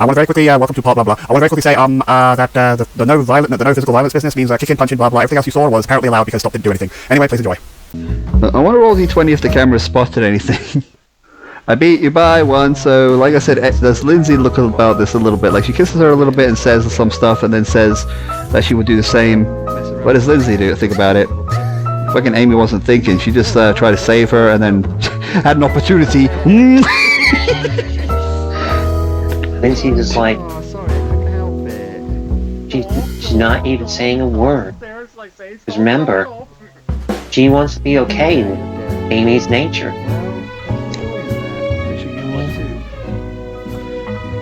I want to very quickly, welcome to blah blah blah. I want to very quickly say, that the no physical violence business means kicking, punching, blah blah. Everything else you saw was apparently allowed because Stop didn't do anything. Anyway, please enjoy. I want to roll D20 if the camera spotted anything. I beat you by one, so like I said, does Lindsay look about this a little bit? Like she kisses her a little bit and says some stuff and then says that she would do the same. What does Lindsay do? Think about it. Fucking Amy wasn't thinking, she just tried to save her and then had an opportunity. Lindsay was like, she's not even saying a word. Because remember, she wants to be okay with Amy's nature.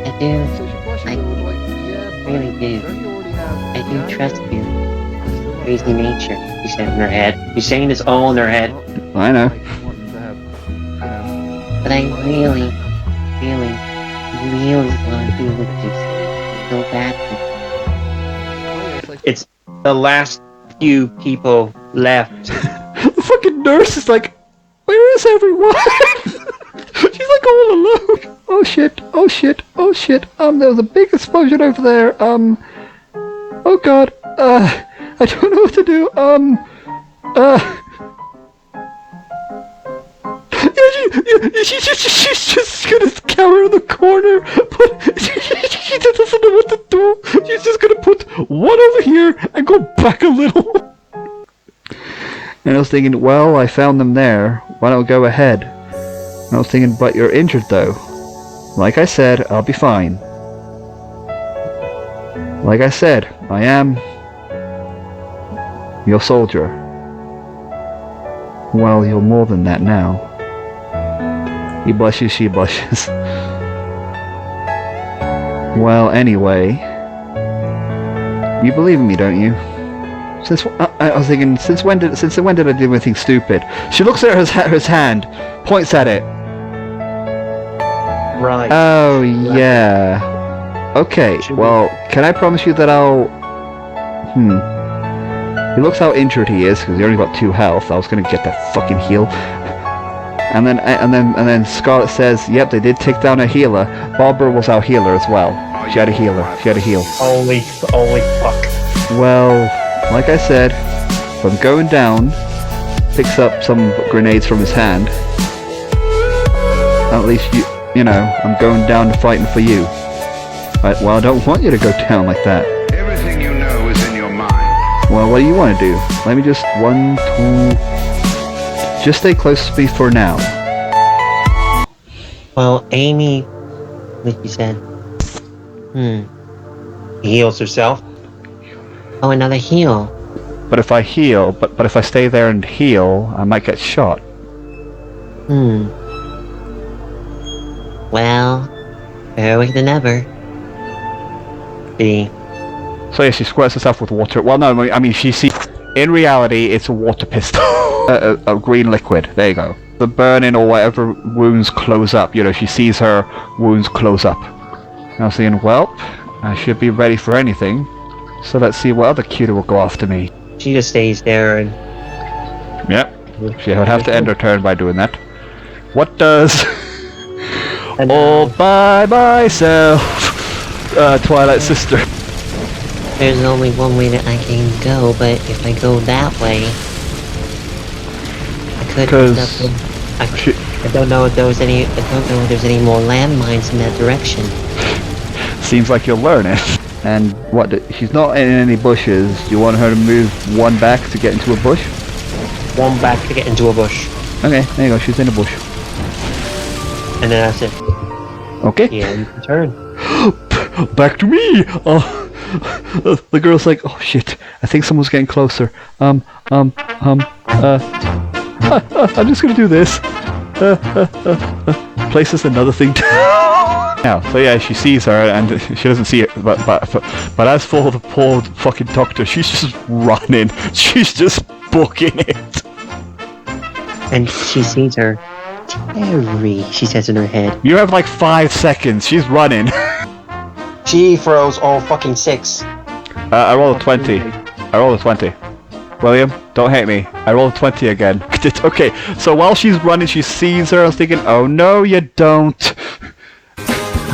I do. I really do. I do trust you. Crazy nature, she said in her head. She's saying this all in her head. I know. But I really want to be with you so badly. It's the last few people left. The fucking nurse is like, where is everyone? She's like all alone. Oh shit, oh shit, oh shit. There was a big explosion over there. Oh god, I don't know what to do. She's just gonna cower in the corner, but she doesn't know what to do. She's just gonna put one over here and go back a little. And I was thinking, well, I found them there. Why don't we go ahead? And I was thinking, but you're injured though. Like I said, I'll be fine. Like I said, I am your soldier. Well, you're more than that now. He blushes, she blushes. Well, anyway, you believe in me, don't you? Since I was thinking, since when did I do anything stupid? She looks at her hand, points at it. Right. Oh yeah. Okay. Well, can I promise you that I'll? He looks how injured he is because he only got 2 health. I was gonna get that fucking heal. And then Scarlet says, "Yep, they did take down a healer. Barbara was our healer as well. She had a healer. She had a heal." Holy fuck. Well, like I said, if I'm going down, picks up some grenades from his hand. At least you know, I'm going down to fighting for you. Well, I don't want you to go down like that. Everything you know is in your mind. Well, what do you want to do? Let me just just stay close to me for now. Well, Amy, like you said, heals herself. Oh, another heal. But if I heal, but if I stay there and heal, I might get shot. Well, better than ever. So yeah, she squirts herself with water. Well, no, I mean she sees. In reality, it's a water pistol, a green liquid. There you go. The burning or whatever wounds close up. You know, she sees her wounds close up. And I was thinking, well, I should be ready for anything. So let's see what other cuter will go after me. She just stays there and... Yep. She would have to end her turn by doing that. What does... all by myself, Twilight Sister. There's only one way that I can go, but if I go that way... I could... I don't know if there's any... I don't know if there's any more landmines in that direction. Seems like you'll learn it. And what? She's not in any bushes. Do you want her to move one back to get into a bush? One back to get into a bush. Okay, there you go. She's in a bush. And then that's it. Okay. Yeah, you can turn. Back to me. The girl's like, oh shit. I think someone's getting closer. I'm just gonna do this. Places another thing down. Now, so yeah, she sees her and she doesn't see it, but as for the poor fucking doctor, she's just running. She's just booking it. And she sees her. Terry, she says in her head. You have like 5 seconds. She's running. She throws all fucking 6. I rolled a 20. I rolled a 20. William, don't hate me. I rolled a 20 again. Okay, so while she's running, she sees her. I was thinking, oh no, you don't.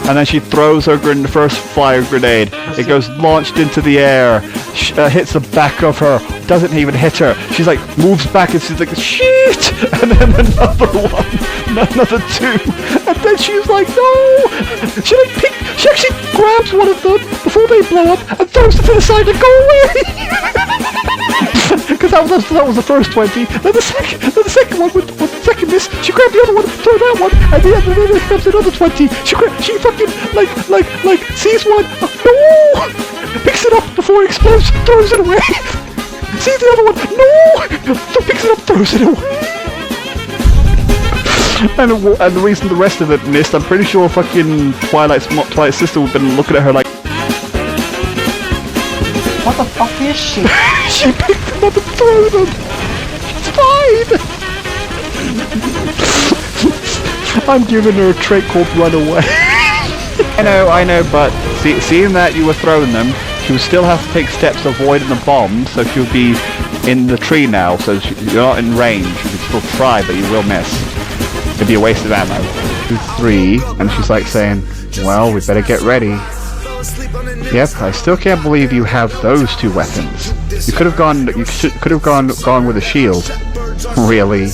and then she throws her first fire grenade. It goes launched into the air, hits the back of her, doesn't even hit her. She's like, moves back and she's like, shit! And then another one, another two, and then she's like, no! She actually grabs one of them before they blow up and throws it to the side and go away! Because that was the first 20. Then the second one with the second miss, she grabbed the other one, threw that one, and then grabs another 20. She fucking like sees one, no, picks it up before it explodes, throws it away. Sees the other one, no, picks it up, throws it away. And the reason the rest of it missed, I'm pretty sure fucking Twilight's sister would have been looking at her like, What the fuck is she? she picked them up and threw them! It's fine! I'm giving her a trait called run away. I know, but seeing that you were throwing them, she would still have to take steps avoiding the bombs, so she'll be in the tree now, so you're not in range. You can still try, but you will miss. It'd be a waste of ammo. 2, 3, and she's like saying, well, we better get ready. Yep, I still can't believe you have those two weapons. You could have gone with a shield. Really?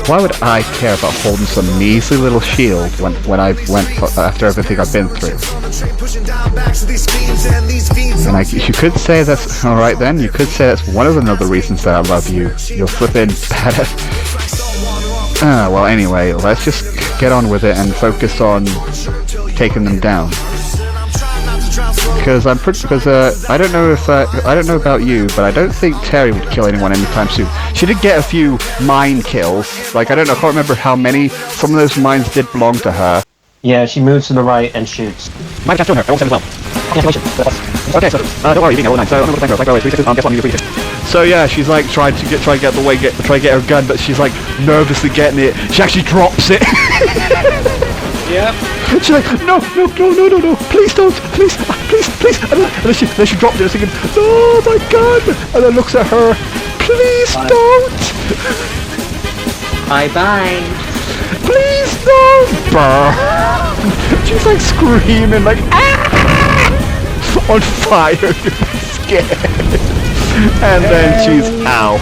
Why would I care about holding some measly little shield when I went after everything I've been through? And you could say that's alright then. You could say that's one of another reasons that I love you. You're flipping bad. Well, anyway, let's just get on with it and focus on taking them down. Because I don't know about you, but I don't think Terry would kill anyone anytime soon. She did get a few mine kills. Like, I can't remember how many. Some of those mines did belong to her. Yeah, she moves to the right and shoots. Might have shown her. I won't send as well. Okay, so don't worry, you being 9. So I'm gonna thank her. Like always, 3 6. Guess what? I'm using 3 6. So yeah, she's like trying to get her gun, but she's like nervously getting it. She actually drops it. Yep. She's like, no, please don't, please. And then she dropped it, thinking, no, my gun. And then looks at her, please don't. Bye. Please don't. Burn. She's like screaming, like, ah! On fire, scared. And then she's out.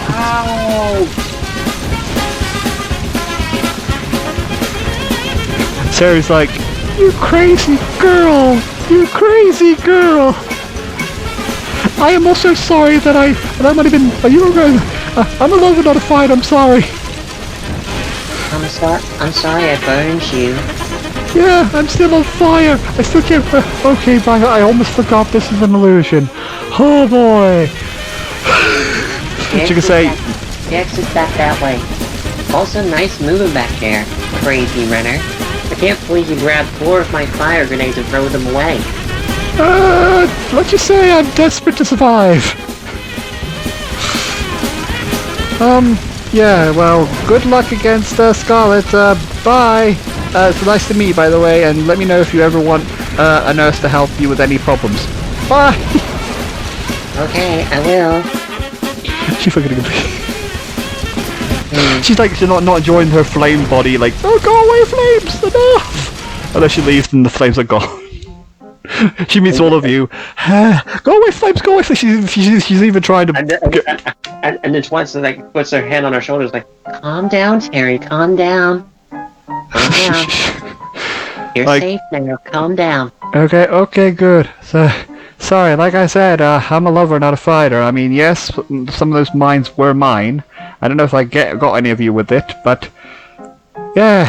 Sarah's like, you crazy girl! I am also sorry that I might have been. I'm a lover, not a fight. I'm sorry. I'm sorry I burned you. Yeah, I'm still on fire. I still can't. Okay, bye. I almost forgot this is an illusion. Oh boy. You can say. The exit's back that way. Also, nice moving back there, crazy runner. I can't believe you grabbed 4 of my fire grenades and throw them away. Let's just say I'm desperate to survive. Yeah, well, good luck against Scarlet. Bye. It's nice to meet you, by the way, and let me know if you ever want a nurse to help you with any problems. Bye. Okay, I will. She fucking agrees. She's like, she's not enjoying her flame body, like, oh, go away, flames, enough! And then she leaves and the flames are gone. She meets all of you. Go away, flames, go away, flames. She's even trying to... And then twice, like, puts her hand on her shoulders, like, calm down, Terry, calm down. Calm down. You're like, safe now, calm down. Okay, good. So, sorry, like I said, I'm a lover, not a fighter. I mean, yes, some of those mines were mine. I don't know if I got any of you with it, but yeah,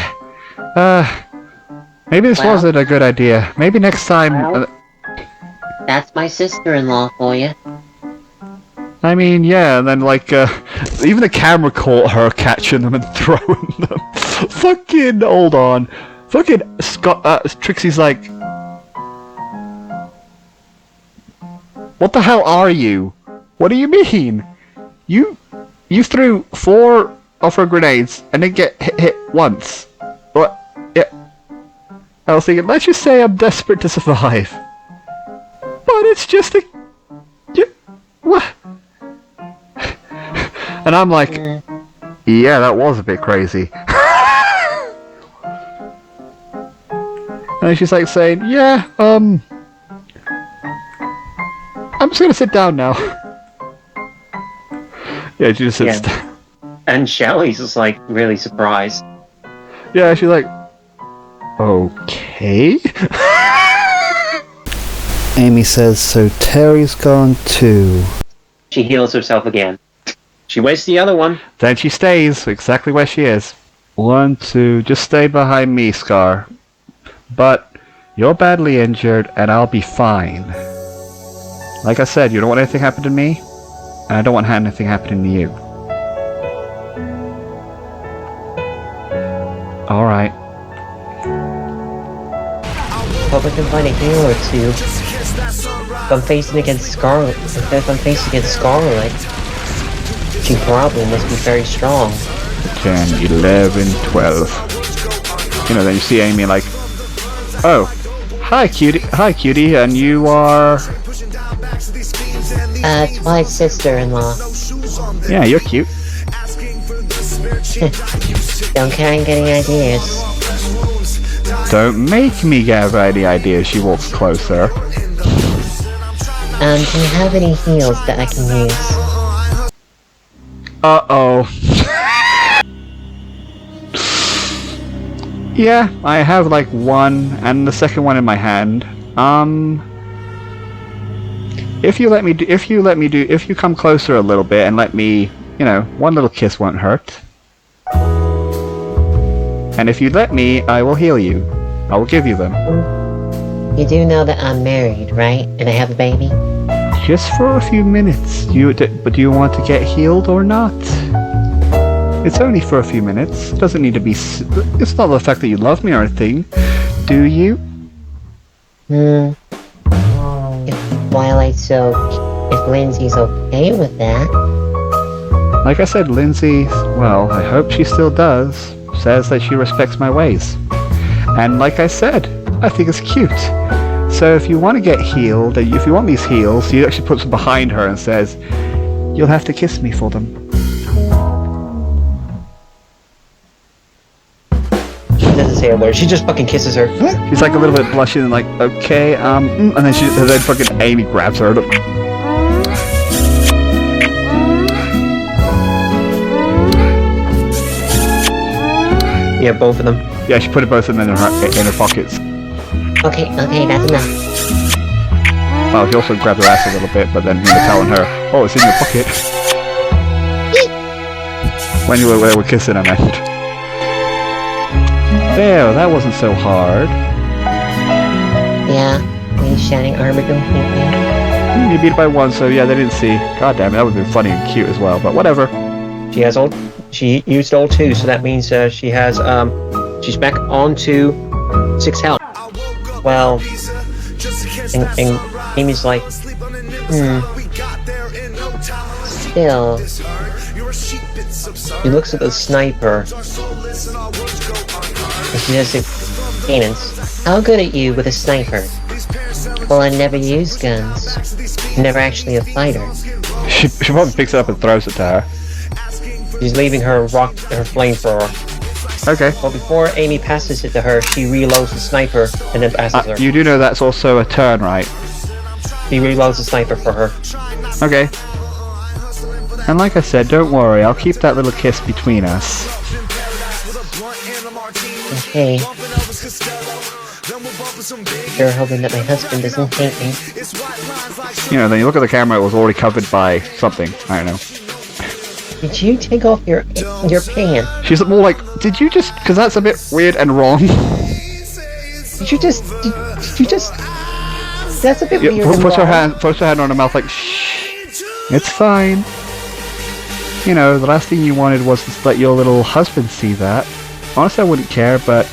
maybe this wasn't a good idea. Maybe next time. That's my sister-in-law for you. I mean, yeah, and then like even the camera caught her catching them and throwing them. Fucking hold on, fucking Trixie's like, what the hell are you? What do you mean? You threw 4 of her grenades and didn't get hit once. What? Yeah. I was thinking, let's just say I'm desperate to survive. But it's just a... What? And I'm like, yeah, that was a bit crazy. And she's like saying, yeah, I'm just gonna sit down now. Yeah, she just sits down. And Shelly's just like really surprised. Yeah, she's like, okay. Amy says, so Terry's gone too. She heals herself again. She waits the other one. Then she stays exactly where she is. 1, 2, just stay behind me, Scar. But you're badly injured and I'll be fine. Like I said, you don't want anything happen to me, and I don't want anything happening to you. Alright. Hope I can find a healer or two. If I'm facing against Scarlet, she probably must be very strong. 10, 11, 12. You know, then you see Amy like, oh, hi cutie, and you are... Twilight's sister-in-law. Yeah, you're cute. Don't care and get any ideas. Don't make me give any ideas. She walks closer. Do you have any heals that I can use? Uh-oh. Yeah, I have like one, and the second one in my hand. If you come closer a little bit and let me, you know, one little kiss won't hurt. And if you let me, I will heal you. I will give you them. You do know that I'm married, right? And I have a baby? Just for a few minutes. But do you want to get healed or not? It's only for a few minutes. It doesn't need to be... It's not the fact that you love me or anything. Do you? If Lindsay's okay with that. Like I said, Lindsay, well, I hope she still does, says that she respects my ways. And like I said, I think it's cute. So if you want to get healed, if you want these heals, he actually puts them behind her and says, you'll have to kiss me for them. She doesn't say a word, she just fucking kisses her. She's like a little bit blushing and like, okay, and then fucking Amy grabs her. Yeah, both of them. Yeah, she put both of them in her pockets. Okay, that's enough. Well, he also grabbed her ass a little bit, but then he was telling her, oh, it's in your pocket. When you were kissing, I meant. There, that wasn't so hard. Yeah, these shining armor don't hit me. You beat it by one, so yeah, they didn't see. God damn it, that would have been funny and cute as well, but whatever. She used all 2, so that means she has, she's back on to 6 health. Well, and Amy's like, still. He looks at the sniper, and she says to Cadence, how good are you with a sniper? Well, I never used guns. Never actually a fighter. She probably picks it up and throws it to her. She's leaving her flamethrower. Okay. Well, before Amy passes it to her, she reloads the sniper and then passes her. You do know that's also a turn, right? He reloads the sniper for her. Okay. And like I said, don't worry, I'll keep that little kiss between us. Okay. Sure hoping that my husband doesn't hate me. You know, then you look at the camera, it was already covered by something. I don't know. Did you take off your pants? She's more like, did you just... Because that's a bit weird and wrong. Did you just... That's a bit weird and puts wrong. Puts her hand on her mouth like, shh. It's fine. You know, the last thing you wanted was to let your little husband see that. Honestly, I wouldn't care, but...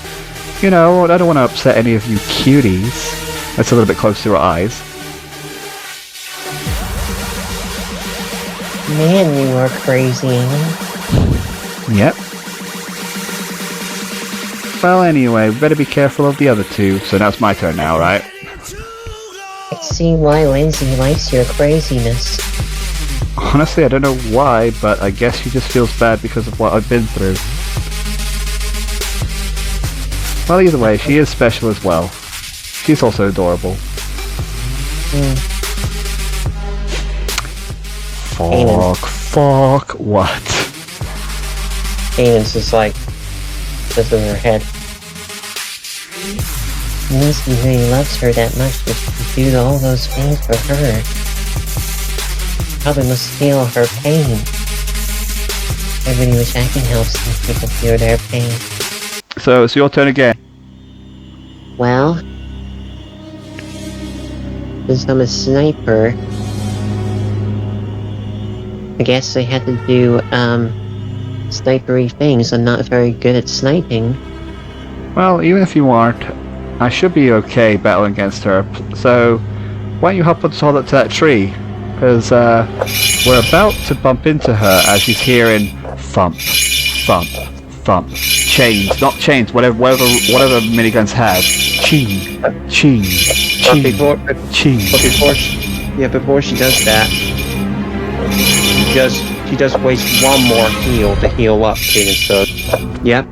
You know, I don't want to upset any of you cuties. That's a little bit close to her eyes. Man, you are crazy. Yep. Well, anyway, we better be careful of the other two. So now it's my turn now, right? I see why Lindsay likes your craziness. Honestly, I don't know why, but I guess she just feels bad because of what I've been through. Well, either way, she is special as well. She's also adorable. Fuck, what? Aiden's just like, just in her head. MSD really loves her that much that she could do all those things for her. Probably must feel her pain. Everybody wish I can help some people feel their pain. So it's your turn again. Well, since I'm a sniper, I guess I had to do, snipery things. I'm not very good at sniping. Well, even if you aren't, I should be okay battling against her. So, why don't you hop on to that tree? Because we're about to bump into her as she's hearing thump, thump, thump. Chains, not chains, whatever miniguns have. Ching, ching, ching, ching. But before she does that, she does waste one more heal to heal up Kaden, so yep.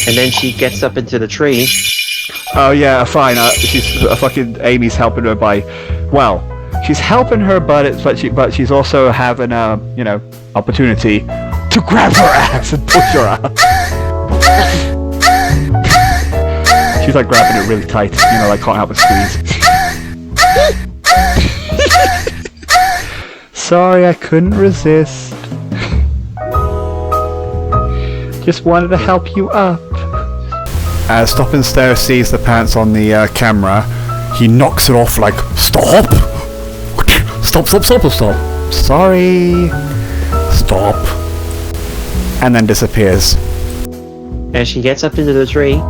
And then she gets up into the tree. Oh yeah, fine. She's fucking Amy's helping her by, well, she's helping her, but she's also having a opportunity to grab her axe and push her out. She's like grabbing it really tight, like can't help but squeeze. Sorry, I couldn't resist. Just wanted to help you up. As Stop and Stare sees the pants on the camera, he knocks it off like, stop! Stop, stop, stop, stop! Sorry! Stop! And then disappears. As she gets up into the tree,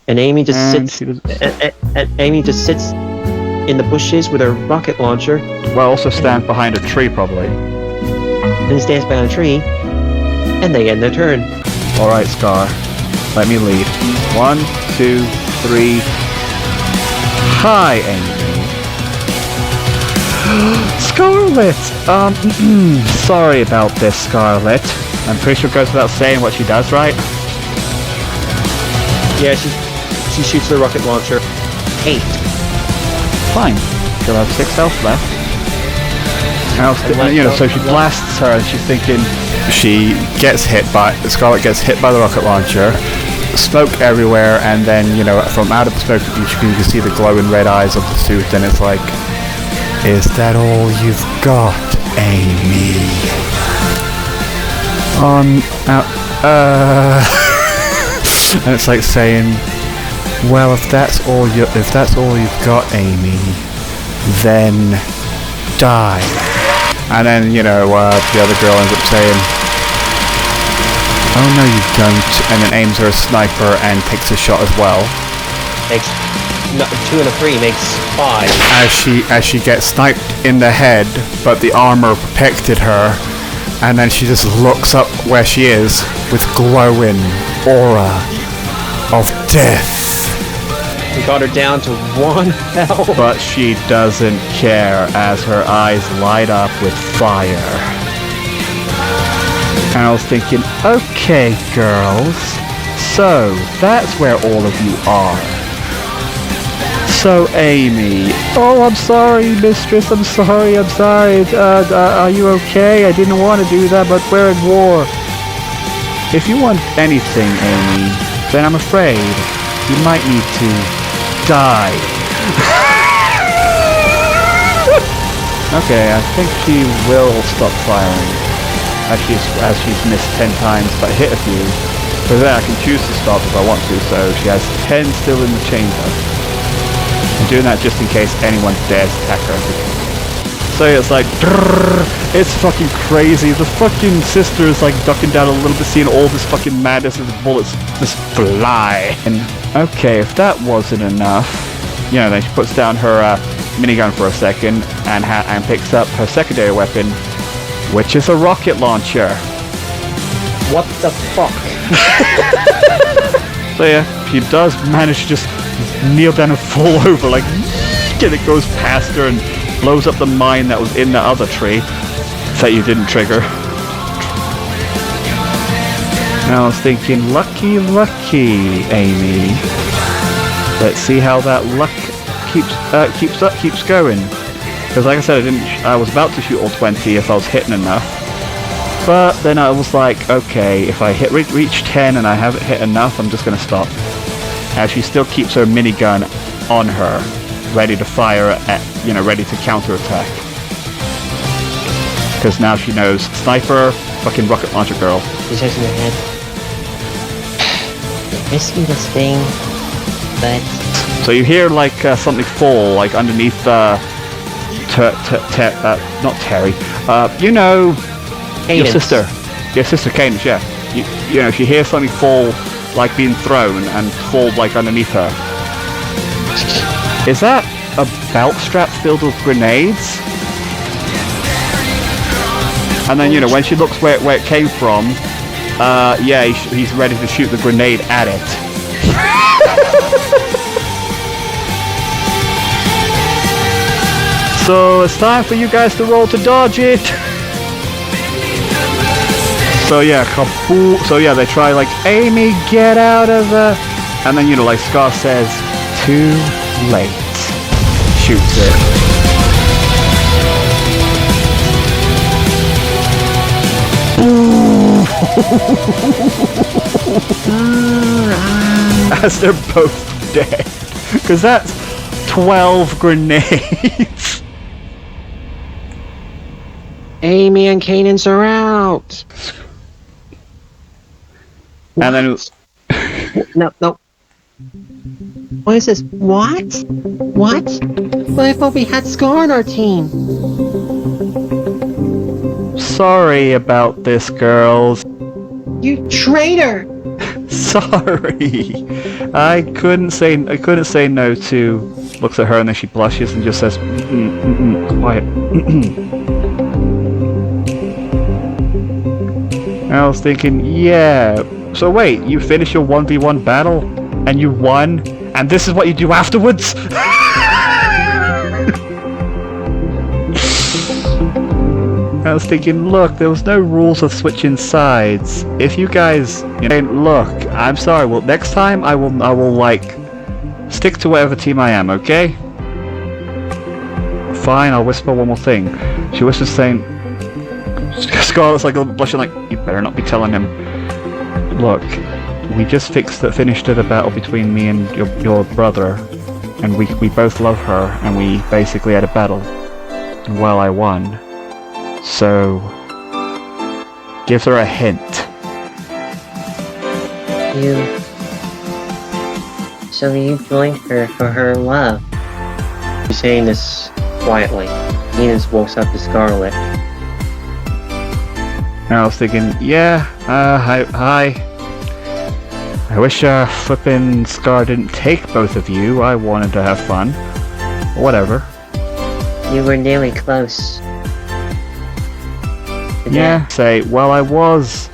and Amy just sits. And Amy just sits in the bushes with her rocket launcher. Well, also stand behind a tree, probably. And stands behind a tree, and they end their turn. Alright, Scar. Let me lead. 1, 2, 3. Hi, Amy. Scarlet! Sorry about this, Scarlet. I'm pretty sure it goes without saying what she does, right? Yeah, she shoots the rocket launcher. 8. Fine. She'll have 6 health left. So she blasts her and she's thinking... Scarlet gets hit by the rocket launcher, smoke everywhere, and then, from out of the smoke you can see the glowing red eyes of the suit, and it's like, is that all you've got, Amy? And it's like saying, well, if that's all you've got, Amy, then die. And then, the other girl ends up saying, oh no you don't, and then aims her a sniper and takes a shot as well. 2 and a 3 makes 5. As she gets sniped in the head, but the armor protected her, and then she just looks up where she is with glowing aura of death. We got her down to 1 health. But she doesn't care as her eyes light up with fire. And I was thinking, okay, girls, so that's where all of you are. So, Amy, oh, I'm sorry, mistress, I'm sorry, are you okay? I didn't want to do that, but we're at war. If you want anything, Amy, then I'm afraid you might need to die. Okay, I think she will stop firing. As she's missed 10 times but hit a few. So then I can choose to stop if I want to, so she has 10 still in the chamber. I'm doing that just in case anyone dares attack her. So it's like, it's fucking crazy. The fucking sister is like ducking down a little bit, seeing all this fucking madness as the bullets just fly. And okay, if that wasn't enough, then she puts down her minigun for a second and picks up her secondary weapon, which is a rocket launcher. What the fuck? So yeah, she does manage to just kneel down and fall over, like, and it goes past her and blows up the mine that was in the other tree that you didn't trigger. And I was thinking, lucky, Amy. Let's see how that luck keeps going. Because like I said, I was about to shoot all 20 if I was hitting enough. But then I was like, okay, if I reach 10 and I haven't hit enough, I'm just gonna stop. As she still keeps her minigun on her, ready to fire at, ready to counterattack. Because now she knows sniper, fucking rocket launcher girl. She's just in her head. Risky this thing, but... So you hear like something fall like underneath not Terry, Cadence. your sister Cadence, yeah. She hears something fall like being thrown and fall like underneath her. Is that a belt strap filled with grenades? And then when she looks where it came from, he's ready to shoot the grenade at it. So it's time for you guys to roll to dodge it. So yeah, kaboom. So yeah, they try like, Amy, get out of the... And then like Scar says, too late. Shoots it. As they're both dead. Because that's 12 grenades. Amy and Cadence are out. And then... No. What is this? What? But I thought we had Scar on our team. Sorry about this, girls. You traitor! Sorry. I couldn't say no to... Looks at her and then she blushes and just says, quiet. I was thinking, yeah. So wait, you finished your 1v1 battle and you won, and this is what you do afterwards? I was thinking, look, there was no rules of switching sides. If you guys, look, I'm sorry. Well, next time I will like stick to whatever team I am, okay? Fine, I'll whisper one more thing. She whispers saying, Scarlet's like blushing like, you better not be telling him. Look, we just finished the battle between me and your brother, and we both love her, and we basically had a battle. And well, I won. So, give her a hint. So you joined her for her love. He's saying this quietly. Cadence walks up to Scarlet. And I was thinking, yeah, hi. I wish flippin' Scar didn't take both of you. I wanted to have fun. Whatever. You were nearly close. Yeah. Say, well, I was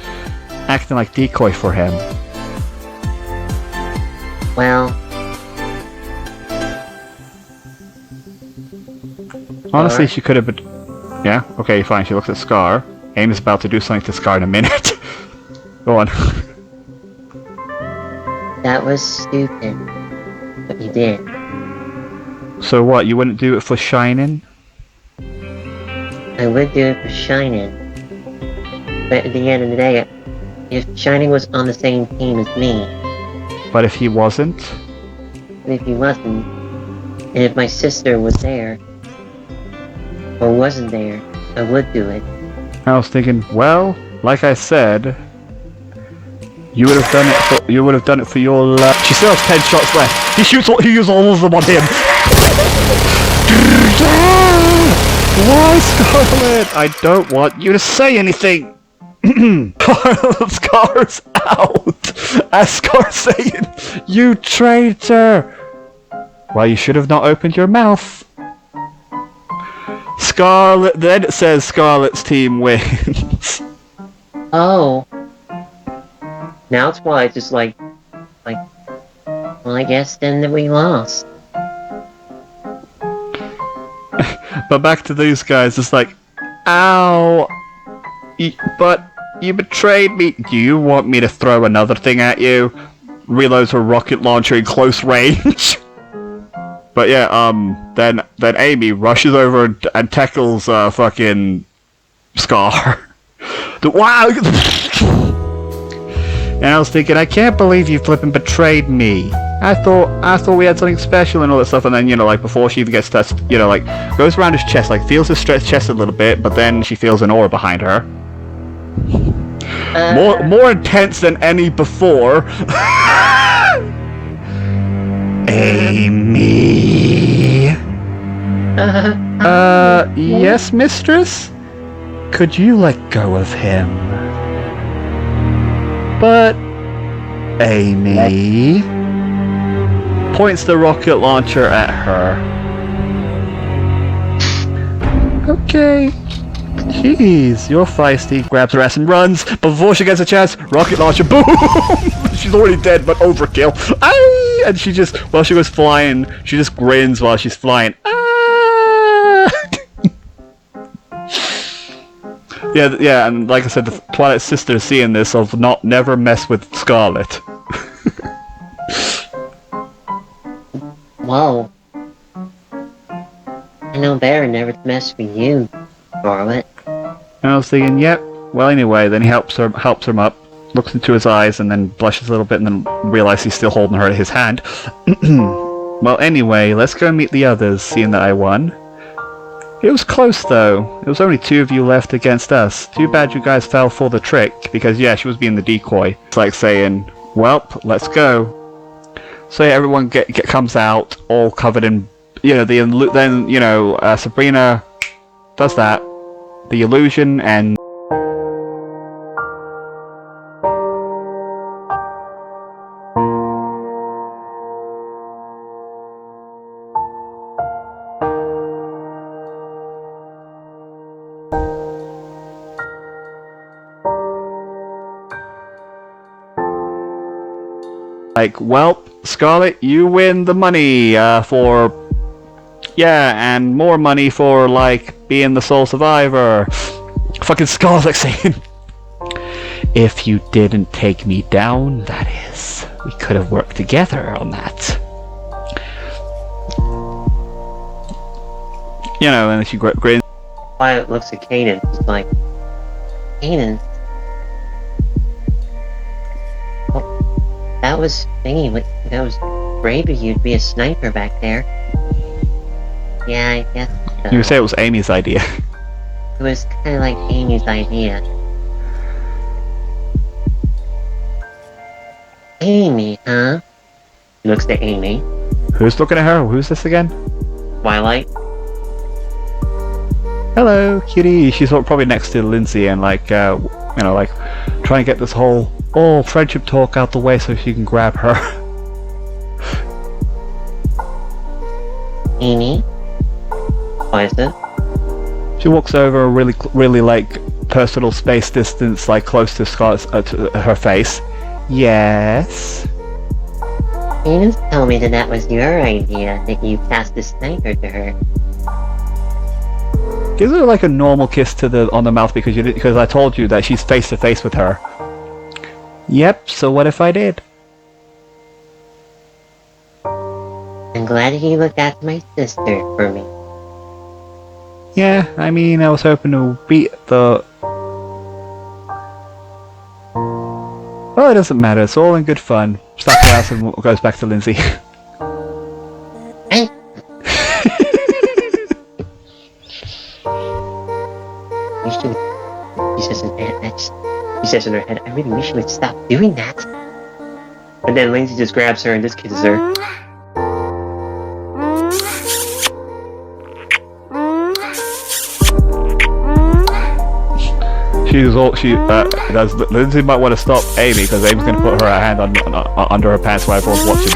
acting like decoy for him. Well... Honestly, she could have been... Yeah? Okay, fine. She looks at Scar. Aim is about to do something to Scar in a minute. Go on. That was stupid. But you did. So what, you wouldn't do it for Shining? I would do it for Shining. But at the end of the day, if Shining was on the same team as me... But if he wasn't? And if he wasn't... And if my sister was there... Or wasn't there, I would do it. I was thinking, well, like I said... You would have done it for your love. She still has 10 shots left. He uses all of them on him. Why, Scarlet? I don't want you to say anything. Scar's out. As Scar saying, you traitor. Well, you should have not opened your mouth. Scarlet. Then it says Scarlet's team wins. Oh. Now it's why just like, well, I guess then that we lost. But back to these guys, it's like, ow, but you betrayed me. Do you want me to throw another thing at you? reloads her rocket launcher in close range. But yeah, then Amy rushes over and tackles fucking Scar. Wow! And I was thinking, I can't believe you flipping betrayed me. I thought we had something special and all that stuff. And then, you know, like before she even gets touched, you know, like goes around his chest, like feels his stretched chest a little bit, but then she feels an aura behind her. More intense than any before. Amy. Yes, mistress? Could you let go of him? But Amy points the rocket launcher at her. Okay. Jeez, you're feisty. Grabs her ass and runs. But before she gets a chance, rocket launcher, boom! She's already dead, but overkill. Aye! And she just, while she was flying, she just grins while she's flying. Ah! Yeah, and like I said, the Twilight Sister seeing this of never mess with Scarlet. Whoa. I know better never to mess with you, Scarlet. And I was thinking, yep. Well, anyway, then he helps her up, looks into his eyes, and then blushes a little bit, and then realizes he's still holding her in his hand. Well, anyway, let's go meet the others, seeing that I won. It was close, though. It was only 2 of you left against us. Too bad you guys fell for the trick, because, yeah, she was being the decoy. It's like saying, well, let's go. So, yeah, everyone comes out, all covered in, you know, then, you know, Sabrina does that. The illusion, and like, well, Scarlet, you win the money for, yeah, and more money for, like, being the sole survivor. Fucking Scarlet saying, if you didn't take me down, that is. We could have worked together on that. You know, and she grins. Violet looks at Kanan. It's like, Kanan? Well, that was that was brave of you to be a sniper back there. Yeah, I guess so. You would say it was Amy's idea. It was kind of like Amy's idea. Amy, huh? He looks to Amy. Who's looking at her? Who's this again? Twilight. Hello, cutie. She's probably next to Lindsay and like, you know, like trying to get this whole friendship talk out the way so she can grab her. Amy. Why is it? She walks over really like personal space distance, like close to Scarlett's to her face. Yes. You didn't tell me that was your idea, that you passed the sniper to her. Gives her like a normal kiss on the mouth because I told you that she's face to face with her. Yep. So what if I did? I'm glad he looked after my sister for me. Yeah, I mean, I was hoping to beat the... Well, it doesn't matter. It's all in good fun. Slaps her ass and goes back to Lindsay. Hey. She says in her head, I really wish you would stop doing that. And then Lindsay just grabs her and just kisses her. Lindsay might want to stop Amy because Amy's going to put her hand under her pants while everyone's watching.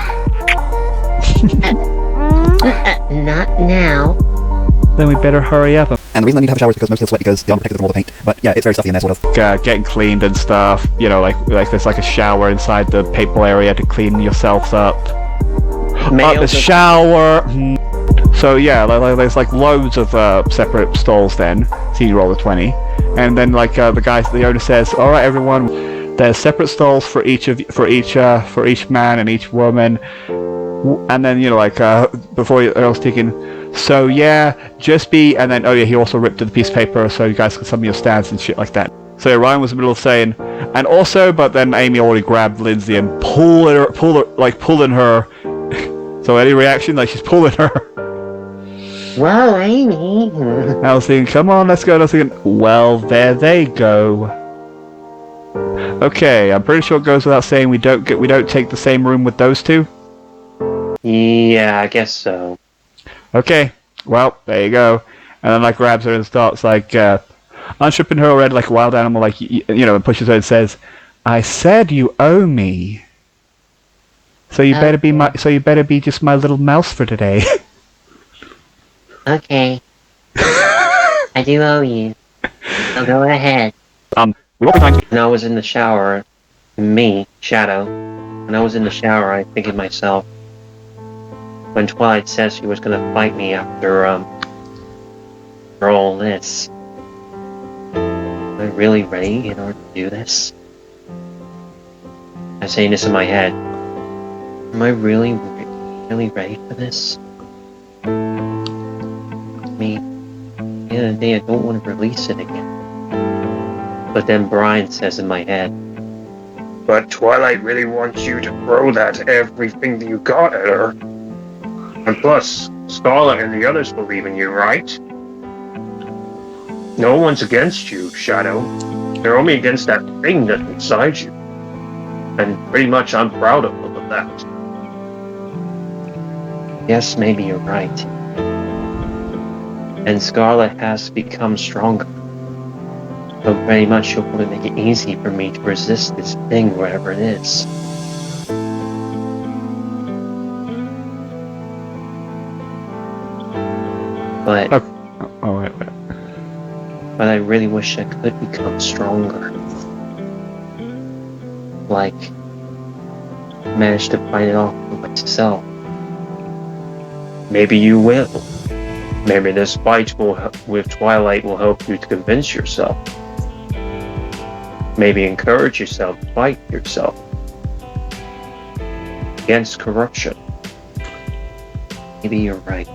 Not now. Then we better hurry up. And the reason I need to have a shower is because most of the sweat because the armor protected from all the paint. But yeah, it's very stuffy in there, sort of. Getting cleaned and stuff. You know, like there's like a shower inside the paintball area to clean yourselves up. The shower. So yeah, there's like loads of separate stalls then. So you roll a 20. And then like the owner says, alright everyone, There's separate stalls for each man and each woman. And then, you know, like, before I was thinking, so yeah, just be, and then, oh yeah, he also ripped the piece of paper so you guys could sum your stats and shit like that. So yeah, Ryan was in the middle of saying, and also, but then Amy already grabbed Lindsay and pulled in her. So any reaction? Like, she's pulling her. Whoa, Amy. I was thinking, come on, let's go. And I was thinking, well, there they go. Okay, I'm pretty sure it goes without saying we don't take the same room with those two. Yeah, I guess so. Okay, well, there you go. And then like grabs her and starts like unstripping her already like a wild animal, like you know, and pushes her and says, "I said you owe me. So you better be just my little mouse for today." Okay. I do owe you. So go ahead. We won't be trying to. When I was in the shower, me, Shadow, when I was in the shower, I think to myself, when Twilight says she was gonna fight me after for all this, am I really ready in order to do this? I'm saying this in my head. Am I really ready for this? I mean, at the end of the day, I don't want to release it again. But then Brian says in my head, But Twilight really wants you to throw that everything that you got at her. And plus, Scarlet and the others believe in you, right? No one's against you, Shadow. They're only against that thing that's inside you. And pretty much I'm proud of them of that. yes, maybe you're right. And Scarlet has become stronger. So pretty much she'll probably make it easy for me to resist this thing, whatever it is. But Wait. but I really wish I could become stronger. Like, manage to fight it off for myself. Maybe you will. Maybe this fight with Twilight will help you to convince yourself. Maybe encourage yourself to fight yourself against corruption. Maybe you're right.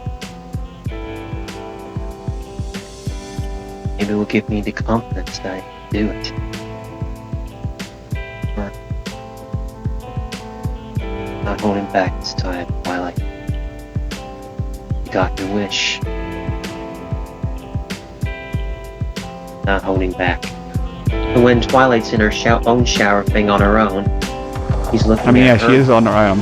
Maybe it will give me the confidence that I can do it. Or not holding back this time, Twilight. You got your wish. Not holding back. And when Twilight's in her own shower thing on her own, he's looking I mean, at yeah, her. she is on her own.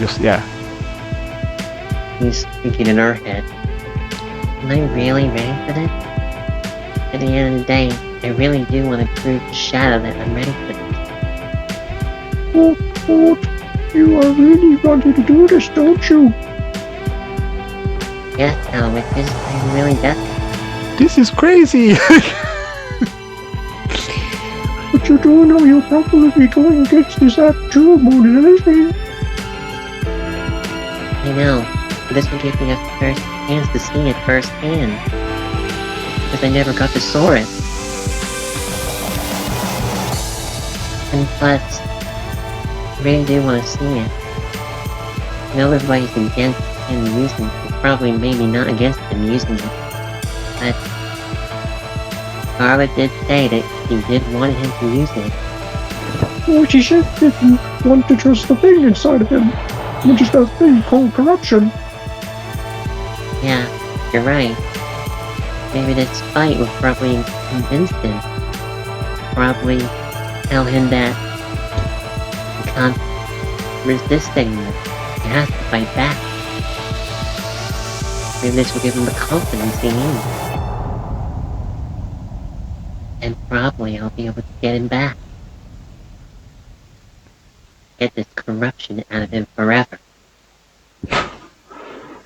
He's thinking in her head, Am I really ready for this? At the end of the day, I really do want to prove to Shadow that I'm ready for this. You are really wanting to do this, don't you? Yes, Alex, I'm really desperate. This is crazy. But you do know you'll probably be going against this act too more than anything. I know, but this will give me a first chance to see it firsthand. Because I never got to soar it. And plus, I really do want to see it. I know everybody's against him using it, probably maybe not against him using it. But Scarlet did say that she did want him to use it. Well, she said didn't want to trust the thing inside of him, which is that thing called corruption. Yeah, you're right. Maybe this fight will probably convince him. Probably tell him that he can't resist anymore. He has to fight back. Maybe this will give him the confidence he needs. And probably I'll be able to get him back. Get this corruption out of him forever.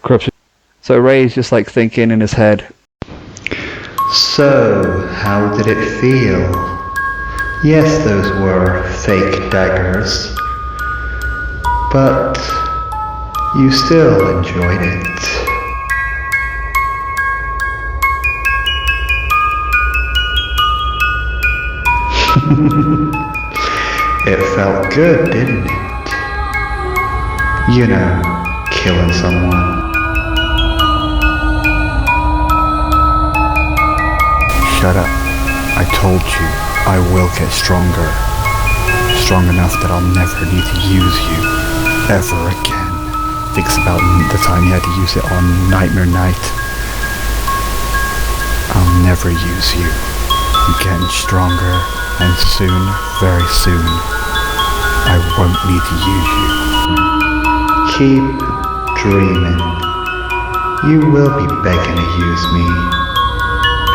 Corruption. So Ray's just like thinking in his head. So, how did it feel? Yes, those were fake daggers. But you still enjoyed it. It felt good, didn't it? You know, killing someone. Shut up. I told you, I will get stronger. Strong enough that I'll never need to use you. Ever again. Thinks about the time you had to use it on Nightmare Night. I'll never use you. I'm getting stronger, and soon, very soon, I won't need to use you. Keep dreaming. You will be begging to use me.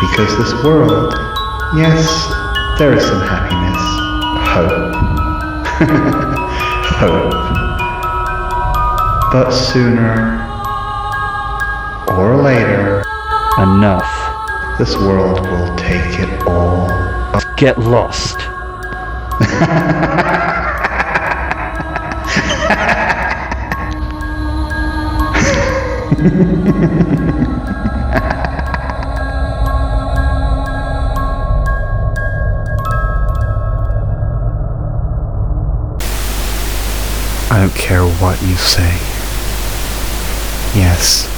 Because this world, yes, there is some happiness. Hope. Hope. But sooner or later, Enough. this world will take it all. Get lost. I don't care what you say. Yes,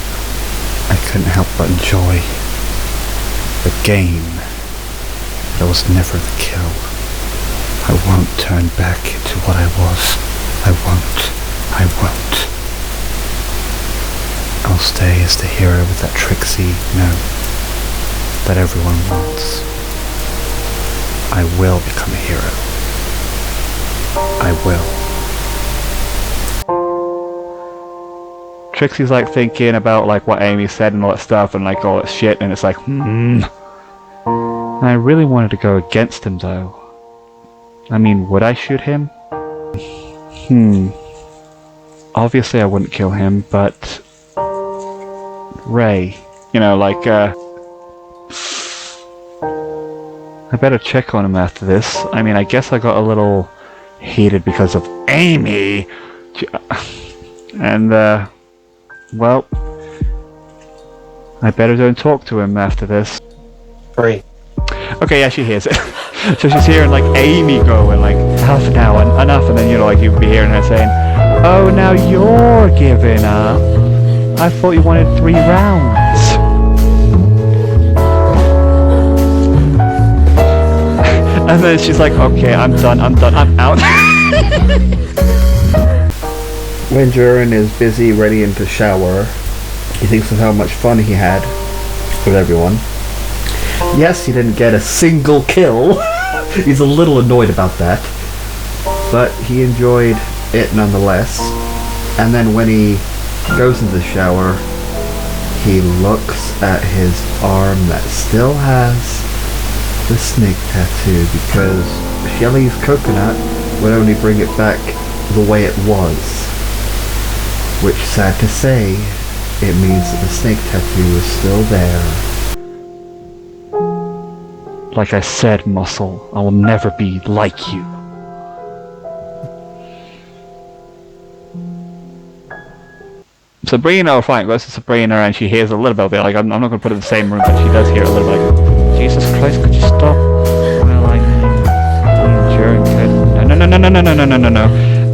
I couldn't help but enjoy the game, but I was never the kill. I won't turn back to what I was. I won't. I won't. I'll stay as the hero with that tricksy note that everyone wants. I will become a hero. I will. Trixie's like thinking about like what Amy said and all that stuff and like all that shit, and it's like, I really wanted to go against him though. I mean, would I shoot him? Obviously I wouldn't kill him, but Ray, you know, like, I better check on him after this. I mean, I guess I got a little heated because of Amy, and well, I better go and talk to him after this. Free. Okay, yeah, she hears it. So she's hearing like Amy go and like, enough now, and enough, and then, you know, like you'd be hearing her saying, oh, now you're giving up. I thought you wanted 3 rounds. And then she's like, okay, I'm done, I'm out. When Durin is busy readying to shower, he thinks of how much fun he had with everyone. Yes, he didn't get a single kill. He's a little annoyed about that. But he enjoyed it nonetheless. And then when he goes into the shower, he looks at his arm that still has the snake tattoo, because Shelly's coconut would only bring it back the way it was. Which, sad to say, it means that the snake tattoo is still there. Like I said, Muscle, I will never be like you. Sabrina, fine, goes to Sabrina and she hears a little bit of it. Like, I'm not going to put it in the same room, but she does hear a little bit like, Jesus Christ, could you stop? Well, I mean, Durin could... No.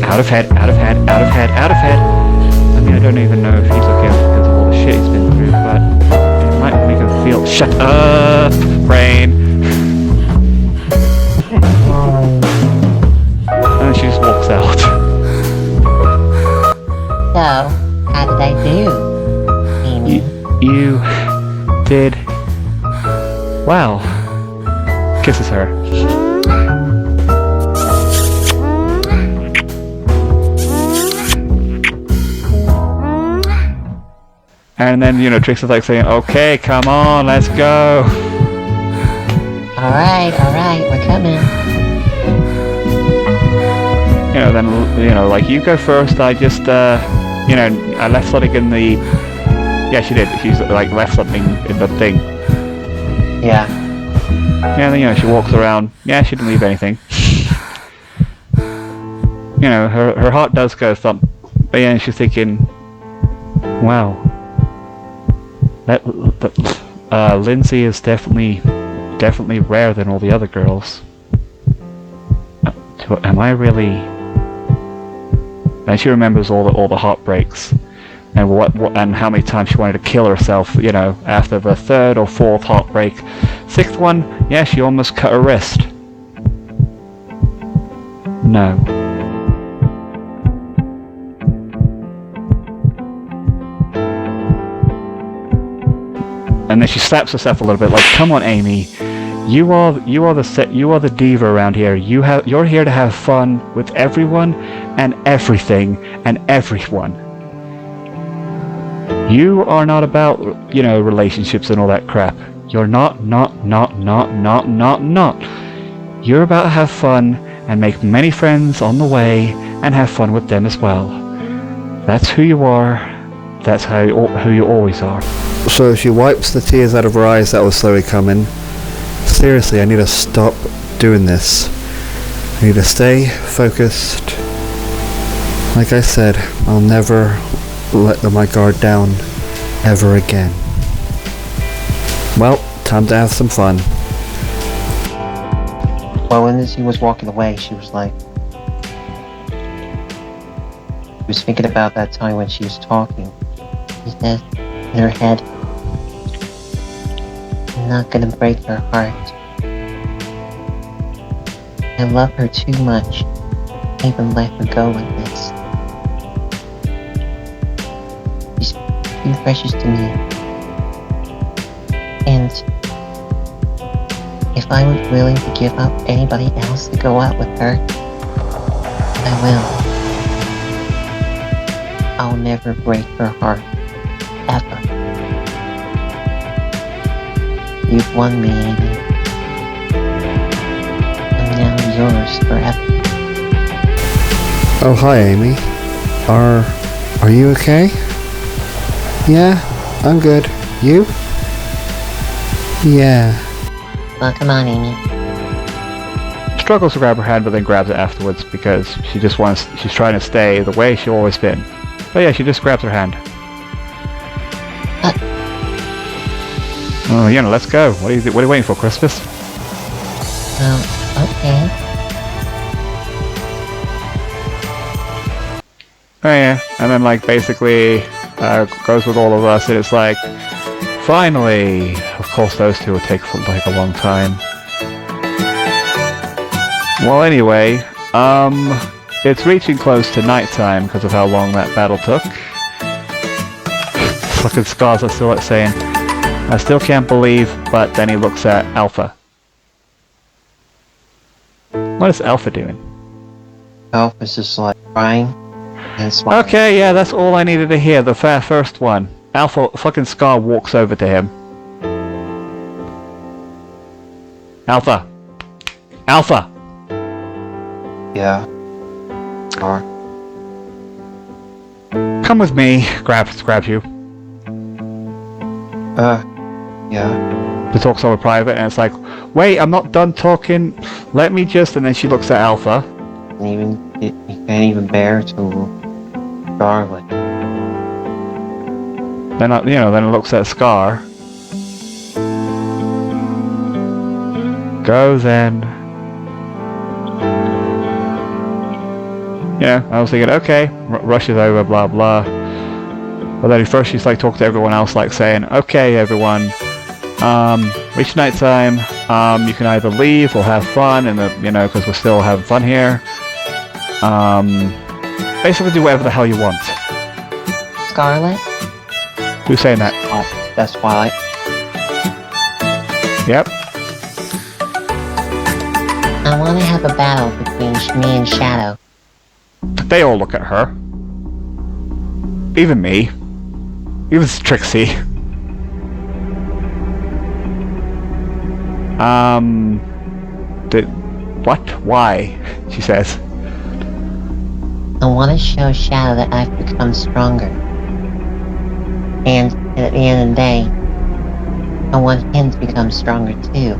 Out of head. I mean, I don't even know if he's looking out because of all the shit he's been through, but it might make him feel... Shut up, brain! And she just walks out. So, how did I do, Amy? You did well. Kisses her. And then, you know, Trix is like saying, okay, come on, let's go. Alright, we're coming. You know, then, you know, like, you go first, I just, you know, I left something in the... Yeah, she did. She's, like, left something in the thing. Yeah. Yeah, then, you know, she walks around. Yeah, she didn't leave anything. You know, her heart does go thump. But yeah, she's thinking, wow. Lindsay is definitely rarer than all the other girls. To am I really... And she remembers all the heartbreaks and what and how many times she wanted to kill herself, you know, after the third or fourth heartbreak. Sixth one, yeah, she almost cut her wrist. No. And then she slaps herself a little bit, like, "Come on, Amy, you are the diva around here. You're here to have fun with everyone and everything and everyone. You are not about, you know, relationships and all that crap. You're not. You're about to have fun and make many friends on the way and have fun with them as well. That's who you are. That's who you always are." So she wipes the tears out of her eyes that was slowly coming. Seriously, I need to stop doing this. I need to stay focused. Like I said, I'll never let my guard down ever again. Well, time to have some fun. Well, when she was walking away, she was like... She was thinking about that time when she was talking. She said in her head, "I'm not gonna break her heart. I love her too much to even let her go like this. She's too precious to me. And if I was willing to give up anybody else to go out with her, I will. I'll never break her heart. Ever. You've won me, Amy. I'm now yours forever." Oh, hi, Amy. Are you okay? Yeah, I'm good. You? Yeah. Well, come on, Amy. Struggles to grab her hand, but then grabs it afterwards because she's trying to stay the way she's always been. But yeah, she just grabs her hand. Oh, you know, let's go. What are you waiting for, Crispus? Well, okay. Oh yeah, and then like basically goes with all of us, and it's like, finally. Of course, those two will take like a long time. Well, anyway, it's reaching close to nighttime because of how long that battle took. Fucking Scars are still like saying, "I still can't believe," but then he looks at Alpha. What is Alpha doing? Alpha's just like crying and smiling. Okay, yeah, that's all I needed to hear, the first one. Alpha, fucking Scar walks over to him. Alpha! Alpha! Yeah. Or Come with me. Grabs you. yeah. The talk's over private, and it's like, wait, I'm not done talking. Let me just. And then she looks at Alpha. And he can't even bear to Darwin. Then it looks at Scar. Go then. Yeah, I was thinking, okay, rushes over, blah blah. But then first she's like talking to everyone else, like saying, okay, everyone, reach nighttime. You can either leave or have fun, and because we're still having fun here. Basically, do whatever the hell you want. Scarlet? Who's saying that? That's Twilight. Yep. I want to have a battle between me and Shadow. They all look at her. Even me. Even Trixie. What? Why? She says. I want to show Shadow that I've become stronger. And at the end of the day, I want him to become stronger too.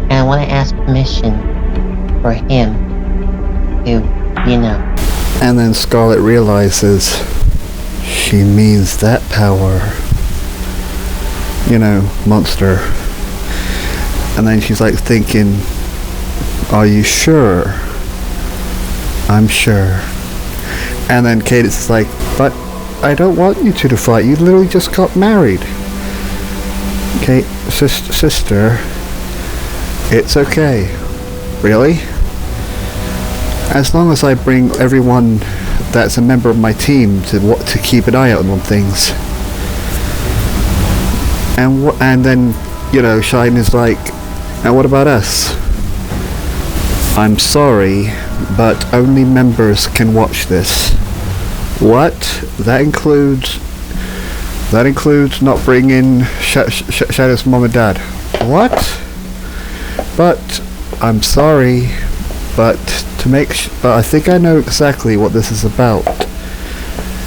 And I want to ask permission for him to, And then Scarlet realizes she means that power. Monster. And then she's like thinking, Are you sure? I'm sure. And then Cadence is like, but I don't want you two to fight. You literally just got married. Okay, sister, it's okay. Really? As long as I bring everyone that's a member of my team to keep an eye out on things. And then, you know, Shine is like, and what about us? I'm sorry, but only members can watch this. What? That includes not bringing Shadow's mom and dad. What? But I'm sorry, but I think I know exactly what this is about.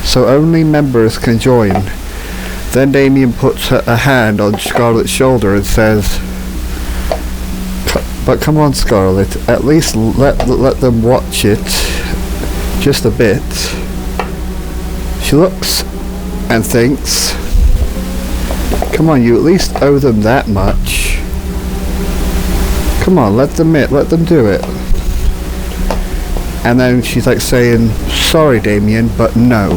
So only members can join. Then Damien puts a hand on Scarlett's shoulder and says, but come on, Scarlett, at least let them watch it just a bit. She looks and thinks, come on, you at least owe them that much. Come on, let them do it. And then she's like saying, sorry Damien, but no.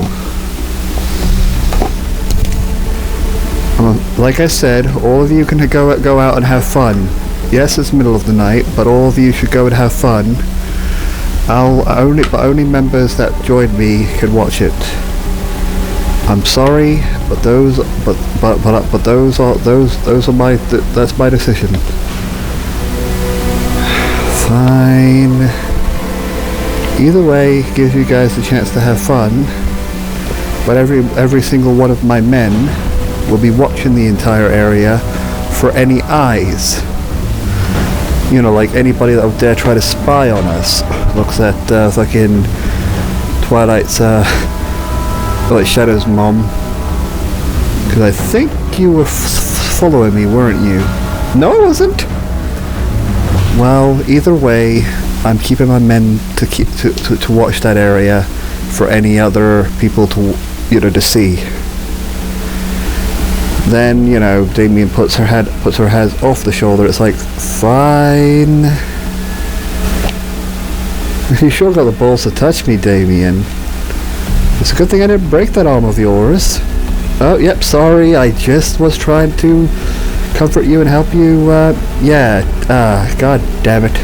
Like I said, all of you can go out and have fun. Yes, it's middle of the night, but all of you should go and have fun. But only members that join me can watch it. I'm sorry, but that's my decision. Fine. Either way, gives you guys the chance to have fun. But every single one of my men will be watching the entire area for any eyes. You know, like anybody that would dare try to spy on us looks at fucking Twilight's, like Shadow's mom. Because I think you were following me, weren't you? No, I wasn't. Well, either way, I'm keeping my men to watch that area for any other people to see. Then, you know, Damien puts her hands off the shoulder. It's like, fine. You sure got the balls to touch me, Damien. It's a good thing I didn't break that arm of yours. Oh, yep, sorry. I just was trying to comfort you and help you. God damn it.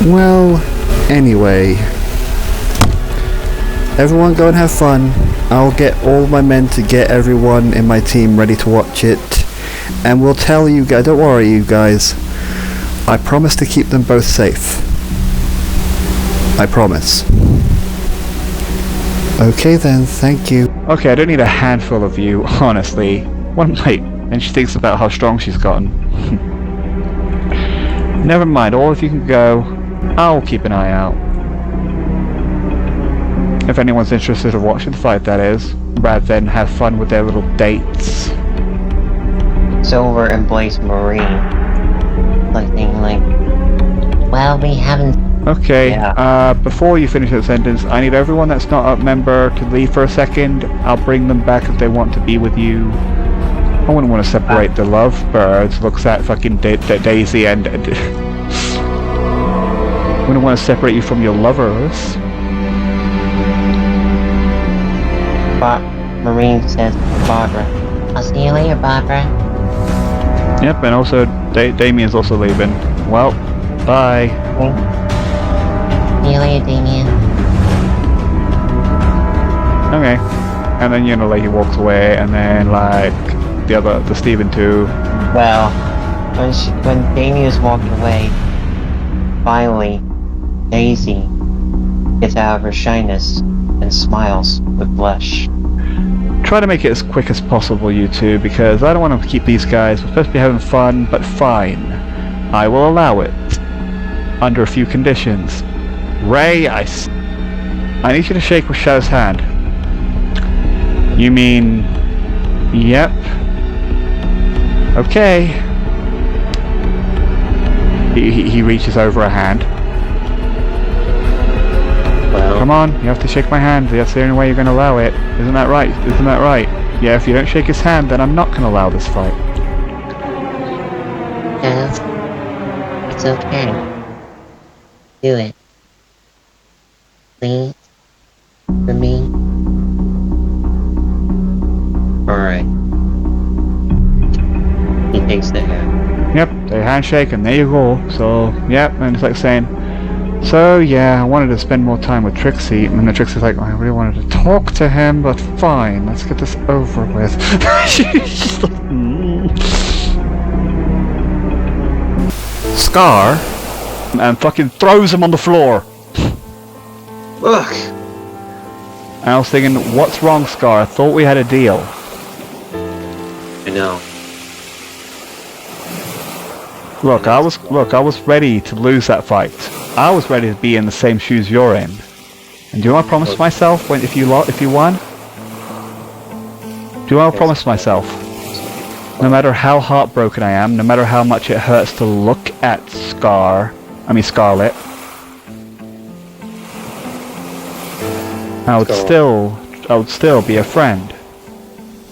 Well, anyway. Everyone go and have fun. I'll get all my men to get everyone in my team ready to watch it. And we'll tell you guys, don't worry you guys. I promise to keep them both safe. I promise. Okay then, thank you. Okay, I don't need a handful of you, honestly. One plate. And she thinks about how strong she's gotten. Never mind, all of you can go. I'll keep an eye out. If anyone's interested in watching the fight, that is. Rather than have fun with their little dates. Silver and Blaze Marine. Something like, well, we haven't... Okay, before you finish that sentence, I need everyone that's not a member to leave for a second. I'll bring them back if they want to be with you. I wouldn't want to separate the lovebirds. Looks at fucking Daisy and... wouldn't want to separate you from your lovers. Marine says Barbara. I'll see you later, Barbara. Yep, and also Damien's also leaving. Well, bye. Okay. See you later, Damien. Okay. And then, you know, like he walks away, and then like the Steven too. Well, when Damien's walking away, finally, Daisy gets out of her shyness and smiles with blush. Try to make it as quick as possible, you two, because I don't want to keep these guys. We're supposed to be having fun, but fine. I will allow it. Under a few conditions. Ray, I need you to shake with Shadow's hand. You mean... Yep. Okay. He reaches over a hand. Well, Come on, you have to shake my hand. That's the only way you're going to allow it. Isn't that right? Isn't that right? Yeah, if you don't shake his hand, then I'm not going to allow this fight. yes. It's okay. Do it. Please. For me. Alright. He takes the hand. Yep, they handshake and there you go. So, yep, and it's like saying, so yeah, I wanted to spend more time with Trixie, and then Trixie's like, I really wanted to talk to him, but fine, let's get this over with. She's like, Scar, and fucking throws him on the floor. Look! And I was thinking, what's wrong, Scar? I thought we had a deal. I know. Look, I was ready to lose that fight. I was ready to be in the same shoes you're in. And do you know what I promised myself if you won? Do you know what I promised myself? No matter how heartbroken I am, no matter how much it hurts to look at Scarlet, I would still be a friend.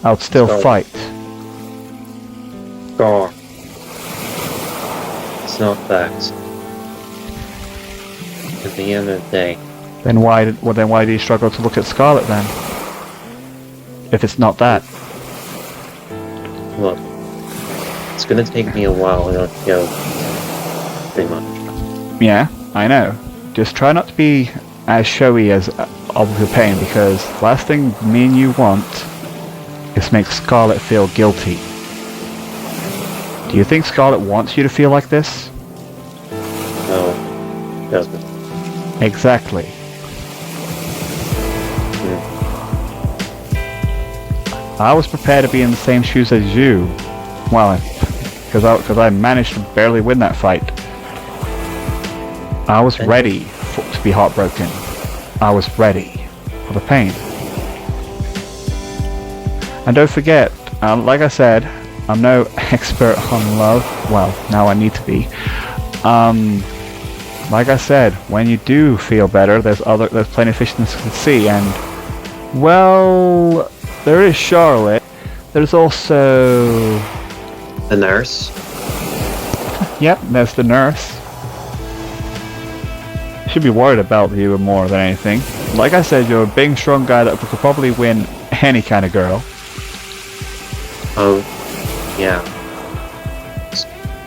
I would still fight. Scar. It's not facts. At the end of the day. Then why do you struggle to look at Scarlet then? If it's not that. Look. It's gonna take me a while to go. Pretty much. Yeah, I know. Just try not to be as showy as of your pain, because last thing me and you want is make Scarlet feel guilty. Do you think Scarlet wants you to feel like this? No, doesn't. Exactly. I was prepared to be in the same shoes as you. Well, because I managed to barely win that fight. I was ready to be heartbroken. I was ready for the pain. And don't forget, like I said, I'm no expert on love. Well, now I need to be. Like I said, when you do feel better, there's plenty of fish in the sea, and well, there is Charlotte. There's also the nurse. Yep, there's the nurse. Should be worried about you more than anything. Like I said, you're a big, strong guy that could probably win any kind of girl. Oh, yeah.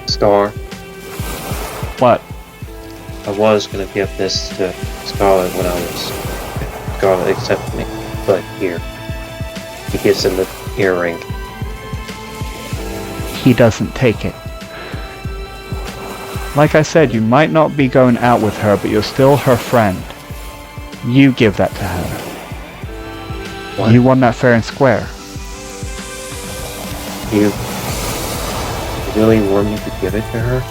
Scar. What? I was gonna give this to Scarlet when Scarlet accepted me, but here. He gives him the earring. He doesn't take it. Like I said, you might not be going out with her, but you're still her friend. You give that to her. What? You won that fair and square. You really want me to give it to her?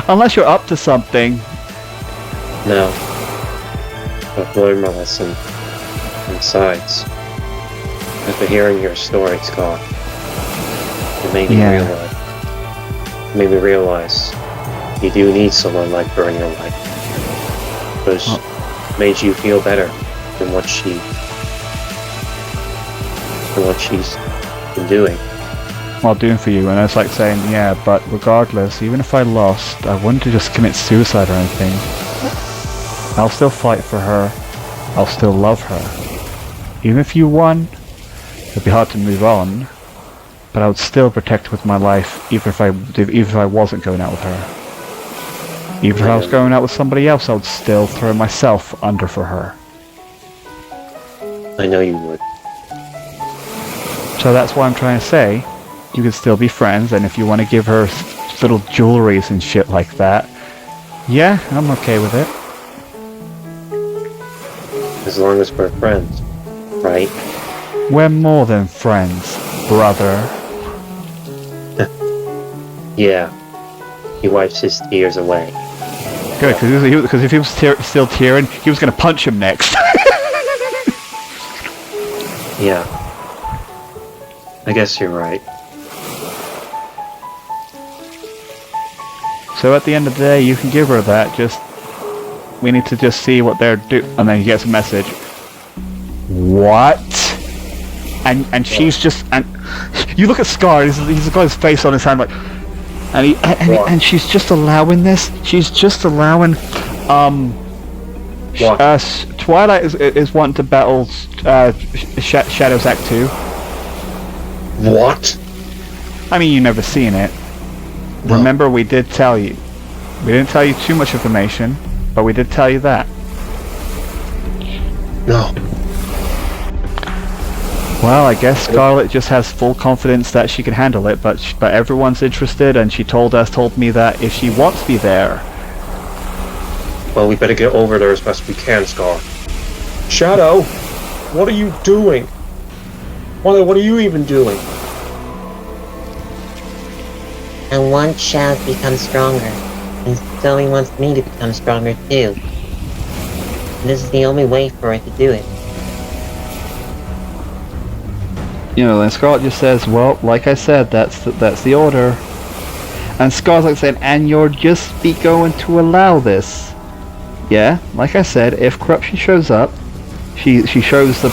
Unless you're up to something. No. I've learned my lesson. Besides, after hearing your story, Scott, it made me realize you do need someone like her in your life. Because it made you feel better than what she's been doing. Well, doing for you, and it's like saying, yeah, but regardless, even if I lost, I wouldn't just commit suicide or anything. I'll still fight for her. I'll still love her. Even if you won, it'd be hard to move on, but I would still protect her with my life, even if I wasn't going out with her. Even if I was going out with somebody else, I would still throw myself under for her. I know you would. So that's why I'm trying to say, you can still be friends, and if you want to give her little jewelries and shit like that, yeah, I'm okay with it. As long as we're friends, right? We're more than friends, brother. Yeah. He wipes his tears away. Good, because if he was still tearing, he was going to punch him next. Yeah. I guess you're right. So at the end of the day, you can give her that, we need to just see what they're and then he gets a message. What? And she's just, and you look at Scar, he's got his face on his hand like, And she's just allowing this. She's just allowing. What? Twilight is wanting to battle Shadows Act 2. What? I mean, you never seen it. No. Remember, we did tell you. We didn't tell you too much information, but we did tell you that. No. Well, I guess Scarlet just has full confidence that she can handle it, but everyone's interested, and she told me that if she wants to be there. Well, we better get over there as best we can, Scar. Shadow, what are you doing? What are you even doing? I want Shadow to become stronger, and Zoe wants me to become stronger too. This is the only way for her to do it. You know, then Scarlet just says, well, like I said, that's the order. And Scarlet's like saying, and you're just going to allow this. Yeah, like I said, if corruption shows up, she shows the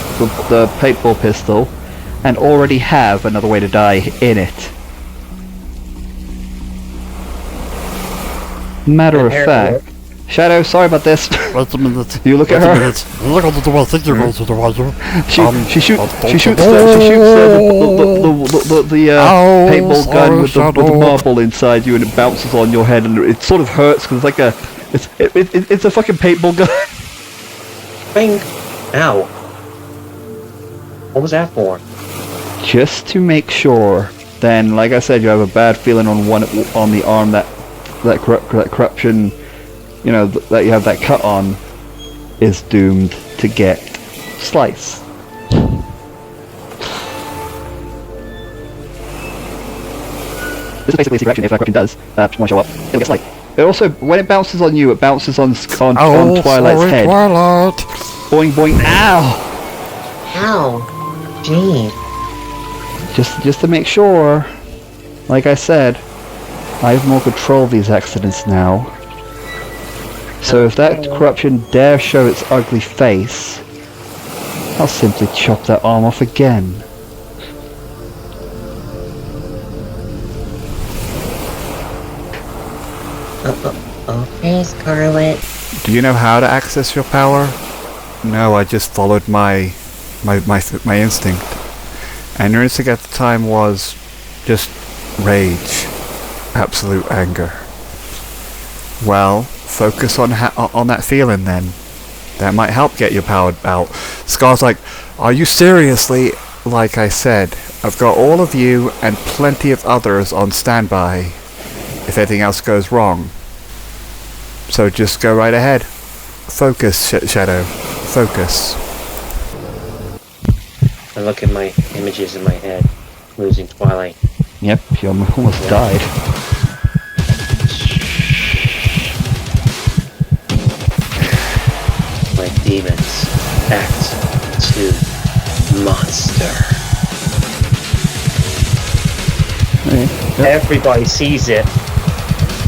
paintball pistol, and already have another way to die in it. Matter of fact, Shadow, sorry about this. Wait a minute. You look at Wait a her. minute. Look at the door. I think you're going to the right door. She shoots the Ow, paintball gun with the Shadow. marble inside you, and it bounces on your head, and it sort of hurts because it's like it's a fucking paintball gun. Bing! Ow. What was that for? Just to make sure. Then, like I said, you have a bad feeling on the arm that corruption, you know, that you have that cut on, is doomed to get sliced. This is basically a secret action. If that corruption does want to show up, it'll get sliced. It also, when it bounces on you, it bounces on Twilight's head. Twilight. Boing boing. Ow! Ow! Jeez. Just to make sure, like I said, I have more control of these accidents now. So if that corruption dare show its ugly face, I'll simply chop that arm off again. Okay, Scarlet. Do you know how to access your power? No, I just followed my instinct. And your instinct at the time was just rage, absolute anger. Well, focus on that feeling then. That might help get your power out. Scar's like, are you seriously? Like I said, I've got all of you and plenty of others on standby if anything else goes wrong. So just go right ahead. Focus, Shadow. Focus. I look at my images in my head, losing Twilight. Yep, you almost died. My demons. Act 2. Monster. Everybody sees it.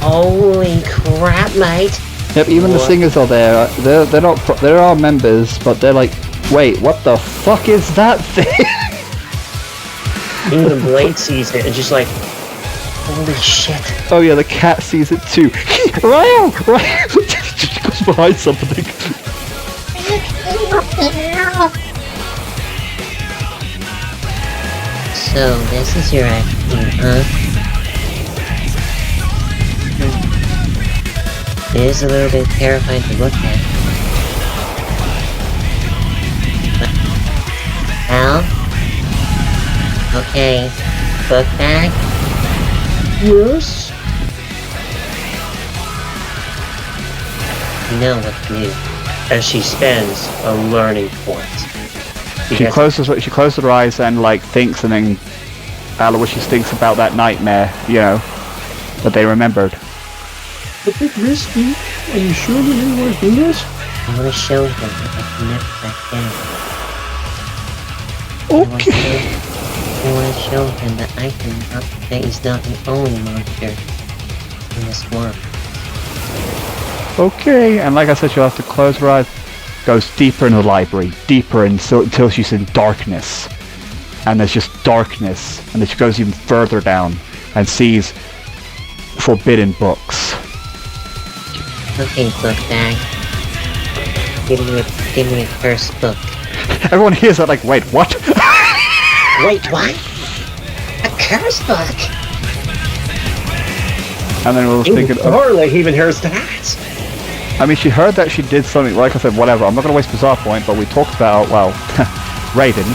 Holy crap, mate! Yep, even the What? singers are there. They're not. There are members, but they're like, wait, what the fuck is that thing? Even Blade sees it and just like, holy shit. Oh yeah, the cat sees it too. Ryan! She goes behind something. So, this is your acting, huh? It is a little bit terrifying to look at. Al? Okay, book bag? Yes? You know what to do. As she spends a learning point. She closes her eyes and like thinks, and then Aloysius thinks about that nightmare, you know, that they remembered. A bit risky. Are you sure you didn't want to do this? I want to show him that I can never back down. Okay. I want to show him that that he's not the only monster in this world. Okay, and like I said, she'll have to close her eyes. Goes deeper in the library, deeper until she's in darkness. And there's just darkness, and then she goes even further down and sees forbidden books. Okay, book bag. Give me a cursed book. Everyone hears that like, wait, what? Wait, what? A cursed book? And then we were thinking, Harley even hears that. I mean, she heard that she did something, like I said, whatever, I'm not going to waste Bizarre Point, but we talked about, well, Ray didn't.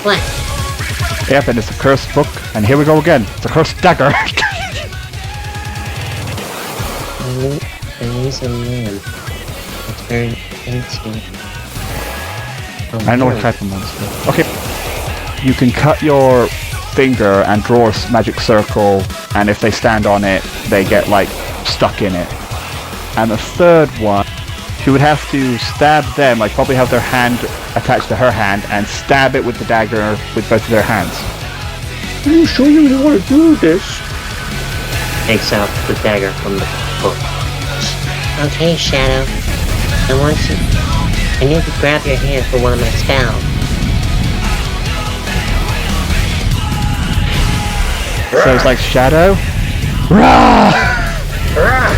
What? Yep, and it's a cursed book, and here we go again, it's a cursed dagger. I use a limb to turn into... I know what type of monster. Okay, you can cut your finger and draw a magic circle, and if they stand on it, they get, like, stuck in it. And the third one, she would have to stab them, like probably have their hand attached to her hand, and stab it with the dagger with both of their hands. Are you sure you really want to do this? Takes out the dagger from the book. Okay, Shadow. I need to grab your hand for one of my spells. So it's like Shadow. Rah! Rah!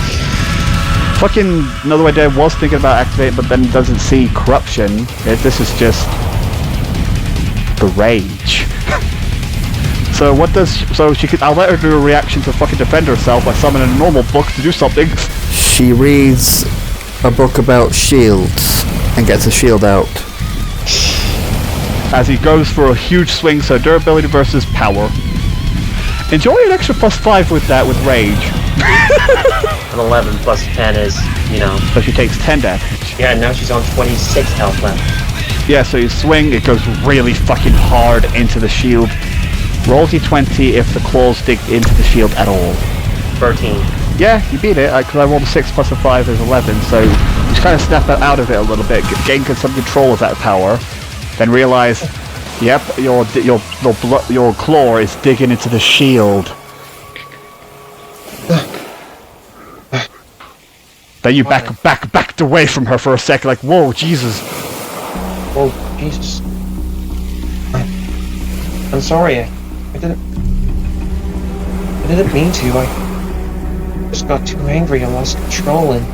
Fucking another way Dave was thinking about activating, but then doesn't see corruption. This is just the rage. So what does? So she could. I'll let her do a reaction to fucking defend herself by summoning a normal book to do something. She reads a book about shields and gets a shield out. As he goes for a huge swing, so durability versus power. Enjoy an extra +5 with that with rage. An 11 plus 10 is, you know. So she takes 10 damage. Yeah, now she's on 26 health left. Yeah, so you swing, it goes really fucking hard into the shield. Roll d20 if the claws dig into the shield at all. 13. Yeah, you beat it, because I rolled a 6 plus a 5 is 11, so you just kind of snap out of it a little bit, gain some control of that power, then realize, yep, your claw is digging into the shield. Then you backed away from her for a second, like, whoa, Jesus. Oh, Jesus. I'm sorry, I didn't mean to, I just got too angry and lost control and...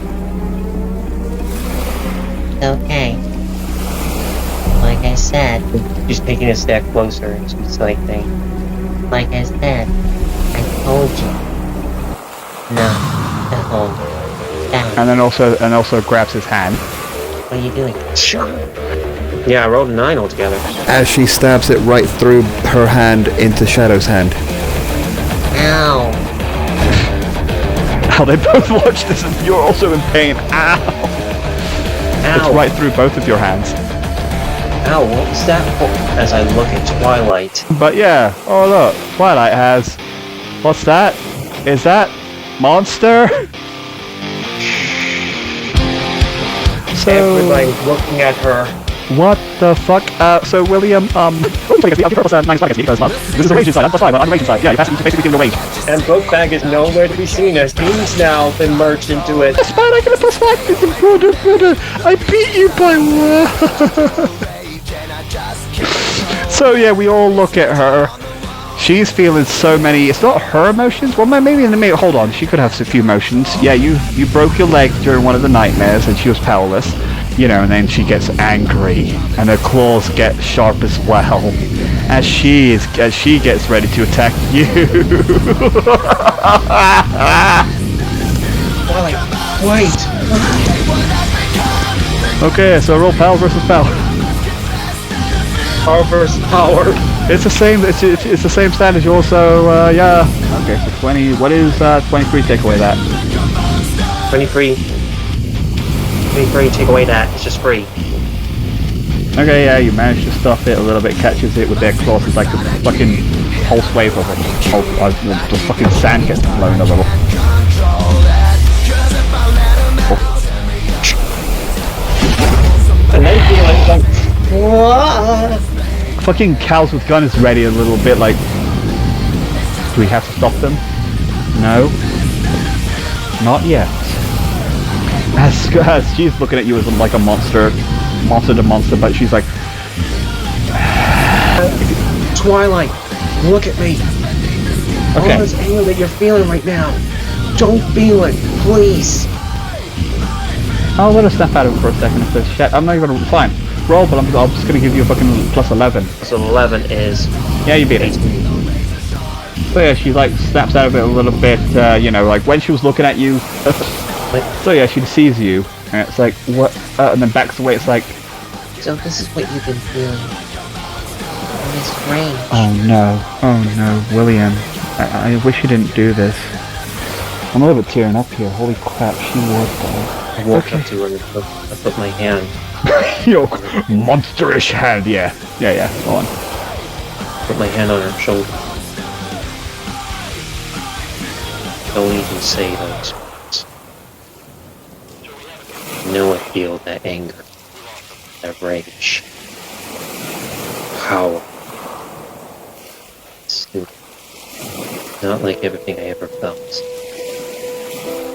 Okay. Like I said, She's taking a step closer and she's like, like I said, I told you. No, to hold. Down. And then also grabs his hand. What are you doing? yeah, I rolled a 9 altogether. As she stabs it right through her hand into Shadow's hand. Ow! Ow, they both watch this and you're also in pain. Ow! It's right through both of your hands. Ow, what was that for? As I look at Twilight. But yeah, oh look, Twilight has... What's that? Is that... Monster? So... Everybody's looking at her. What the fuck? So William, I'll give her plus 9 because this is the rage side, I'm +5 on the rage side. Yeah, you basically give the rage. And book bag is nowhere to be seen as he's now been merged into it. That's fine, I get a +5, brother. I beat you by 1. So yeah, we all look at her. She's feeling so many, it's not her emotions, well maybe in the middle, hold on, she could have a few emotions. Yeah, you broke your leg during one of the nightmares and she was powerless. You know, and then she gets angry, and her claws get sharp as well, as she gets ready to attack you. Wait. Okay, so roll power versus power. Power versus power. It's the same. It's the same stat as yours. So yeah. Okay, so 20. What is 23? Take away that. 23. 23, take away that, it's just free. Okay, yeah, you manage to stuff it a little bit, catches it with their claws, it's like a fucking pulse wave of it. The fucking sand gets blown a little. And then he like, Fucking cows with gun is ready a little bit, like, do we have to stop them? No. Not yet. As she's looking at you as like a monster to monster, but she's like, Twilight, look at me. Okay. All this anger that you're feeling right now, don't feel it, please. I'll let her step out of it for a second and says, shit, I'm not even fine. Roll, but I'm just gonna give you a fucking plus 11. So 11 is... Yeah, you beat it. So yeah, she like snaps out of it a little bit, you know, like when she was looking at you. So yeah, she sees you, and it's like, what? And then backs away, it's like... So this is what you've been feeling. All this rage. Oh no, William. I wish you didn't do this. I'm a little bit tearing up here, holy crap, she would though. I walk up to her and I put my hand... Yo, monsterish hand, yeah. Yeah, go on. Put my hand on her shoulder. Don't even say those words. You know I feel that anger, that rage, power. Stupid. Not like everything I ever felt.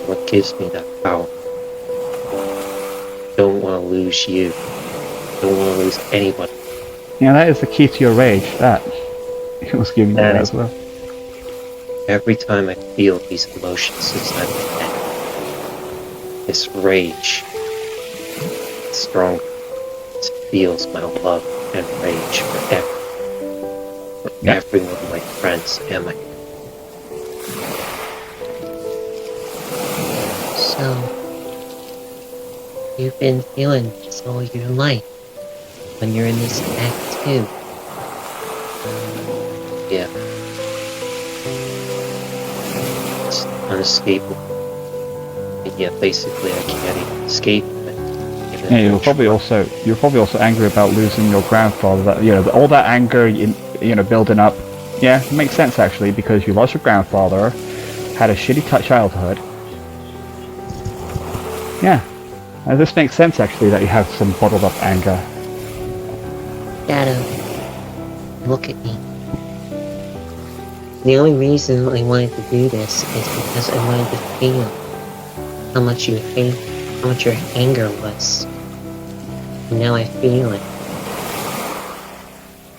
What gives me that power? Don't want to lose you. Don't want to lose anybody. Yeah, that is the key to your rage, that. It was giving you that as well. Every time I feel these emotions inside my head, this rage, it's stronger. It feels my love and rage for every one of my friends and my... So, you've been feeling this all your life when you're in this act 2. Yeah. It's unescapable. And yet basically I can't even escape from it. Yeah, you're probably also angry about losing your grandfather. That, you know, all that anger, you know, building up. Yeah, it makes sense actually, because you lost your grandfather, had a shitty childhood. Yeah, this makes sense actually that you have some bottled up anger. Shadow, look at me. The only reason I wanted to do this is because I wanted to feel how much you hate, how much your anger was. And now I feel it.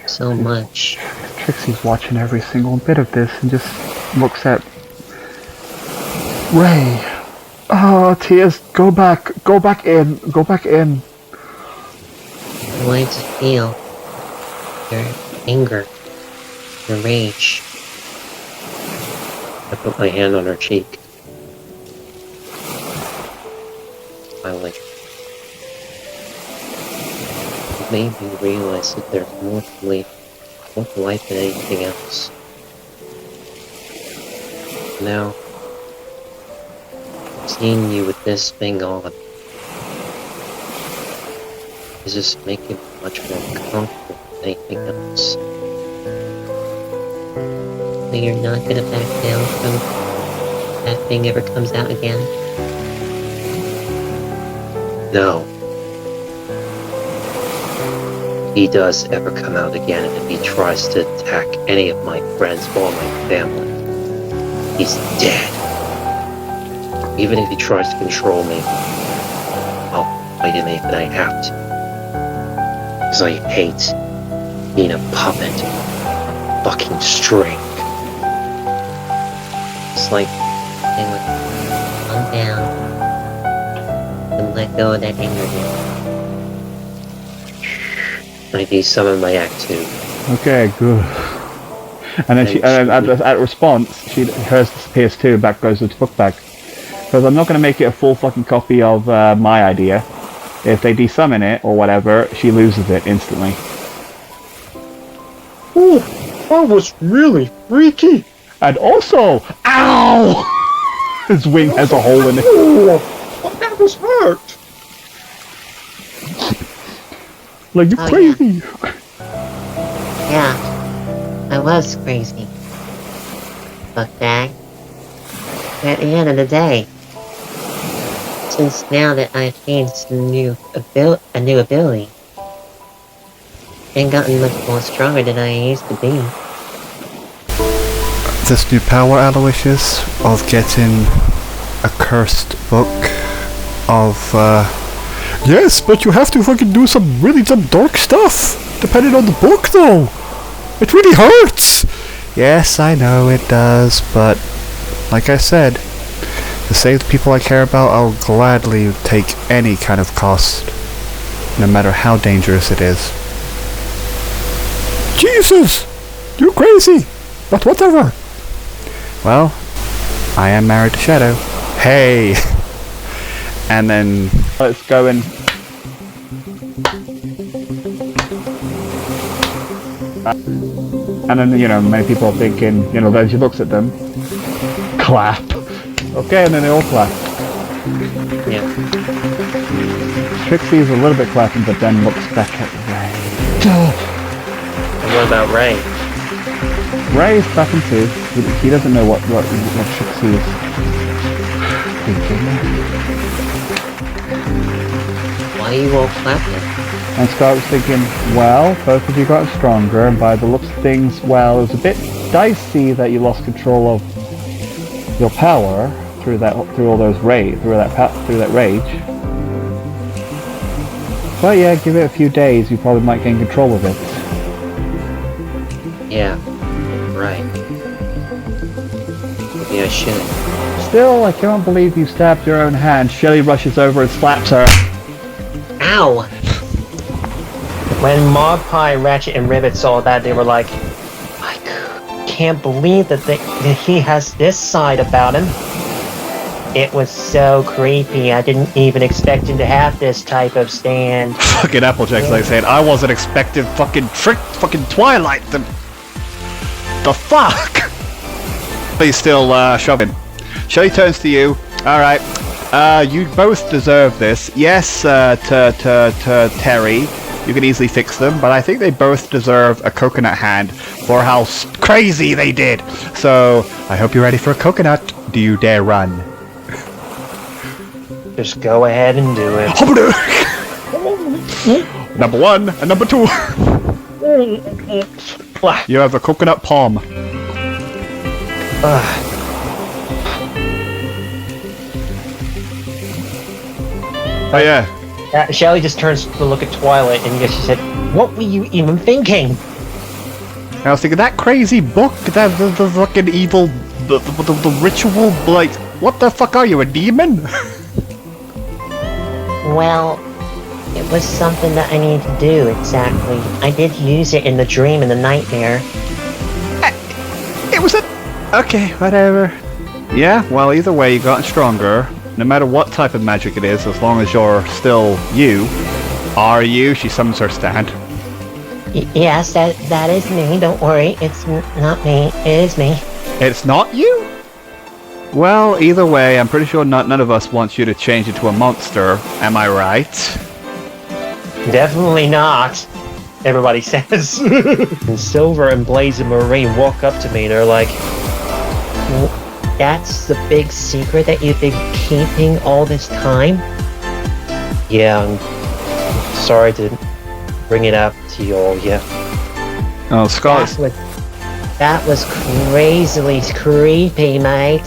So much. Trixie's watching every single bit of this and just looks at Ray. Oh, tears, go back in. I wanted to feel your anger, your rage. I put my hand on her cheek. Smiling. It made me realize that there's more to life than anything else. Now, seeing you with this thing on is just making me much more comfortable than anything else. So you're not gonna back down from that thing ever comes out again? No. He does ever come out again, and if he tries to attack any of my friends or my family, he's dead. Even if he tries to control me, I'll fight him if I have to. Because I hate being a puppet, a fucking string. It's like they would calm down and let go of that anger now. I de-summon my Act 2. Okay, good. And then at response, hers disappears too. Back goes to the book bag. Because I'm not going to make it a full fucking copy of my idea. If they de-summon it or whatever, she loses it instantly. Ooh, that was really freaky. And also, ow! His wing has a hole in it. Ooh, that was hurt. Like, you're Oh, crazy. Yeah, I was crazy. But at the end of the day, since now that I've gained a new ability, and gotten much more stronger than I used to be. This new power, Aloysius, of getting a cursed book of, Yes, but you have to fucking do some dark stuff, depending on the book, though. It really hurts. Yes, I know it does, but like I said, to save the people I care about, I'll gladly take any kind of cost, no matter how dangerous it is. Jesus! You're crazy! But whatever! Well, I am married to Shadow. Hey! And then let's go and and then, many people are thinking, then she looks at them, clap. Okay, and then they all clap. Yeah. Trixie's a little bit clapping, but then looks back at Ray. And what about Ray? Ray's clapping too. He doesn't know what Trixie is thinking. Why are you all clapping? And Scott was thinking, well, both of you got stronger, and by the looks of things, well, it was a bit dicey that you lost control of your power through all those rage. But yeah, give it a few days, you probably might gain control of it. Yeah, right. Maybe I should. Still, I cannot believe you stabbed your own hand. Shelly rushes over and slaps her. Ow! When Magpie, Ratchet, and Rivet saw that, they were like, I can't believe that he has this side about him. It was so creepy. I didn't even expect him to have this type of stand. Fucking Applejack's like saying, I wasn't expecting fucking Twilight to... The fuck? But he's still shoving. Shelly turns to you. Alright. You both deserve this. Yes, to Terry. You can easily fix them, but I think they both deserve a coconut hand for how crazy they did. So, I hope you're ready for a coconut. Do you dare run? Just go ahead and do it. Number 1 and number 2. You have a coconut palm. Oh yeah. Shelly just turns to look at Twilight, and she said, "What were you even thinking?" I was thinking, that crazy book, the fucking evil, the ritual, like, what the fuck are you, a demon? Well, it was something that I needed to do, exactly. I did use it in the dream and the nightmare. It was a... Okay, whatever. Yeah, well, either way, you've gotten stronger. No matter what type of magic it is, as long as you're still you. Are you? She summons her stand. Yes, that is me. Don't worry. It's not me. It is me. It's not you? Well, either way, I'm pretty sure none of us wants you to change into a monster. Am I right? Definitely not. Everybody says. And Silver and Blaze and Marine walk up to me. They're like, That's the big secret that you've been keeping all this time? yeah, I'm sorry to bring it up to you all, yeah. Oh, Scott. That was crazily creepy, mate.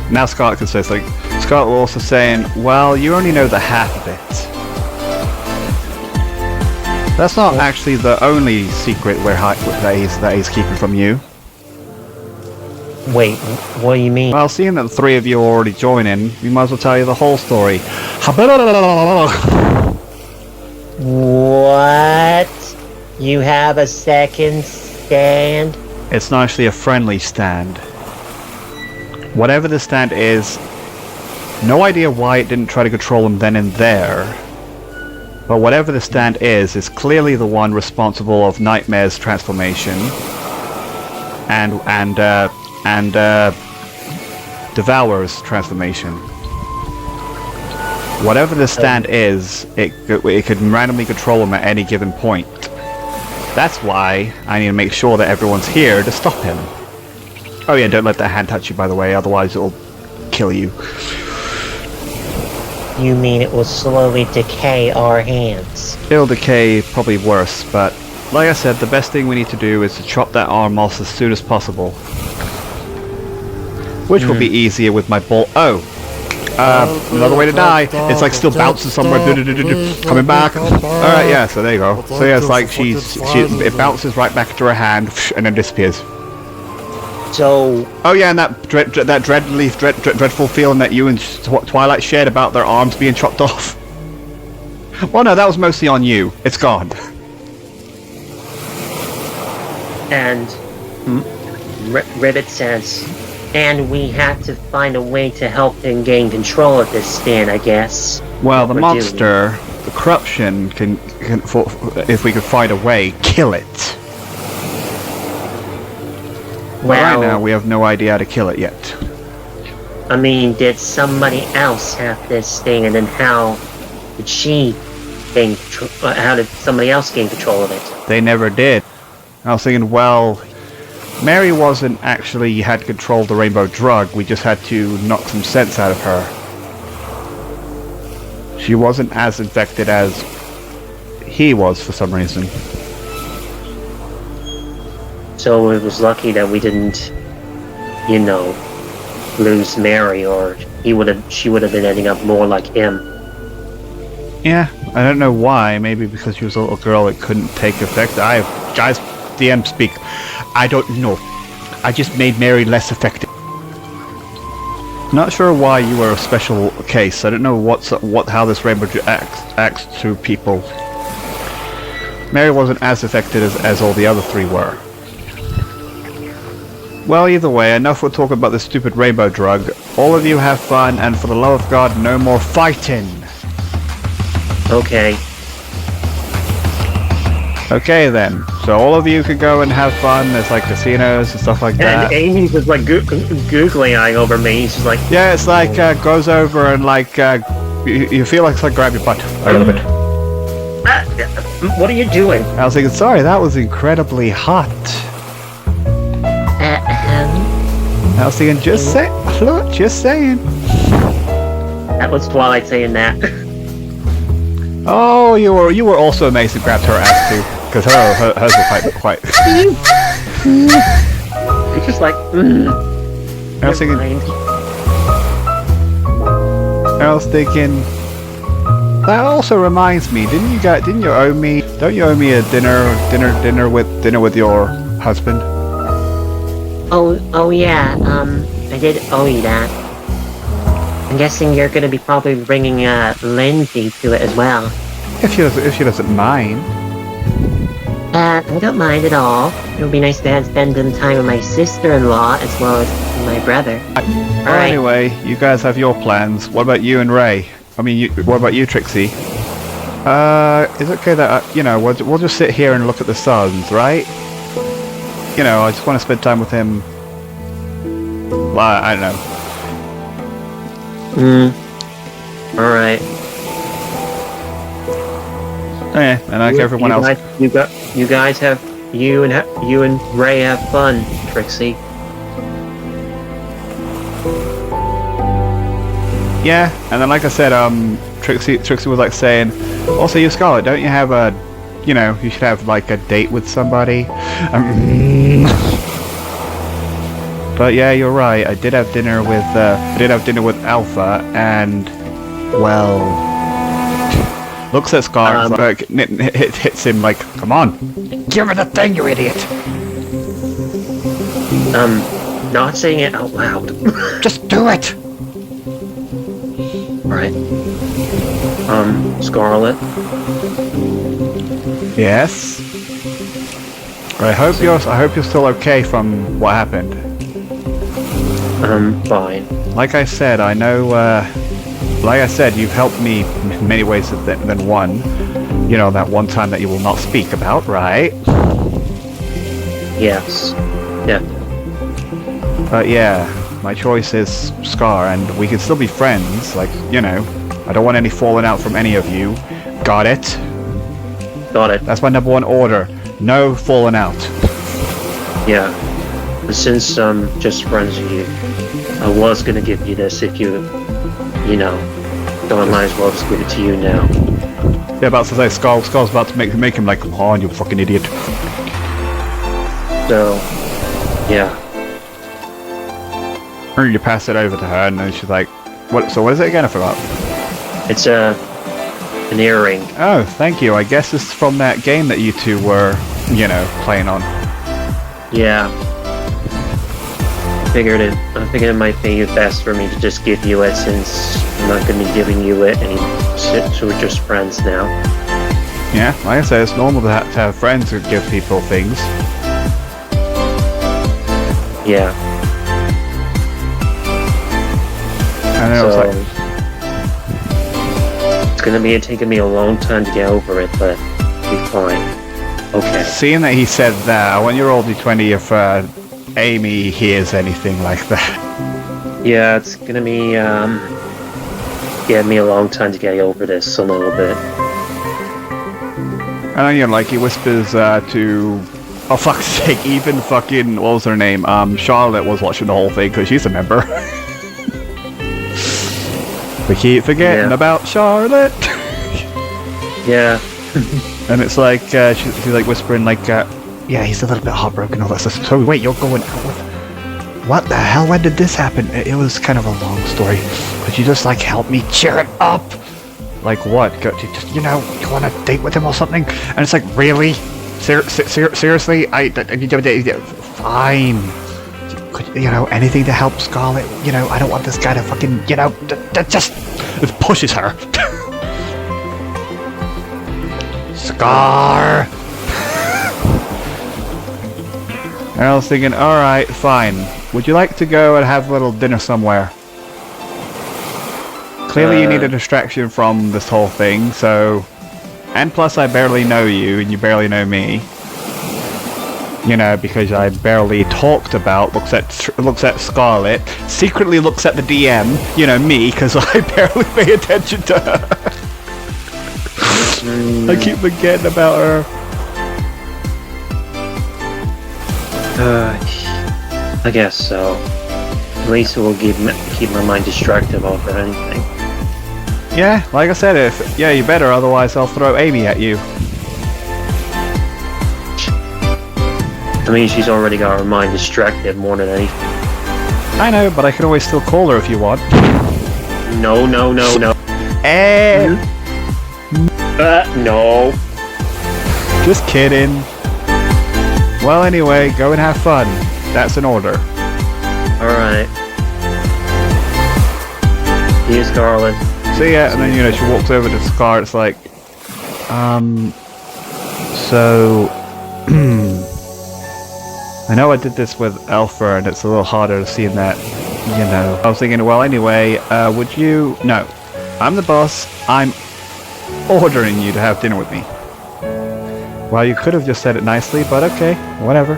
Now Scott can say something. Scott was also saying, well, you only know the half of it. That's not actually the only secret that he's keeping from you. Wait, what do you mean? Well, seeing that the three of you are already joining, we might as well tell you the whole story. What? You have a second stand? It's not actually a friendly stand. Whatever the stand is, no idea why it didn't try to control him then and there. But whatever the stand is clearly the one responsible of Nightmare's transformation and Devourer's transformation. Whatever the stand is, it could randomly control him at any given point. That's why I need to make sure that everyone's here to stop him. Oh yeah, don't let that hand touch you, by the way, otherwise it'll kill you. You mean it will slowly decay our hands? It'll decay, probably worse, but like I said, the best thing we need to do is to chop that arm off as soon as possible. Which will be easier with my ball. Oh! Another way to die. It's like still bouncing somewhere. Coming back. Alright, yeah, so there you go. So yeah, it's like it bounces right back into her hand and then disappears. So, Oh yeah, and that dreadful feeling that you and Twilight shared about their arms being chopped off. Well, no, that was mostly on you. It's gone. and Ribbit says, and we had to find a way to help him gain control of this stand, I guess. Well, the We're monster, the corruption, can if we could find a way, kill it. But right now, we have no idea how to kill it yet. I mean, did somebody else have this thing, and then how did she gain control? How did somebody else gain control of it? They never did. I was thinking, well, Mary wasn't actually had control of the rainbow drug. We just had to knock some sense out of her. She wasn't as infected as he was for some reason. So it was lucky that we didn't, lose Mary, or she would have been ending up more like him. Yeah, I don't know why. Maybe because she was a little girl, it couldn't take effect. Guys, DM speak. I don't know. I just made Mary less effective. Not sure why you were a special case. I don't know how this rainbow acts to people. Mary wasn't as affected as all the other three were. Well, either way, enough we're talking about this stupid rainbow drug. All of you have fun, and for the love of God, no more fighting. Okay. Okay then. So all of you could go and have fun. There's like casinos and stuff like that. And Amy's just like googling eyeing over me. She's like, Yeah, it's like goes over and like you feel like it's like grab your butt a little bit. what are you doing? I was thinking, sorry, that was incredibly hot. I was thinking, just saying. That was Twilight saying that. Oh, you were also amazed to grab her ass too, because hers was quite. It's just like, I was thinking. That also reminds me. Don't you owe me a dinner with your husband? Oh yeah, I did owe you that. I'm guessing you're gonna be probably bringing Lindsay to it as well. If she doesn't mind. I don't mind at all. It would be nice to spend some time with my sister-in-law as well as my brother. Well, Alright. anyway, you guys have your plans. What about you and Ray? What about you, Trixie? It's okay that we'll just sit here and look at the suns, right? I just want to spend time with him. Well, I don't know. Alright. Yeah, and like everyone else. You and Ray have fun, Trixie. Yeah, and then like I said, Trixie was like saying, also you Scarlet, don't you have you should have like a date with somebody. But yeah, you're right. I did have dinner with Alpha, and well, looks at Scar, hits him like, come on, give her the thing, you idiot. Not saying it out loud. Just do it. Right. Scarlet. Yes. I hope you're still okay from what happened. Fine. Like I said, I know. Like I said, you've helped me in many ways than one. That one time that you will not speak about, right? Yes. Yeah. But yeah, my choice is Scar, and we can still be friends. Like, I don't want any falling out from any of you. Got it? Got it. That's my number one order. No falling out. Yeah. But since just friends with you, I was gonna give you this if you so I might as well just give it to you now. Yeah, about to say, Scar's about to make him like, come on, you fucking idiot. So, yeah. And you pass it over to her, and then she's like, what? So what is it again? I forgot. It's an earring. Oh, thank you. I guess it's from that game that you two were, playing on. Yeah. figured it might be best for me to just give you it since I'm not going to be giving you it anymore. So we're just friends now. Yeah, like I said, it's normal to have friends who give people things. Yeah. I know, So, it's like... it's going to be taking me a long time to get over it, but it'll be fine. Okay. Seeing that he said that, I want your old D20 if Amy hears anything like that. Yeah, it's going to be getting me a long time to get over this a little bit. And then, you know, like, he whispers to... Oh, fuck's sake, even fucking... What was her name? Charlotte was watching the whole thing, because she's a member. We keep forgetting about Charlotte! Yeah. And it's like, she's like whispering like, yeah, he's a little bit heartbroken, all that stuff. So wait, you're going out with... What the hell, when did this happen? It was kind of a long story. Could you just, like, help me cheer it up? Like what? Just, you know, you want to date with him or something? And it's like, really? Seriously? Fine. Could, you know, anything to help Scarlet? You know, I don't want this guy to fucking, you know, just pushes her. Scar! And I was thinking, alright, fine. Would you like to go and have a little dinner somewhere? Clearly you need a distraction from this whole thing, so... And plus I barely know you, and you barely know me. You know, because I barely talked about, looks at Scarlet, secretly looks at the DM, you know, me, because I barely pay attention to her. I keep forgetting about her. I guess so. At least it will keep my mind distracted over anything. Yeah, like I said, you better, otherwise I'll throw Amy at you. I mean, she's already got her mind distracted more than anything. I know, but I can always still call her if you want. No. No. Just kidding. Well, anyway, go and have fun. That's an order. Alright. Here's Scarlet. See ya, and then, you know, she walks over to Scar, it's like... So... I know I did this with Alpha, and it's a little harder to see in that, you know... I was thinking, well, anyway, would you... No. I'm the boss. I'm ordering you to have dinner with me. Well, you could have just said it nicely, but okay, whatever.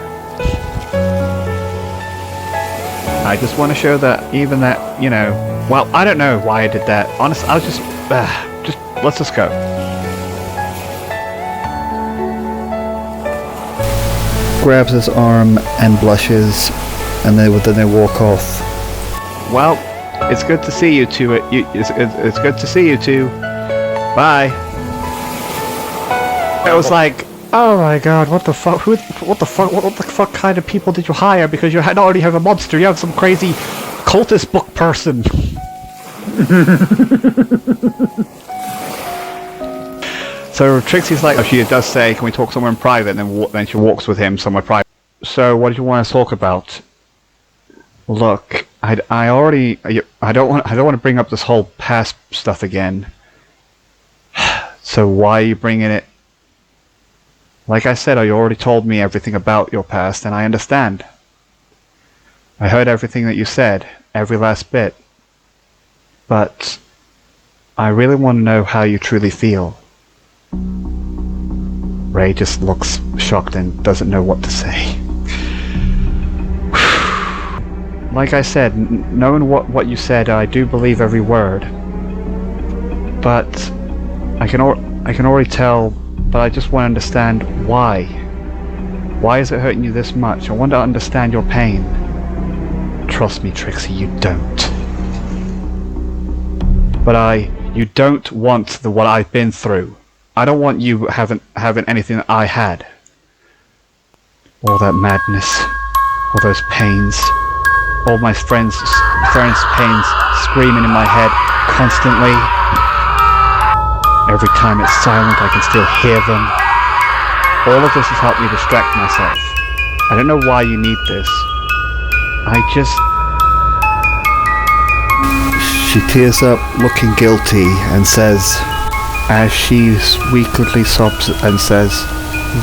I just want to show that even that, you know... Well, I don't know why I did that. Honestly, I was just let's just go. Grabs his arm and blushes, and then they walk off. Well, it's good to see you two. It's good to see you two. Bye. It was like, oh my god, what the fuck? What the fuck kind of people did you hire? Because you already have a monster. You have some crazy cultist book person. So Trixie's like, oh, she does say, can we talk somewhere in private? And then she walks with him somewhere private. So what did you want to talk about? Look, I don't want to bring up this whole past stuff again. So why are you bringing it? Like I said, you already told me everything about your past, and I understand. I heard everything that you said, every last bit. But I really want to know how you truly feel. Ray just looks shocked and doesn't know what to say. Like I said, knowing what you said, I do believe every word. But I can already tell, but I just want to understand why. Why is it hurting you this much? I want to understand your pain. Trust me, Trixie, you don't. But you don't want what I've been through. I don't want you having anything that I had. All that madness, all those pains, all my friends' pains screaming in my head constantly. Every time it's silent, I can still hear them. All of this has helped me distract myself. I don't know why you need this. She tears up, looking guilty, and says, as she weakly sobs and says,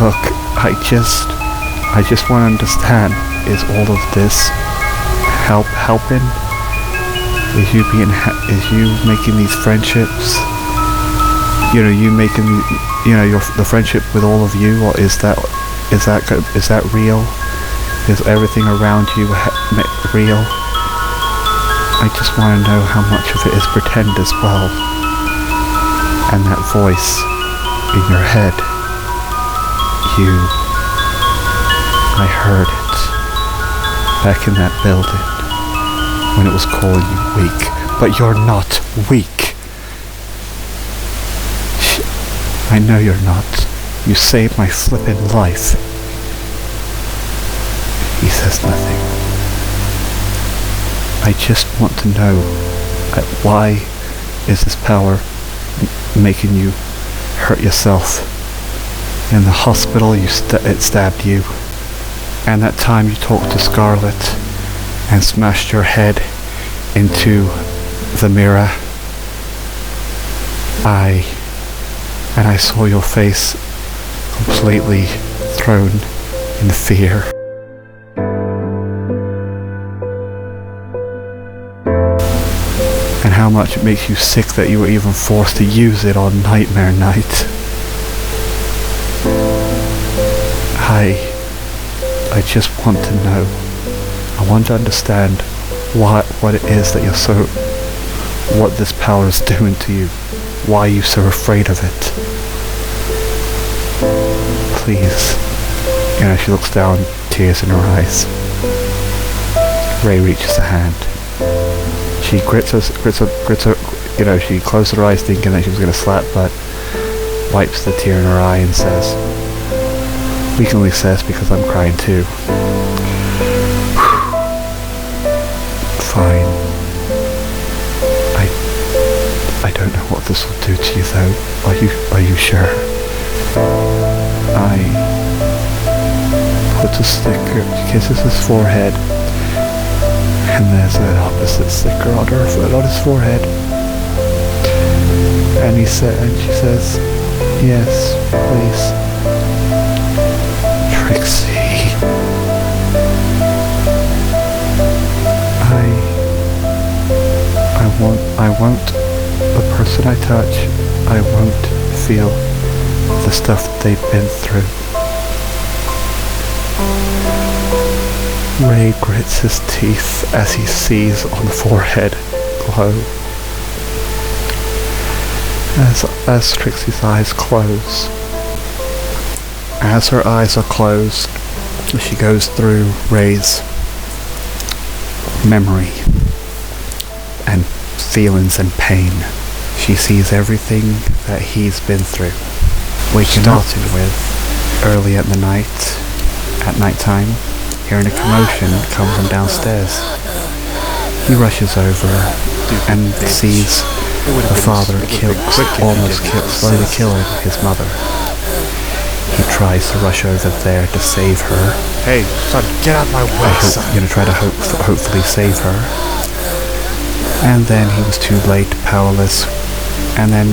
look, I just want to understand, is all of this helping? Is you making these friendships? You know, you making, the friendship with all of you, or is that real? Is everything around you real? I just want to know how much of it is pretend as well. And that voice in your head, I heard it back in that building when it was calling you weak. But you're not weak. I know you're not. You saved my flippin' life. He says nothing. I just want to know why is this power making you hurt yourself? In the hospital it stabbed you, and that time you talked to Scarlet and smashed your head into the mirror. I saw your face completely thrown in fear. And how much it makes you sick that you were even forced to use it on Nightmare Night. I just want to know. I want to understand what it is that what this power is doing to you. Why are you so afraid of it? Please. She looks down, tears in her eyes. Ray reaches a hand. She grits her, she closed her eyes thinking that she was going to slap, but wipes the tear in her eye and says, weakly says, because I'm crying too. Fine. I don't know what this will do to you though. Are you sure? I put a sticker, she kisses his forehead, and there's an opposite sticker on his forehead. And she says, yes, please. Trixie. I won't, the person I touch, I won't feel the stuff that they've been through. Ray grits his teeth as he sees on the forehead glow. As Trixie's eyes close. As her eyes are closed, she goes through Ray's memory and feelings and pain. She sees everything that he's been through. Waking up with early at the night, at nighttime, hearing a commotion come from downstairs. He rushes over and sees the father slowly killing his mother. He tries to rush over there to save her. Hey, son, get out my way, son. Try to hopefully save her. And then he was too late, powerless. And then,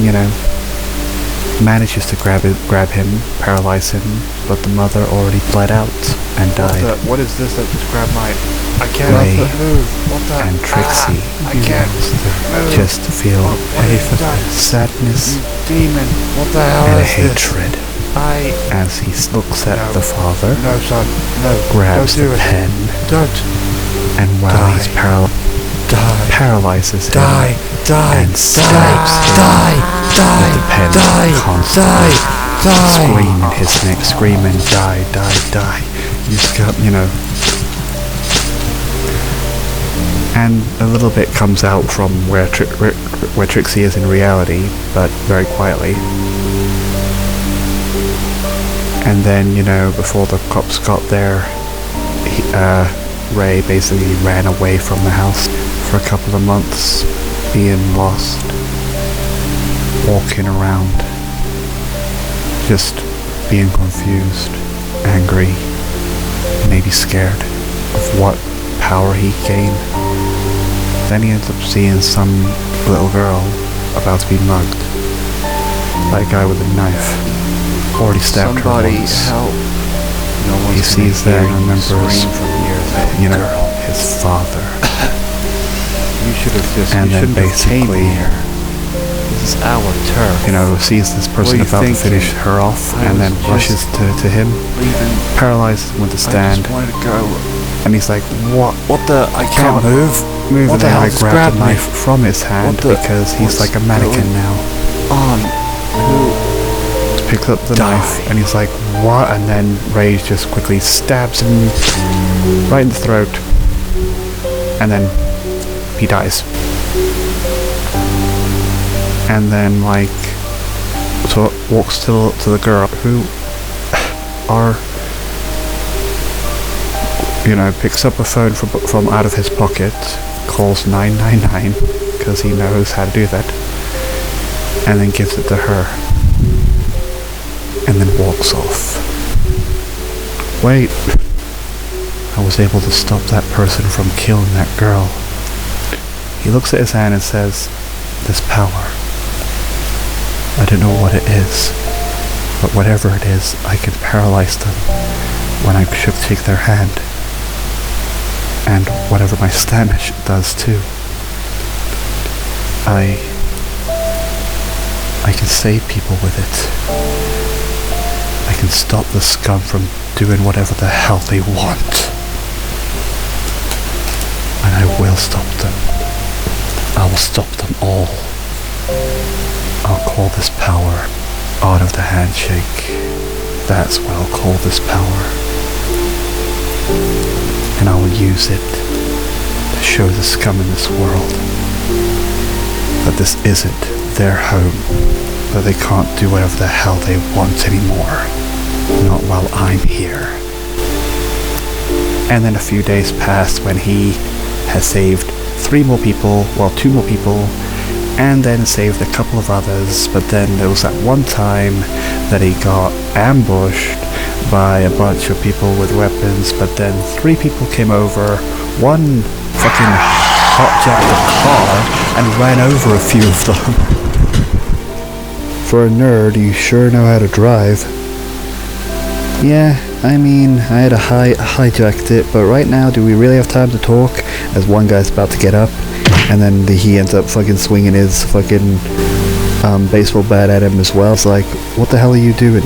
manages to grab him, paralyze him, but the mother already bled out and died. What is this that just grabbed my... I can't move. What the... And Trixie I can't move. Just to feel sadness Demon, what the hell and is hatred this? as he looks at the father, No, son, no. grabs don't do the it. pen, Don't. and while he's paralyzes him and stabs him with the pen constantly, screaming, die. And a little bit comes out from where Trixie is in reality, but very quietly. And then, before the cops got there, Ray basically ran away from the house for a couple of months, being lost, walking around, just being confused, angry, maybe scared of what power he gained. Then he ends up seeing some little girl about to be mugged by a guy with a knife. Already stabbed Somebody her once. help. No one's He sees gonna that hear and you remembers, scream from here, little you know, girl. his father. You should have just. And you then shouldn't have came basically, here. This is our turf. you know, sees this person What are you about to finish thinking? her off, I and then was rushes to him, Leaving. paralyzed with the I stand, just wanted to go. and he's like, "What? What the? I Can't can't move." And What the then hell I just grab grabbed the me? knife from his hand What the- because he's what's like a mannequin going now. on. Picks up the Die. knife and he's like, "What?" And then Rage just quickly stabs him right in the throat, and then he dies. And then so walks to the girl who picks up a phone from out of his pocket, calls 999 because he knows how to do that, and then gives it to her, and then walks off. Wait, I was able to stop that person from killing that girl. He looks at his hand and says, "This power, I don't know what it is, but whatever it is, I can paralyze them when I should take their hand. And whatever my stand does too. I can save people with it. I can stop the scum from doing whatever the hell they want. And I will stop them. I will stop them all. I'll call this power Art of the Handshake. That's what I'll call this power. And I will use it to show the scum in this world that this isn't their home, that they can't do whatever the hell they want anymore. Not while I'm here." And then a few days passed when he has saved 2 more people, and then saved a couple of others, but then there was that one time that he got ambushed by a bunch of people with weapons, but then 3 people came over, one fucking hotjacked a car and ran over a few of them. For a nerd, you sure know how to drive. Yeah, I mean, I had hijacked it, but right now, do we really have time to talk? As one guy's about to get up, and then he ends up fucking swinging his fucking baseball bat at him as well. It's like, what the hell are you doing?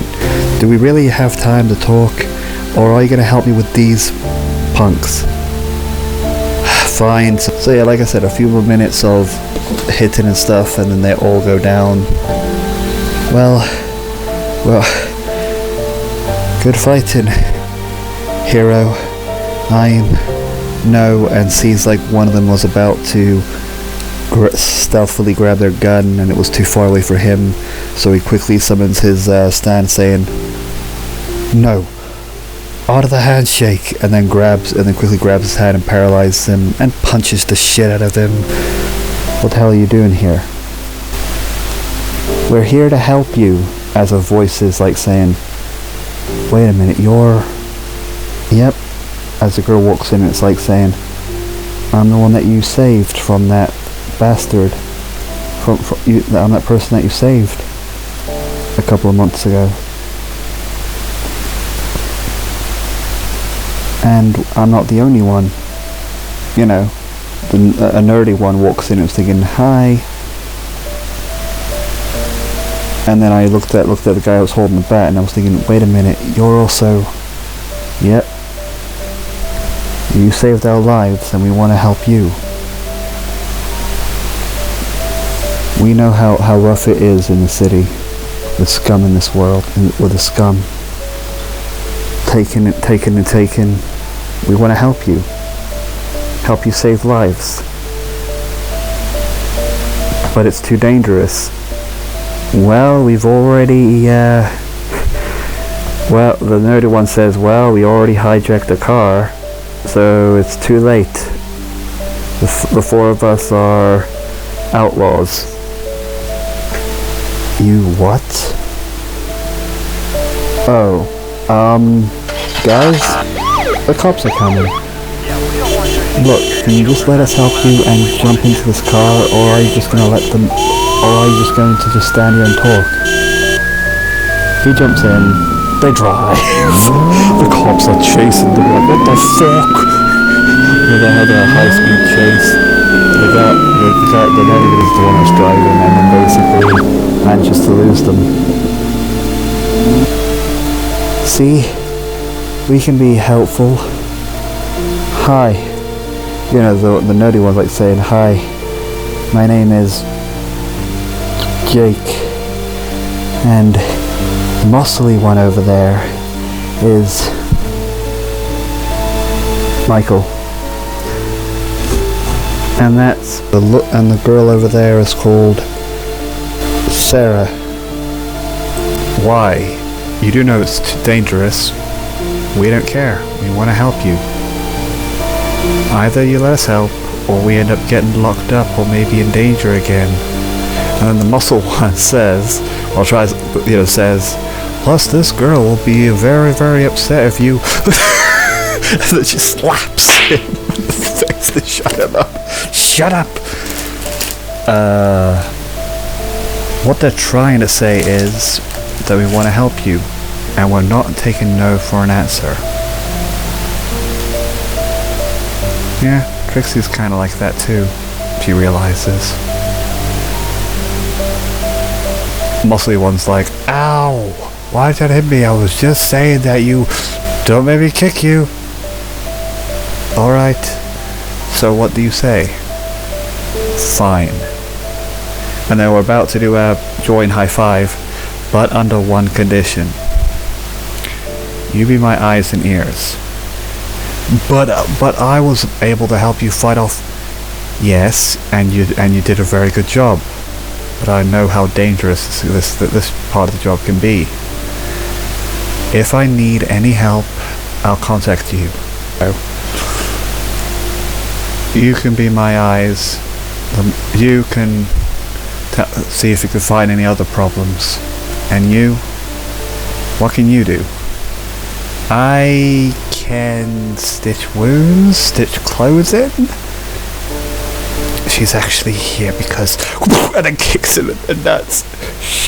Do we really have time to talk? Or are you gonna help me with these punks? Fine. So yeah, like I said, a few more minutes of hitting and stuff, and then they all go down. Well, good fighting, hero. I know, and sees like one of them was about to stealthily grab their gun, and it was too far away for him, so he quickly summons his stand, saying, "No, Art of the Handshake," and then quickly grabs his hand and paralyzes him and punches the shit out of him. "What the hell are you doing here?" "We're here to help you," as a voice is like saying, "Wait a minute, you're..." "Yep." As the girl walks in, it's like saying, "I'm the one that you saved from that bastard. I'm that person that you saved a couple of months ago. And I'm not the only one." You know, a nerdy one walks in and was thinking, "Hi." And then I looked at the guy who was holding the bat, and I was thinking, wait a minute, you're also... Yep. You saved our lives, and we want to help you. We know how rough it is in the city, with scum in this world, with the scum. Taken. We want to help you. Help you save lives. But it's too dangerous. Well, we've already, well, the nerdy one says, "Well, we already hijacked the car, so it's too late. The 4 of us are outlaws." "You what?" "Oh, guys, the cops are coming." Yeah, we don't want your Look, can you just let us help you and jump into this car, or are you just gonna let them, or are you just going to just stand here and talk? He jumps in, they drive. The cops are chasing them, like, what the fuck? They had a high-speed chase. The neighbor is the one that's driving, and then basically manages to lose them. See? We can be helpful. Hi. You know, the nerdy one's like saying, hi, my name is Jake, and the muscly one over there is Michael. And that's and the girl over there is called Sarah. Why? You do know it's too dangerous. We don't care. We want to help you. Either you let us help, or we end up getting locked up, or maybe in danger again. And then the muscle one says, or tries, says, plus this girl will be very, very upset if you... And then she slaps him in the face to shut him up. Shut up! What they're trying to say is that we want to help you, and we're not taking no for an answer. Yeah, Trixie's kind of like that too, she realizes. Muscly one's like, ow! Why did that hit me? I was just saying that you... Don't make me kick you! Alright, so what do you say? Fine. And they were about to do a joint high five, but under one condition. You be my eyes and ears. But I was able to help you fight off. Yes, and you did a very good job. But I know how dangerous this part of the job can be. If I need any help, I'll contact you. You can be my eyes. You can see if you can find any other problems. And you? What can you do? I can stitch wounds, stitch clothes in. She's actually here because, and then kicks him in the nuts.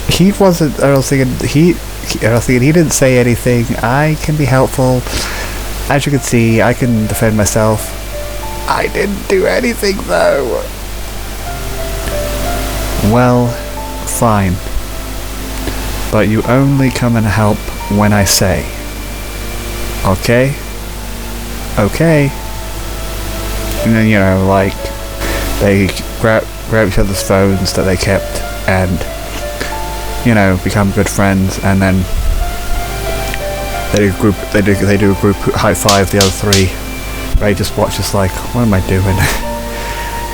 He wasn't. I was thinking he didn't say anything. I can be helpful. As you can see, I can defend myself. I didn't do anything though. Well, fine. But you only come and help when I say. Okay? Okay. And then, like, they grab each other's phones that they kept and, become good friends, and then they do a group high five the other three. Ray just watches like, what am I doing?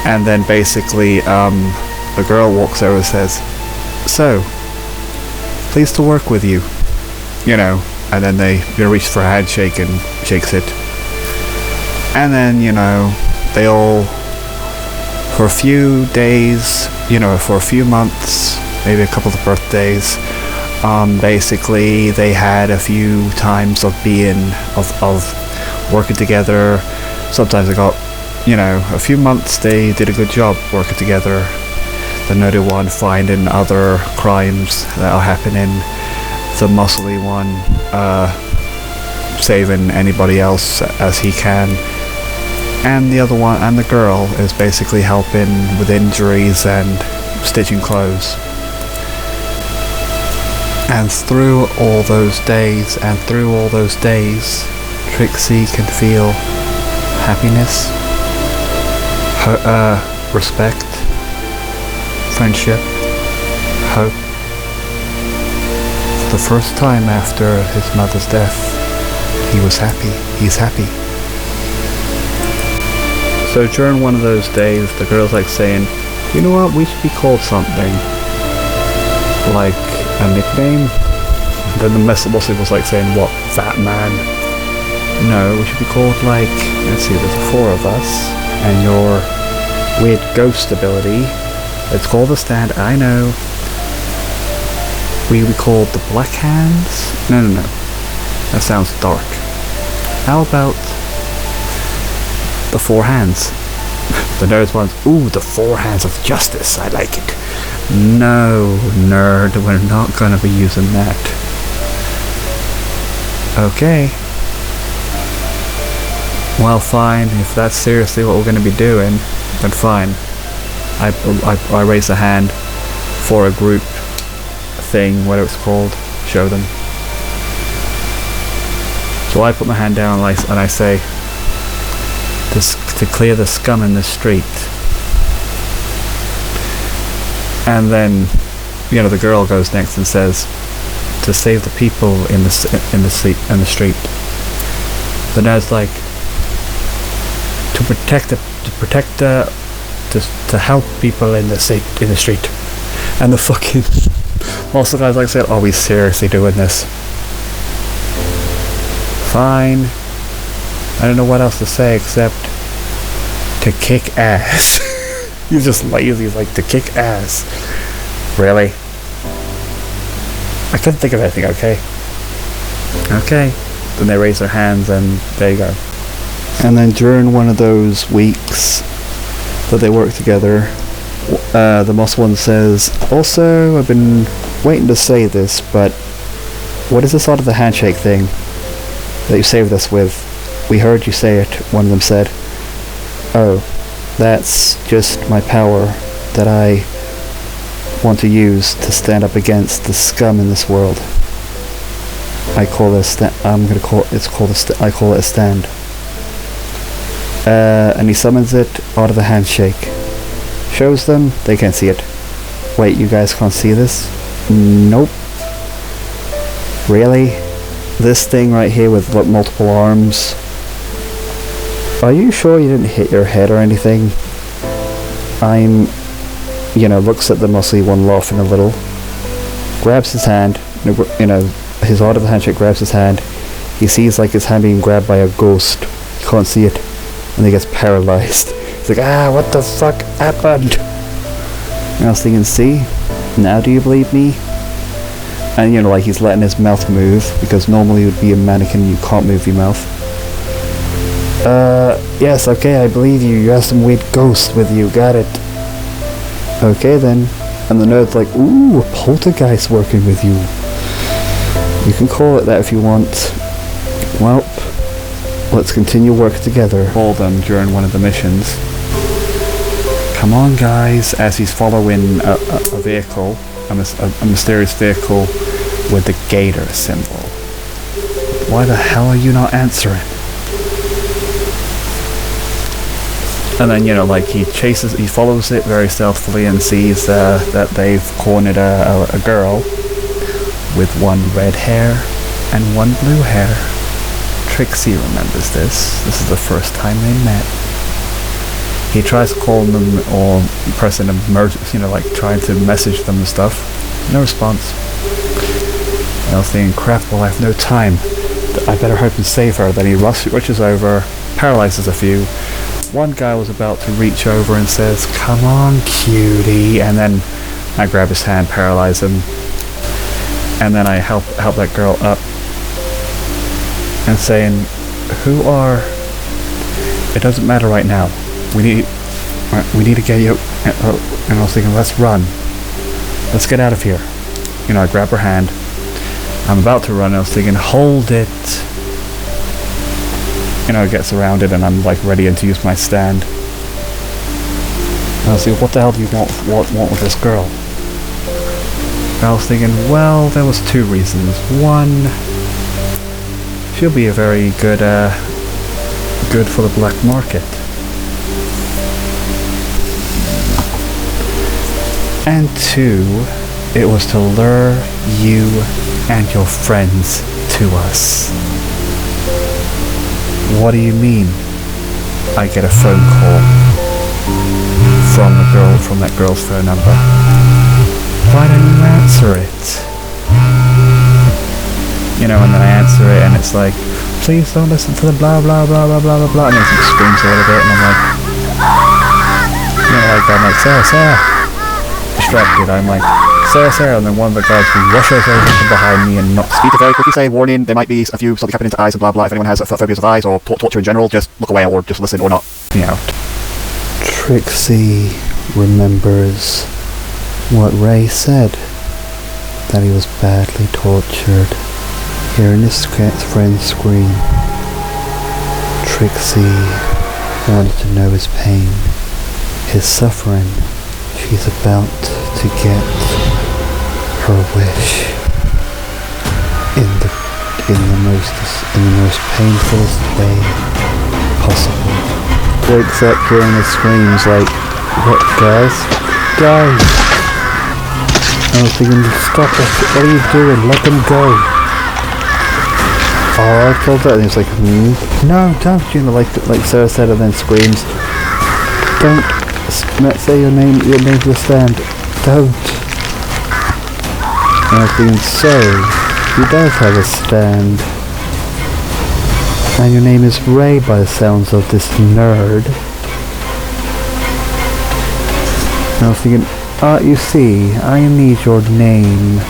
And then basically, the girl walks over and says, so, pleased to work with you. And then they reach for a handshake and shakes it. And then, they all, for a few days, for a few months, maybe a couple of birthdays, basically they had a few times of working together. Sometimes they got, a few months they did a good job working together. The nerdy one finding other crimes that are happening. The muscly one saving anybody else as he can. And the other one, and the girl, is basically helping with injuries and stitching clothes. And through all those days, Trixie can feel happiness, respect, friendship, hope. For the first time after his mother's death, he was happy. He's happy. So during one of those days, the girl's like saying, you know what, we should be called something. Like a nickname? Then the muscle was like saying, what, Fat Man? No, we should be called like, let's see, there's 4 of us, and your weird ghost ability. It's called the Stand, I know. We called the Black Hands? No. That sounds dark. How about The 4 hands. The nerd ones. Ooh, the 4 hands of justice. I like it. No, nerd, we're not gonna be using that. Okay. Well, fine. If that's seriously what we're gonna be doing, then fine. I raise a hand for a group thing, whatever it's called. Show them. So I put my hand down and I say, to clear the scum in the street. And then, the girl goes next and says, to save the people in the street. The nerd's like, to help people in the street. And the fucking most of the guys like said, are we seriously doing this? Fine. I don't know what else to say except to kick ass. He's just lazy. He's like, to kick ass. Really? I couldn't think of anything. Okay. Then they raise their hands and there you go. And then during one of those weeks that they work together, the muscle one says, also, I've been waiting to say this, but what is this out of the handshake thing that you saved us with? We heard you say it, one of them said. Oh, that's just my power that I want to use to stand up against the scum in this world. I call it a stand. And he summons it out of the handshake. Shows them, they can't see it. Wait, you guys can't see this? Nope. Really? This thing right here with multiple arms? Are you sure you didn't hit your head or anything? Looks at the muscly one laughing a little. Grabs his hand, his out of the handshake grabs his hand. He sees like his hand being grabbed by a ghost. He can't see it. And he gets paralyzed. He's like, what the fuck happened? And I was thinking, see? Now do you believe me? And he's letting his mouth move, because normally it would be a mannequin, you can't move your mouth. Yes, okay, I believe you. You have some weird ghost with you, got it. Okay then. And the nerd's like, ooh, a poltergeist working with you. You can call it that if you want. Well, let's continue work together. Call them during one of the missions. Come on, guys, as he's following a vehicle, a mysterious vehicle with the gator symbol. Why the hell are you not answering? And then, he follows it very stealthily and sees that they've cornered a girl with one red hair and one blue hair. Trixie remembers this. This is the first time they met. He tries calling them or pressing emergency, trying to message them and stuff. No response. And I was thinking, crap, well, I have no time. I better hope and save her. Then he rushes over, paralyzes a few. One guy was about to reach over and says, come on, cutie. And then I grab his hand, paralyze him. And then I help that girl up. And saying, it doesn't matter right now. We need to get you. And I was thinking, let's run. Let's get out of here. I grab her hand. I'm about to run. I was thinking, hold it. It gets around it, and I'm ready to use my stand. And I was thinking, what the hell do you want with this girl? And I was thinking, well, there was 2 reasons. One, she'll be a very good for the black market. And 2, it was to lure you and your friends to us. What do you mean? I get a phone call from that girl's phone number. Why don't you answer it? And then I answer it and it's like, please don't listen to the blah blah blah blah blah blah blah, and then it screams a little bit and I'm like, Sarah, distracted. I'm like, Sarah, and then one of the guards rushes over from behind me and knocks. Peter very quickly say, warning, there might be a few something happening to eyes and blah blah. If anyone has phobias of eyes or torture in general, just look away or just listen or not. You know. Trixie remembers what Ray said, that he was badly tortured. Hearing his friend scream, Trixie wanted to know his pain, his suffering. She's about to get her wish in the most painfulest way possible. Wakes up hearing the screams like, "What, guys? I was thinking, stop it, what are you doing? Let them go." "Oh, I killed that." And he's like, "No, don't," you know, like Sarah said, and then screams, "Don't say your name to the stand. Don't." And I was thinking, so, he does have a stand. And your name is Ray by the sounds of this nerd. And I was thinking, you see, I need your name.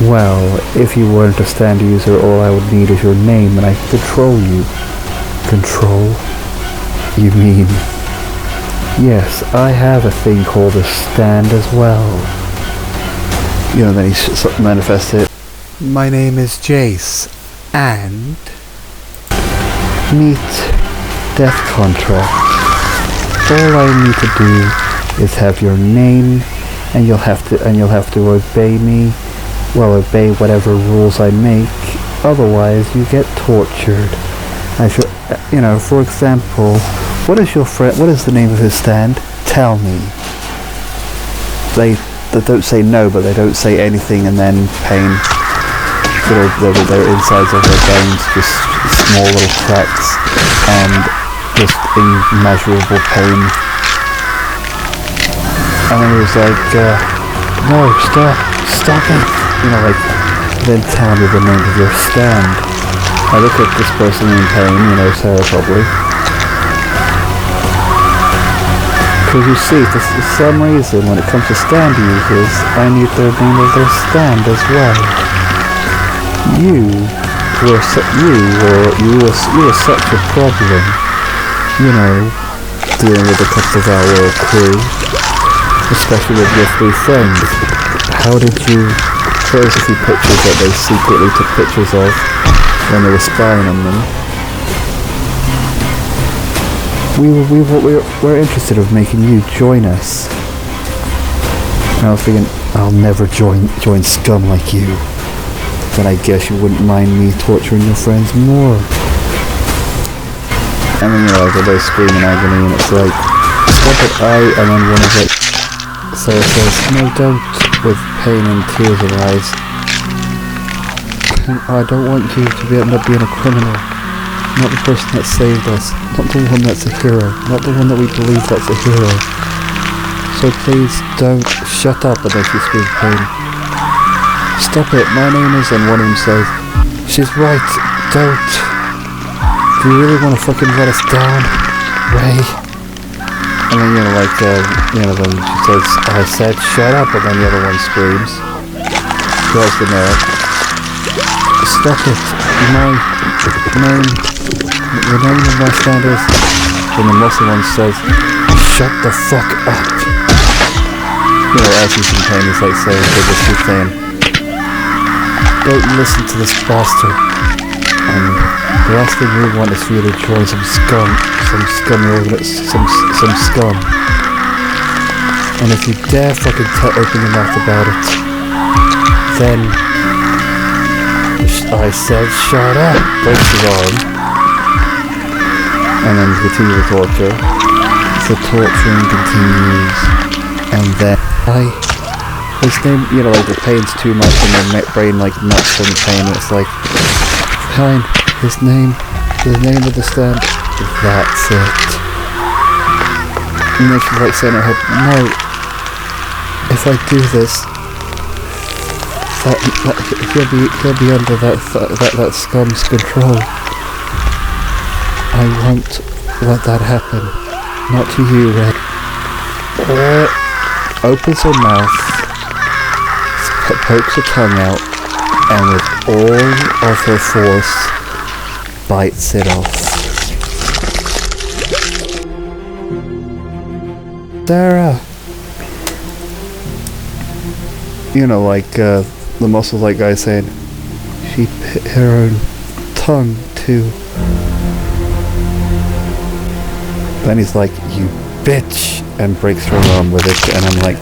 Well, if you weren't a stand user, all I would need is your name and I can control you. Control? You mean? Yes, I have a thing called a stand as well. You know, then he manifests it. "My name is Jace, and meet death contract. All I need to do is have your name, and you'll have to obey me. Well, obey whatever rules I make. Otherwise, you get tortured. I should, you know, for example, what is the name of his stand? Tell me." They don't say no, but they don't say anything, and then pain. Their insides of their bones, just small little cracks, and just immeasurable pain. And then he was like, "No, stop it." You know, like, then tell me the name of your stand. I look at this person in pain, you know, Sarah probably. Because you see, for some reason, when it comes to stand users, I need the name of their stand as well. You were such a problem, you know, dealing with a couple of our crew, especially with your 3 friends. How did you? There's a few pictures that they secretly took pictures of when they were spying on them. We're interested in making you join us. And I was thinking, I'll never join scum like you. Then I guess you wouldn't mind me torturing your friends more. And then, you know, they scream in agony, and it's like, stop it, and then one of it, Sarah says, "No, don't," with pain and tears in her eyes. "I don't want you to end up being a criminal. Not the person that saved us. Not the one that's a hero. Not the one that we believe that's a hero. So please don't shut up," and then she screams pain. "Stop it, my name is," and one of them says, "She's right, don't. Do you really want to fucking let us down, Ray?" And then, you know, like, then she says, "I said shut up," and then the other one screams. Girls the nerd. "Stop it, the name of my stand is," and the muscle one says, "Shut the fuck up." You know, as he's in pain, he's like saying, they just keep saying, "Don't listen to this bastard. And the last thing we want is for you to join some scum. And if you dare fucking open your mouth about it, then I said shut up." Breaks his arm. And then continue the torture. The torturing continues. And then his name, you know, like the pain's too much and their brain like nuts from the pain. It's like, fine, his name of the stand, that's it. And then she's like saying in her head, "No, if I do this, he'll be under that scum's control. I won't let that happen. Not to you, Red." Opens her mouth, pokes her tongue out and with all of her force bites it off. Sarah! You know, like the muscle like guy saying, she bit her own tongue too. Then he's like, you bitch, and breaks her arm with it, and I'm like,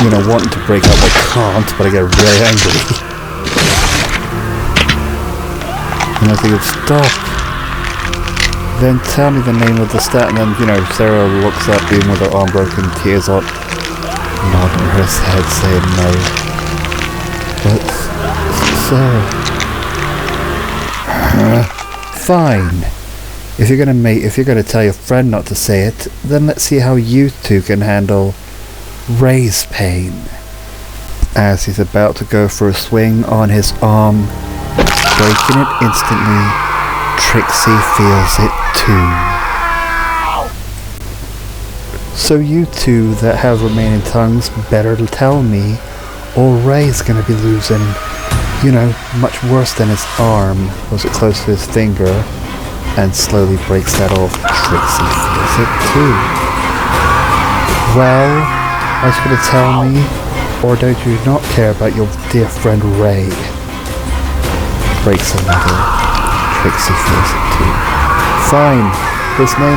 you know, wanting to break up, I can't, but I get really angry. And I think, stop. Then tell me the name of the stat, and then, you know, Sarah looks up, even with her arm broken, tears on, nodding her head, saying no. But, Sarah... fine. If you're gonna tell your friend not to say it, then let's see how you two can handle Ray's pain. As he's about to go for a swing on his arm, breaking it instantly, Trixie feels it too. So you two that have remaining tongues better to tell me, or Ray's gonna be losing, you know, much worse than his arm. Was it close to his finger? And slowly breaks that off. Trixie feels it too. Well, are you going to tell me, or don't you not care about your dear friend Ray? Breaks another. Trixie feels it too. Fine. His name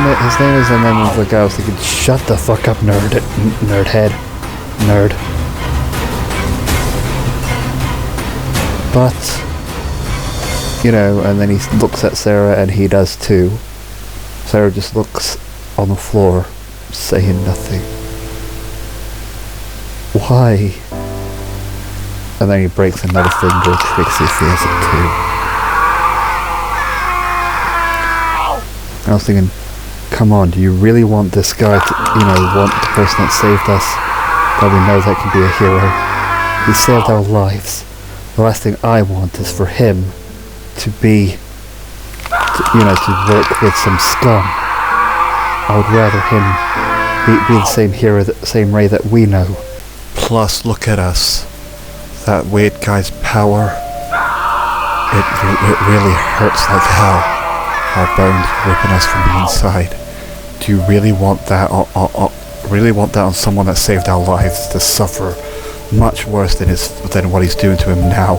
is, and then the guy was thinking, shut the fuck up, nerdhead. Nerd. But... you know, and then he looks at Sarah and he does too. Sarah just looks on the floor, saying nothing. Why? And then he breaks another finger. Trixie feels it too. I was thinking, come on, do you really want this guy to, you know, want the person that saved us, that we know that can be a hero? He saved our lives. The last thing I want is for him to be, to work with some scum. I would rather him be the same hero, the same Ray that we know. Plus, look at us. That weird guy's power. It really hurts like hell. Our bones ripping us from the inside. Do you really want that? On someone that saved our lives to suffer much worse than what he's doing to him now?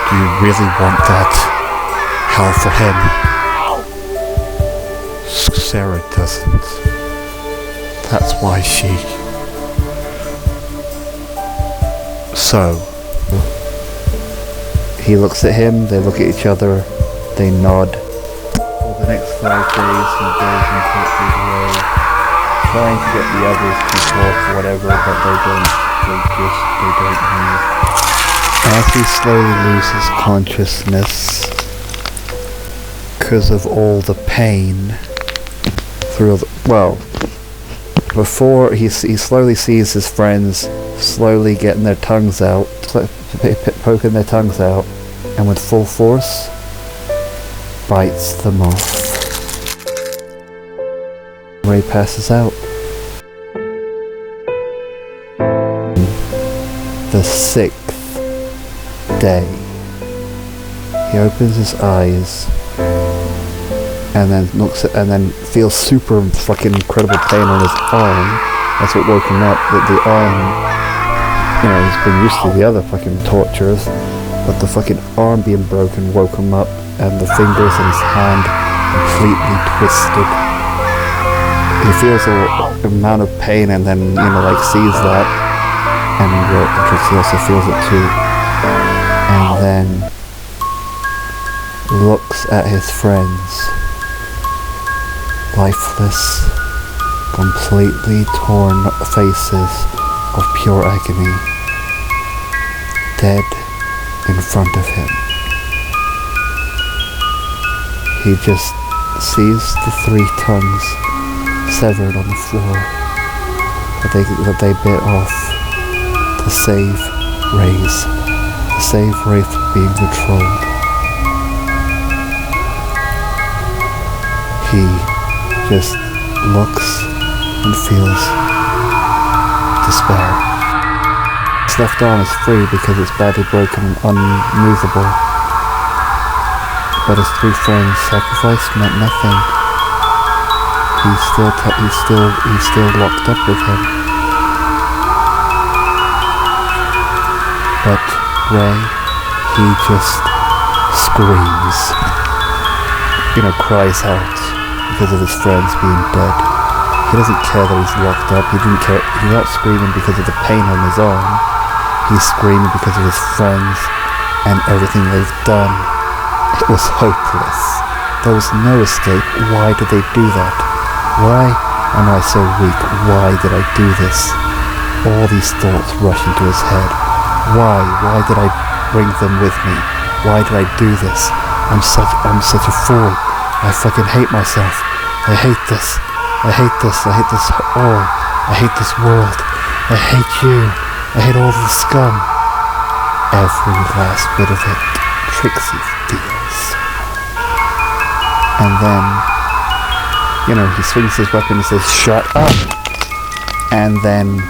Do you really want that hell for him? Sarah doesn't. That's why she... So... He looks at him, they look at each other, they nod. For the next 5 days he goes and talks his way, trying to get the others to talk or whatever, but they don't move. As he slowly loses consciousness, because of all the pain, before he slowly sees his friends slowly getting their tongues out, poking their tongues out, and with full force, bites them off. Ray passes out. The 6th day. He opens his eyes and then feels super fucking incredible pain on his arm. That's what woke him up. That the arm, he's been used to the other fucking tortures, but the fucking arm being broken woke him up, and the fingers in his hand completely twisted. He feels an amount of pain and then, sees that, and Trixie also feels it too. And then looks at his friends, lifeless, completely torn faces of pure agony, dead in front of him. He just sees the 3 tongues severed on the floor that they bit off to save Ray from being controlled. He just looks and feels despair. His left arm is free because it's badly broken and unmovable. But his 3 friends' sacrifice meant nothing. He's still locked up with him. But Ray, he just screams. Cries out because of his friends being dead. He doesn't care that he's locked up. He's not screaming because of the pain on his arm. He's screaming because of his friends and everything they've done. It was hopeless. There was no escape. Why did they do that? Why am I so weak? Why did I do this? All these thoughts rush into his head. Why? Why did I bring them with me? Why did I do this? I'm such a fool. I fucking hate myself. I hate this. I hate this. I hate this all. I hate this world. I hate you. I hate all the scum. Every last bit of it. Trixie feels. And then, he swings his weapon and says, "Shut up!" And then,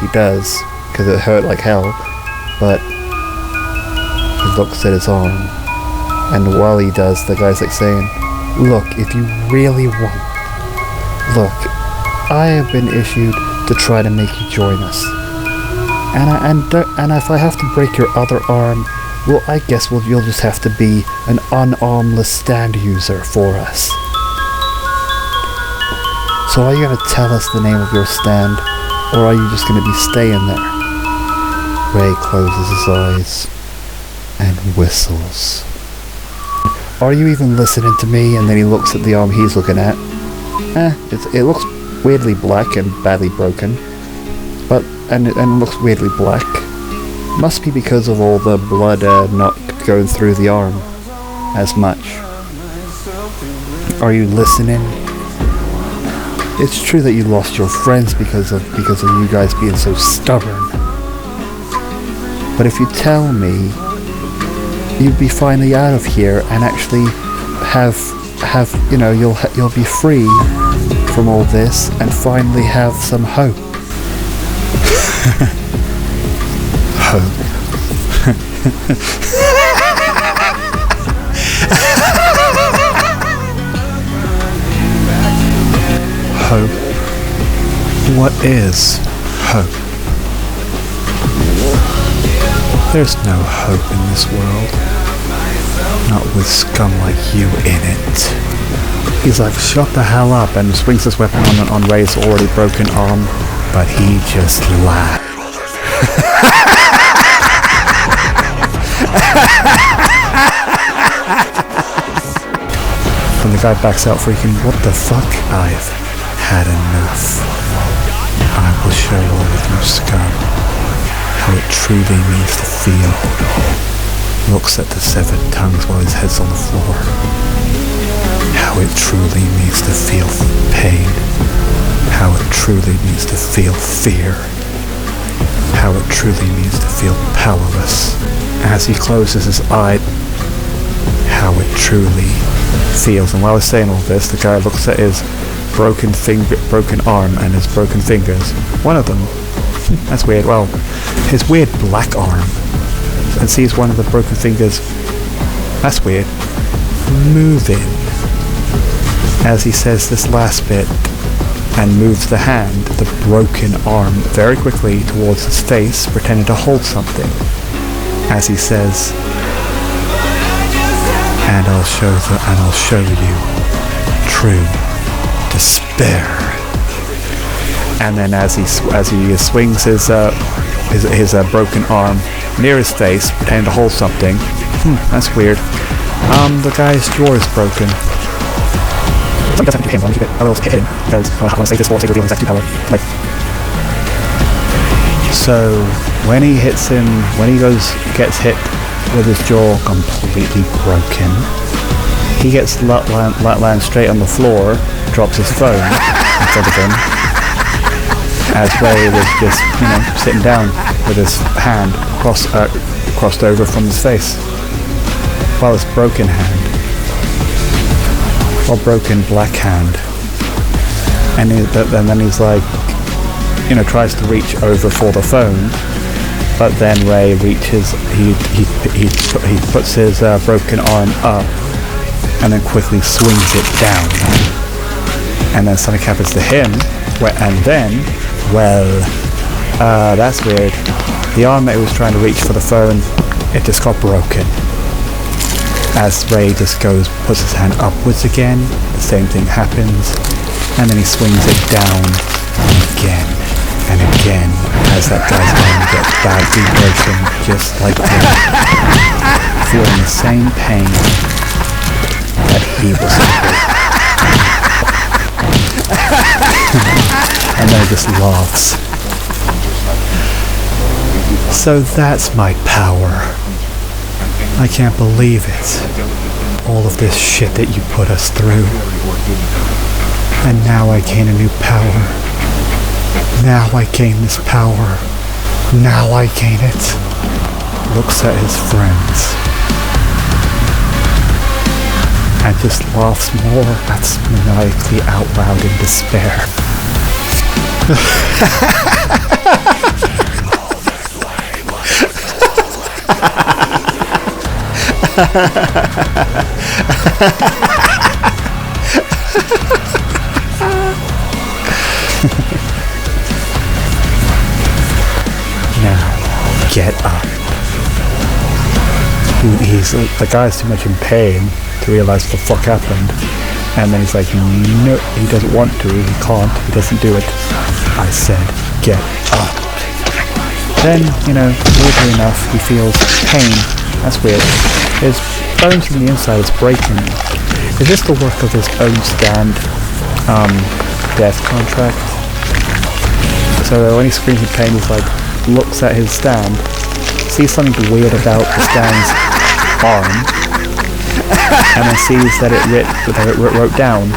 he does, because it hurt like hell, but he looks at his arm, and while he does, the guy's like saying, "Look, if you really want, look, I have been issued to try to make you join us, and if I have to break your other arm, well, I guess you'll just have to be an unarmless stand user for us. So are you going to tell us the name of your stand, or are you just going to be staying there?" Ray closes his eyes and whistles. "Are you even listening to me?" And then he looks at the arm he's looking at. It looks weirdly black and badly broken, and it looks weirdly black. Must be because of all the blood not going through the arm as much. "Are you listening? It's true that you lost your friends because of you guys being so stubborn. But if you tell me, you'd be finally out of here and actually you'll be free from all this and finally have some hope." Hope. Hope. What is hope? There's no hope in this world. Not with scum like you in it. He's like, "Shut the hell up," and swings his weapon on Ray's already broken arm, but he just laughs. And the guy backs out freaking, "What the fuck? I've had enough. I will show all of you scum how it truly means to feel." Looks at the severed tongues while his head's on the floor. How it truly means to feel pain. How it truly means to feel fear. How it truly means to feel powerless. As he closes his eye, how it truly feels. And while he's saying all this, the guy looks at his broken arm and his broken fingers. One of them, that's weird, well, his weird black arm, and sees one of the broken fingers, that's weird, moving as he says this last bit, and moves the hand, the broken arm, very quickly towards his face, pretending to hold something, as he says, and I'll show you true despair. And then as he swings his broken arm near his face, pretending to hold something, that's weird. The guy's jaw is broken. It doesn't have to be him, I'll keep it a little hidden, because I want to save this wall, take the exact power. So when he hits him, when he gets hit with his jaw completely broken, he gets land straight on the floor, drops his phone in front of him, as Ray was just, sitting down with his hand crossed over from his face. Well, his broken hand. Well, broken black hand. And then he's like, tries to reach over for the phone, but then Ray reaches, he puts his broken arm up and then quickly swings it down. And then something happens to him, and then, that's weird. The arm that he was trying to reach for the phone, it just got broken. As Ray just puts his hand upwards again, the same thing happens, and then he swings it down again and again as that guy's arm gets badly broken, just like that, feeling the same pain that he was feeling. And then he just laughs. So that's my power. I can't believe it. All of this shit that you put us through. And now I gain a new power. Now I gain this power. Now I gain it. Looks at his friends. And just laughs more. That's maniacally out loud in despair. Now, get up. The guy's too much in pain to realize what the fuck happened. And then he's like, no, he doesn't want to, he can't, he doesn't do it. I said, get up. Then, weirdly enough, he feels pain. That's weird. His bones from the inside is breaking. Is this the work of his own stand death contract? So when he screams in pain, he's like, looks at his stand, sees something weird about the stand's arm, and then sees that it wrote down,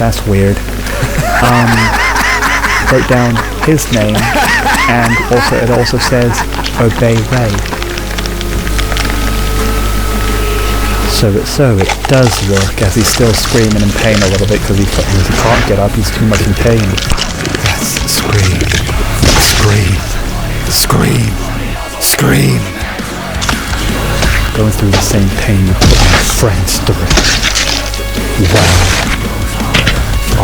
that's weird. Wrote down his name, and it also says, obey Ray. So it does work, as he's still screaming in pain a little bit because he can't get up, he's too much in pain. That's scream, scream, scream, scream. Going through the same pain you put my friends through. Well,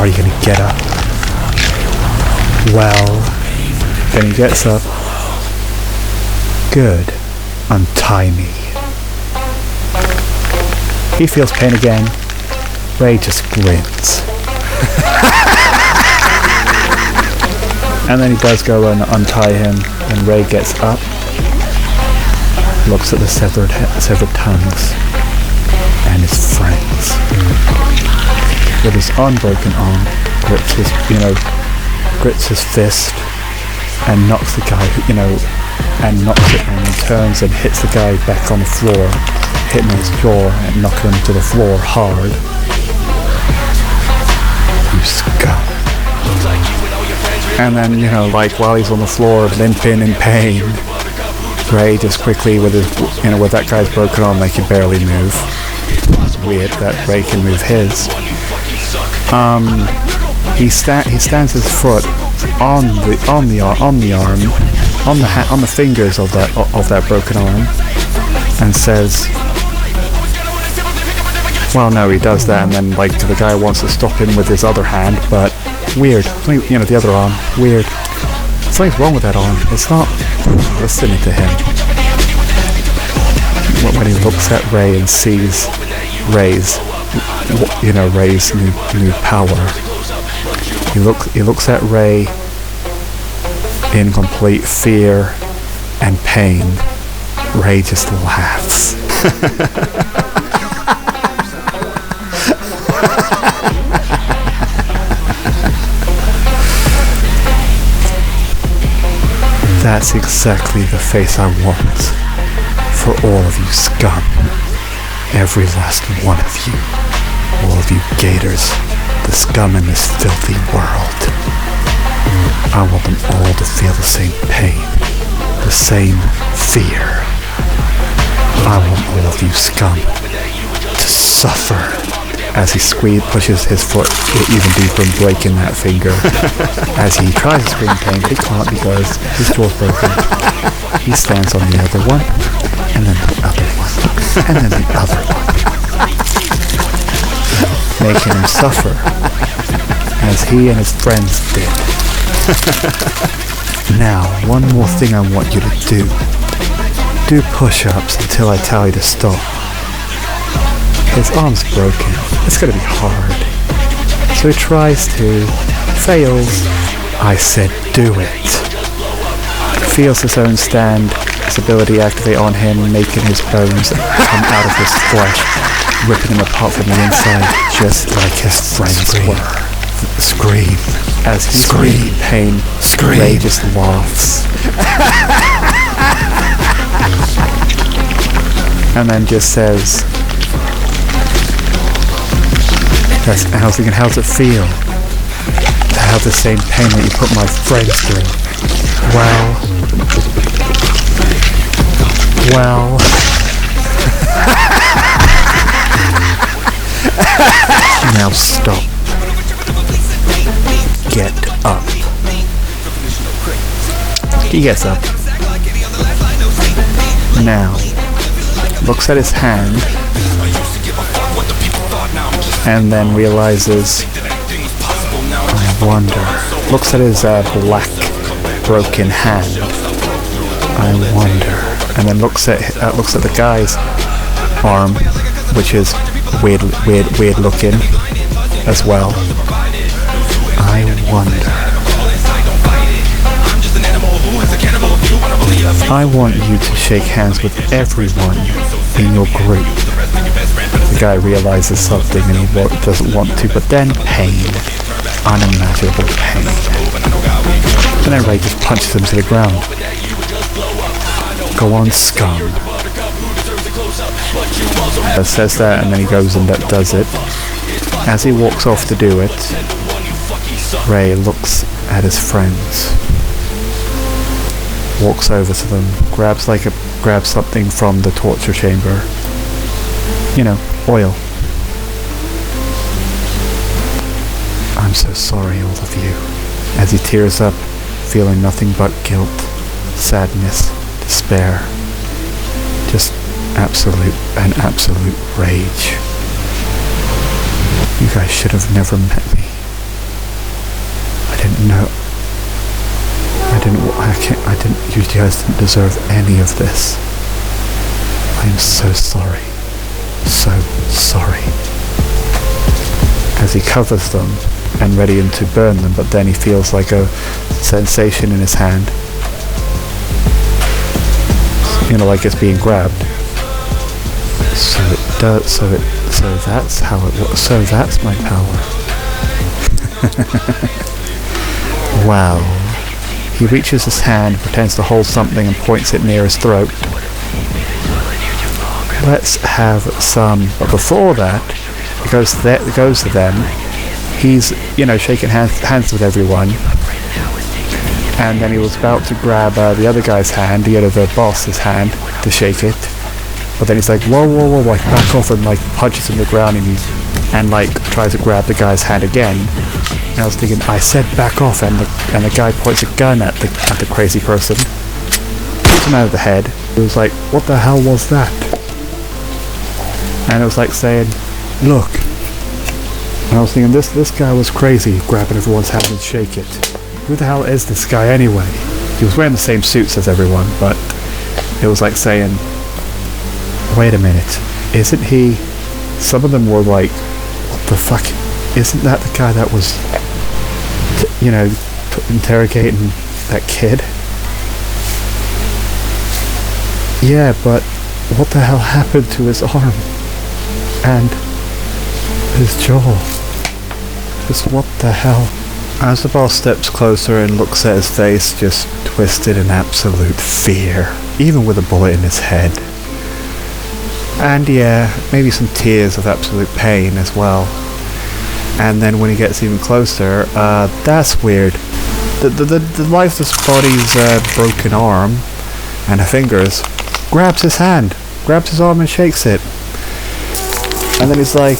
are you gonna get up? Well, then he gets up. Good, untie me. He feels pain again. Ray just grins. And then he does go and untie him, and Ray gets up, looks at the severed tongues, and his friends. With his unbroken arm, grips his fist, and knocks the guy, and knocks it, and turns and hits the guy back on the floor, hitting his jaw and knocking him to the floor hard. You scum. And then, while he's on the floor limping in pain, Ray just quickly with that guy's broken arm, they can barely move. It's weird that Ray can move his. He stands his foot on the fingers of that broken arm, and says, well, no, he does that, and then the guy wants to stop him with his other hand, but weird. The other arm, weird. Something's wrong with that arm. It's not listening to him. When he looks at Ray and sees Ray's new power, he looks at Ray in complete fear and pain. Ray just laughs. That's exactly the face I want for all of you scum. Every last one of you. All of you gators, the scum in this filthy world. I want them all to feel the same pain, the same fear. I want all of you scum to suffer as he pushes his foot even deeper and breaking that finger. As he tries to scream in pain, but he can't because his jaw's broken. He stands on the other one, and then the other one, and then the other one, making him suffer as he and his friends did. Now, one more thing I want you to do. Do push-ups until I tell you to stop. His arm's broken. It's gonna be hard. So he tries to, fails. I said do it. Feels his own stand, his ability activate on him, making his bones come out of his flesh, ripping him apart from the inside, just like his friends were. Scream. As he screams in pain, Ray just laughs. And then just says, I was thinking, how's it feel to have the same pain that you put my friends through? Well. Now stop. Get up. He gets up. Now, looks at his hand, and then realizes, I wonder. Looks at his black, broken hand. I wonder. And then looks at the guy's arm, which is weird looking as well. I wonder. I want you to shake hands with everyone in your group. The guy realizes something and he doesn't want to, but then pain. Unimaginable pain. And then Ray just punches him to the ground. Go on, scum. Says that, and then he goes and does it. As he walks off to do it, Ray looks at his friends, walks over to them, grabs something from the torture chamber. You know, oil. I'm so sorry, all of you. As he tears up, feeling nothing but guilt, sadness, despair. Just absolute rage. You guys should have never met me. You guys didn't deserve any of this. I am so sorry. So sorry. As he covers them and ready to burn them, but then he feels like a sensation in his hand. You know, like it's being grabbed. So that's how it works. So that's my power. Wow. He reaches his hand, pretends to hold something and points it near his throat. Let's have some. But before that, it goes to them. He's, shaking hands with everyone. And then he was about to grab the other guy's hand, the boss's hand, to shake it. But then he's like, whoa, like back off, and like punches him to the ground, and tries to grab the guy's hand again. And I was thinking, I said back off, and the guy points a gun at the crazy person, shoots him out of the head. It was like, what the hell was that? And it was like saying, look. And I was thinking, this guy was crazy, grabbing everyone's hand and shake it. Who the hell is this guy anyway? He was wearing the same suits as everyone, but it was like saying, wait a minute, isn't he? Some of them were like, what the fuck? Isn't that the guy that was, interrogating that kid? Yeah, but what the hell happened to his arm? And his jaw? Just what the hell? As the boss steps closer and looks at his face, just twisted in absolute fear, even with a bullet in his head. And yeah, maybe some tears of absolute pain as well. And then when he gets even closer, that's weird. The lifeless body's broken arm and her fingers grabs his hand, grabs his arm and shakes it. And then he's like,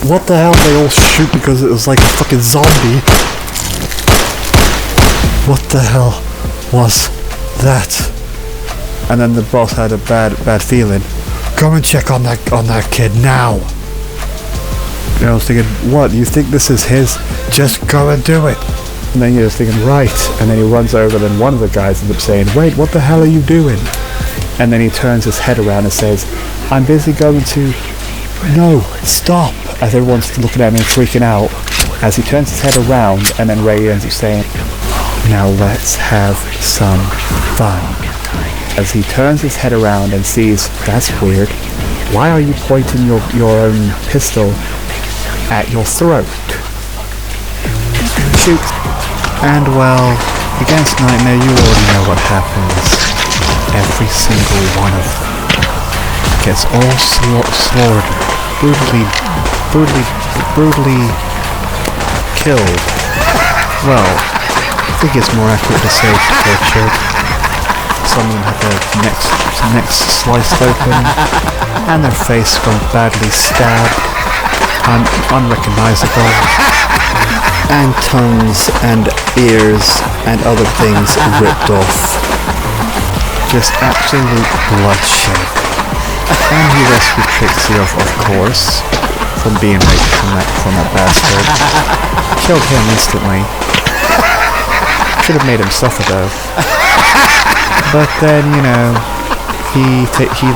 What the hell? They all shoot because it was like a fucking zombie. What the hell was that? And then the boss had a bad feeling. Go and check on that kid now. And I was thinking, what? You think this is his? Just go and do it. And then you're just thinking, right. And then he runs over, and then one of the guys ends up saying, wait, what the hell are you doing? And then he turns his head around and says, I'm busy going to... No, stop. As everyone's looking at him and freaking out. As he turns his head around, and then Ray ends up saying, now let's have some fun. As he turns his head around and sees, that's weird. Why are you pointing your own pistol at your throat? Shoot. And well, against Nightmare, you already know what happens. Every single one of them gets all slaughtered, brutally killed. Well, I think it's more accurate to say tortured. Some of them have their necks sliced open, and their face gone badly stabbed, unrecognizable, and tongues and ears and other things ripped off. Just absolute bloodshed. And he rescued Trixie of course, from being raped from that bastard. Killed him instantly. Should have made him suffer though. But then, you know, he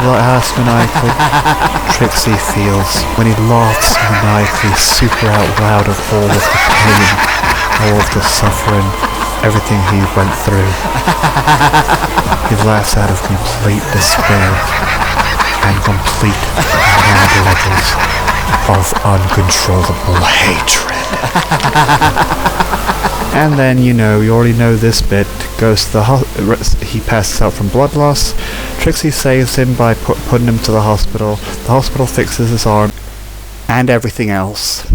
laughs maniacally. Trixie feels when he laughs maniacally super out loud of all of the pain, all of the suffering, everything he went through. He laughs out of complete despair and complete mad levels of uncontrollable hatred. And then, you know, you already know this bit, goes to the he passes out from blood loss. Trixie saves him by putting him to the hospital. The hospital fixes his arm and everything else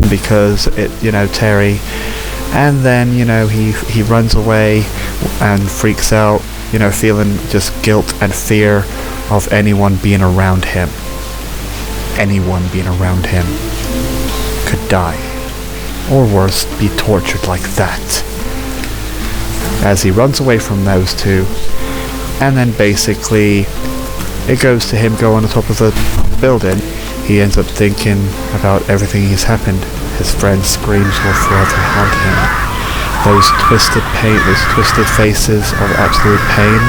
because Terry. And then, you know, he runs away and freaks out, you know, feeling just guilt and fear of anyone being around him. Anyone being around him could die. Or worse, be tortured like that. As he runs away from those two, and then basically it goes to him going on top of the building. He ends up thinking about everything that's happened. His friend's screams will forever haunt him. Those twisted faces of absolute pain,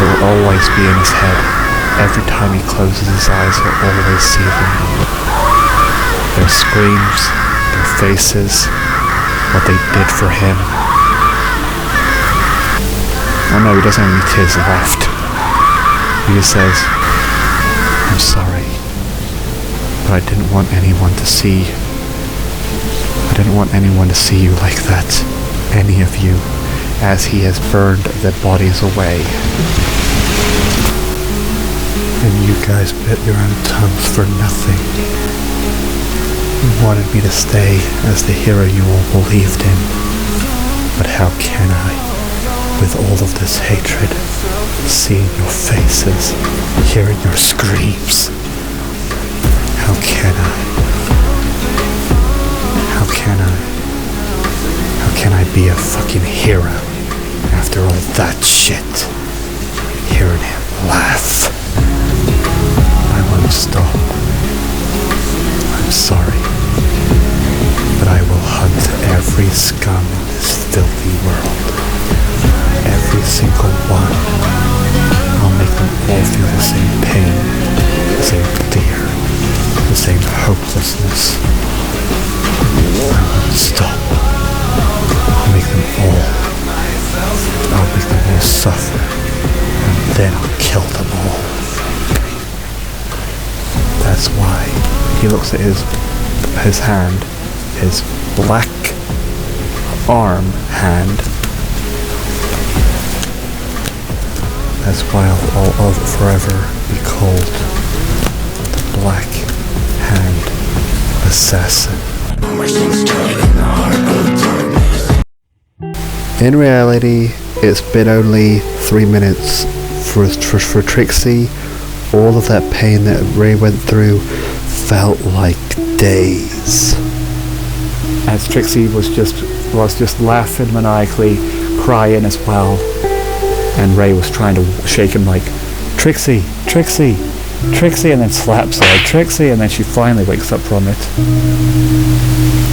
they will always be in his head. Every time he closes his eyes, he'll always see them. Their screams, their faces, what they did for him. Oh no, he doesn't have any tears left. He just says, I'm sorry, but I didn't want anyone to see. I didn't want anyone to see you like that. Any of you, as he has burned their bodies away. And you guys bit your own tongues for nothing. You wanted me to stay as the hero you all believed in. But how can I, with all of this hatred, seeing your faces, hearing your screams? How can I? How can I? How can I be a fucking hero after all that shit? Hearing him laugh. I won't stop. I'm sorry. But I will hunt every scum in this filthy world. Every single one. I'll make them all feel the same pain, the same fear, the same hopelessness. I won't stop. I'll make them all suffer, and then I'll kill them all. That's why he looks at his hand, his black arm hand. That's why I'll forever be called the Black Hand Assassin. In reality, it's been only 3 minutes for Trixie. All of that pain that Ray went through, felt like days. As Trixie was just laughing maniacally, crying as well. And Ray was trying to shake him like, Trixie, Trixie, Trixie, and then slaps her like, Trixie, and then she finally wakes up from it.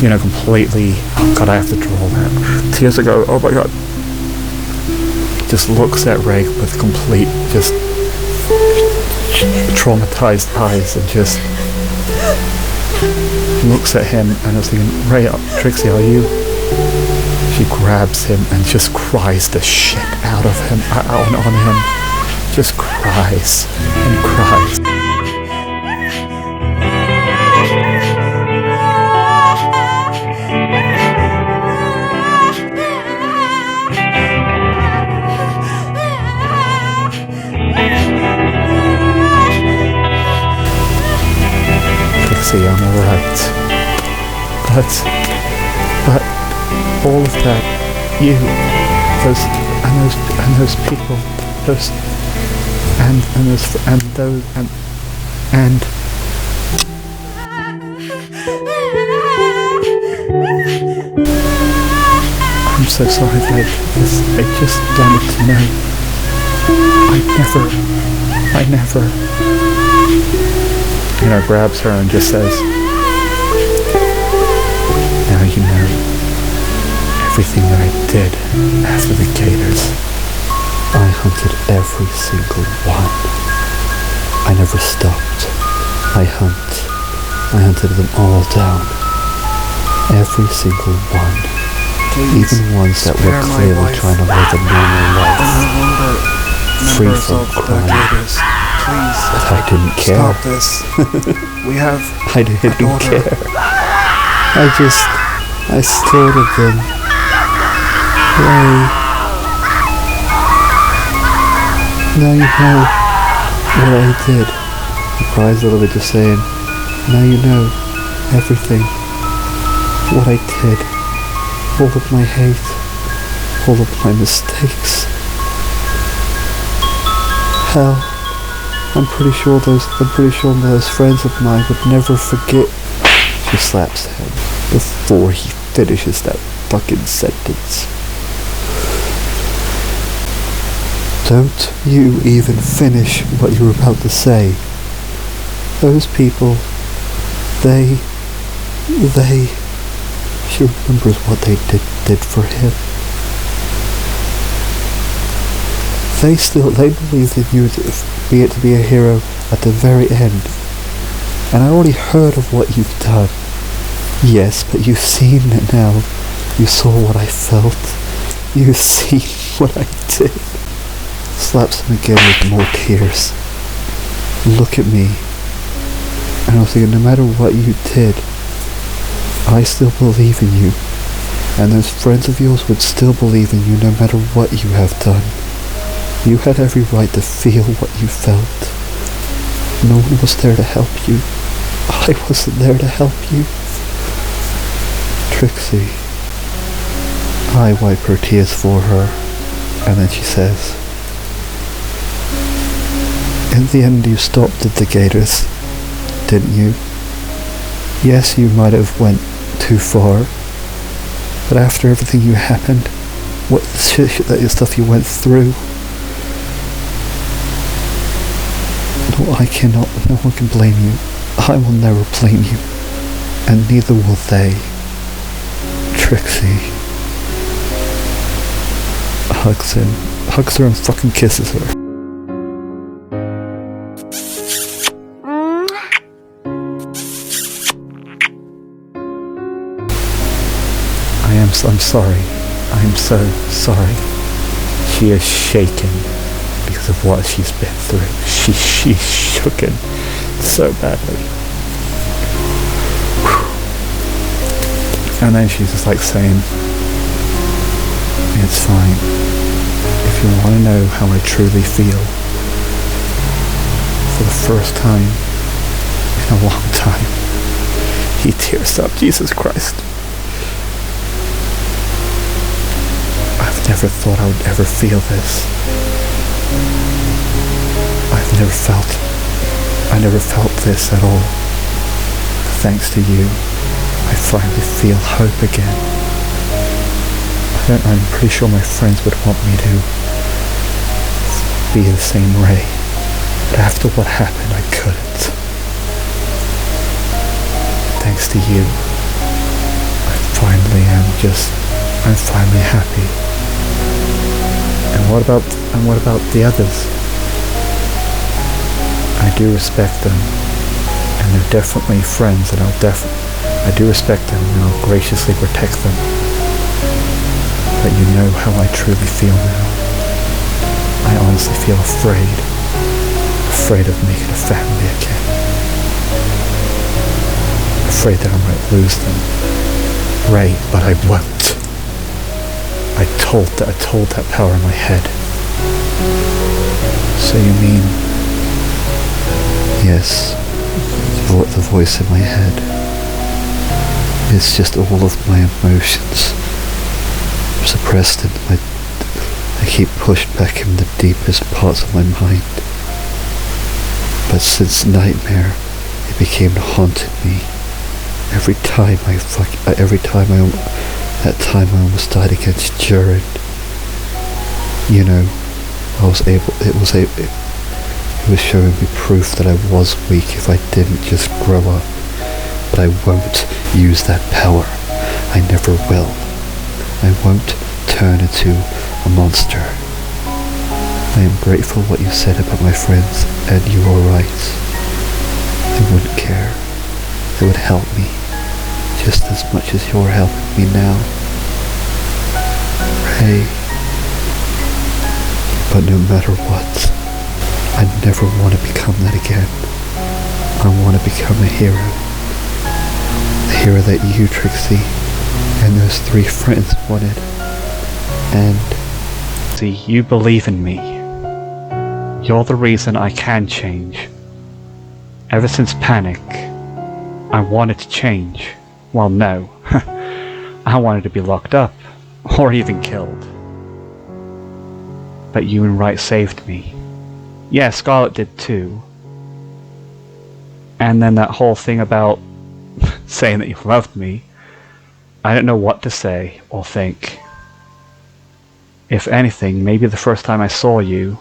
You know, completely, oh god, I have to draw that. Tears ago, oh my god. Just looks at Ray with complete, just traumatized eyes and just looks at him, and I was thinking, Ray, Trixie, are you? She grabs him and just cries the shit out of him, on him. Just cries and cries. Trixie, I'm alright. But all of that, you, those people, I'm so sorry, like, I just wanted to know. I never, you know, grabs her and just says, now you know everything that I did after the gators. I hunted every single one. I never stopped. I hunted them all down. Every single one. Please, even ones that were clearly trying to live a normal life. Free from crime. Please, But I didn't care. stop this. We have I didn't daughter. care. I slaughtered them. Ray. Now you know what I did. He cries a little bit, just saying, now you know everything. What I did. All of my hate. All of my mistakes. Hell, I'm pretty sure those friends of mine would never forget. She slaps him before he finishes that fucking sentence. Don't you even finish what you were about to say. Those people, she remembers what they did for him. They believed in you to be a hero at the very end. And I already heard of what you've done. Yes, but you've seen it now. You saw what I felt. You've seen what I did. Slaps him again with more tears. Look at me. And I was thinking, no matter what you did, I still believe in you. And those friends of yours would still believe in you no matter what you have done. You had every right to feel what you felt. No one was there to help you. I wasn't there to help you. Trixie. I wipe her tears for her, and then she says, in the end you stopped at the gators, didn't you? Yes, you might have went too far, but after everything you happened, what that stuff you went through, no one can blame you. I will never blame you, and neither will they. Trixie hugs her and fucking kisses her. I'm sorry. I'm so sorry. She is shaken because of what she's been through. She's shooken so badly. And then she's just like saying, it's fine. If you want to know how I truly feel, for the first time in a long time, he tears up. Jesus Christ. I've never thought I would ever feel this. I never felt this at all. Thanks to you, I finally feel hope again. I'm pretty sure my friends would want me to be the same Ray, but after what happened, I couldn't. Thanks to you, I'm finally happy. And what about the others? I do respect them, and they're definitely friends, and I do respect them, and I'll graciously protect them. But you know how I truly feel now. I honestly feel afraid of making a family again. Afraid that I might lose them. Ray, but I won't. I told that power in my head. So you mean... Yes, the voice in my head. It's just all of my emotions suppressed, and I keep pushed back in the deepest parts of my mind. But since Nightmare, it became haunted me. Every time I almost died against Jared. You know, it was showing me proof that I was weak if I didn't just grow up. But I won't use that power. I never will. I won't turn into a monster. I am grateful what you said about my friends, and you are right. I wouldn't care. It would help me just as much as you're helping me now. Ray. But no matter what, I never want to become that again. I want to become a hero. The hero that you, Trixie, and those 3 friends wanted. And... See, you believe in me. You're the reason I can change. Ever since Panic, I wanted to change. Well, no. I wanted to be locked up, or even killed. But you and Wright saved me. Yeah, Scarlet did too. And then that whole thing about saying that you loved me, I don't know what to say or think. If anything, maybe the first time I saw you,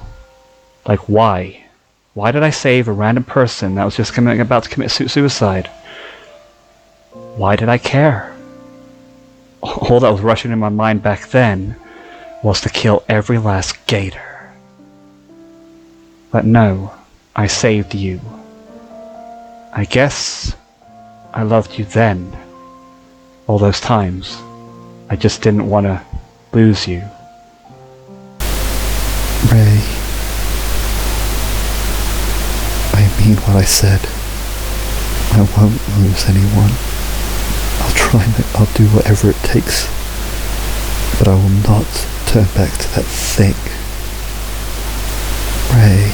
like why? Why did I save a random person that was just about to commit suicide? Why did I care? All that was rushing in my mind back then was to kill every last gator. But no, I saved you. I guess I loved you then. All those times. I just didn't want to lose you. Ray, I mean what I said. I won't lose anyone. I'll do whatever it takes. But I will not turn back to that thing. Ray,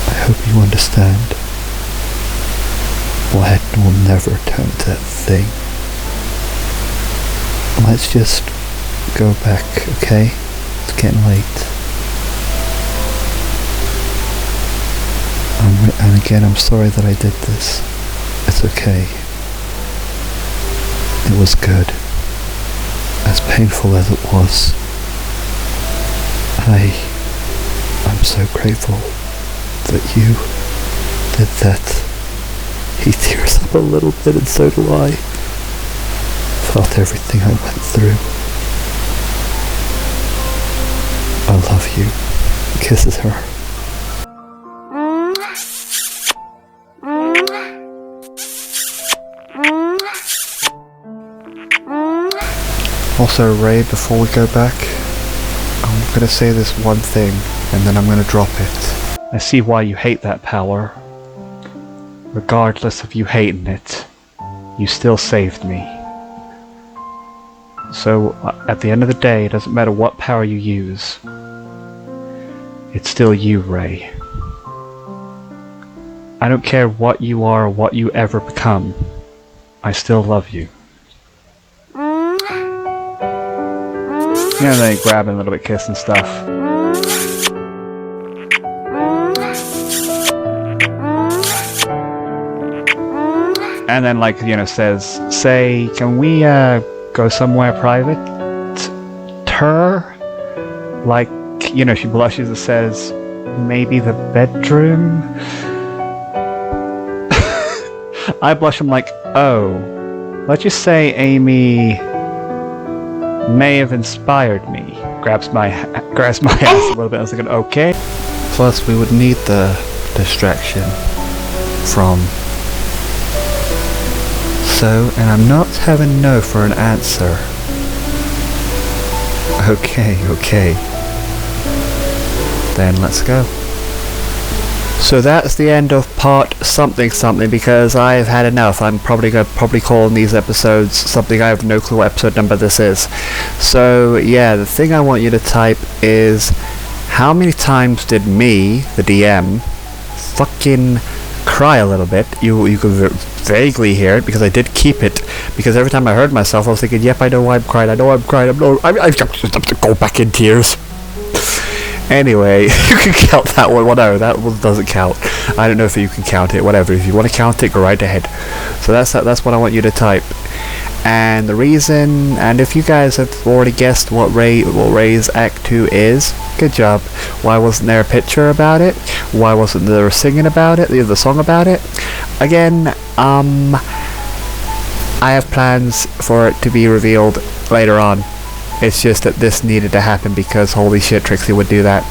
I hope you understand. Wyatt will never turn to that thing. Let's just go back, okay? It's getting late. And again, I'm sorry that I did this. It's okay. It was good. As painful as it was. I'm so grateful that you did that. He tears up a little bit, and so do I. Felt everything I went through. I love you. Kisses her. Also, Ray, before we go back, I'm gonna say this one thing, and then I'm gonna drop it. I see why you hate that power. Regardless of you hating it, you still saved me. So, at the end of the day, it doesn't matter what power you use. It's still you, Ray. I don't care what you are or what you ever become. I still love you. And then grabbing a little bit, kiss and stuff. and then like, you know, says, say, can we go somewhere private? Like, you know, she blushes and says, maybe the bedroom? I blush, I'm like, oh, let's just say Amy may have inspired me. Grabs my ass a little bit. I was thinking, okay. Plus, we would need the distraction from. So, and I'm not having no for an answer. Okay. Then let's go. So that's the end of part something because I've had enough. I'm probably calling these episodes something. I have no clue what episode number this is. So yeah, the thing I want you to type is, how many times did me, the DM, fucking cry a little bit? You could vaguely hear it because I did keep it, because every time I heard myself I was thinking, yep, I know why I'm crying, I have to go back in tears. Anyway, you can count that one. Well, no, that one doesn't count. I don't know if you can count it. Whatever. If you want to count it, go right ahead. So that's what I want you to type. And the reason, and if you guys have already guessed what Ray's Act 2 is, good job. Why wasn't there a picture about it? Why wasn't there a singing about it? The song about it? Again, I have plans for it to be revealed later on. It's just that this needed to happen because holy shit, Trixie would do that.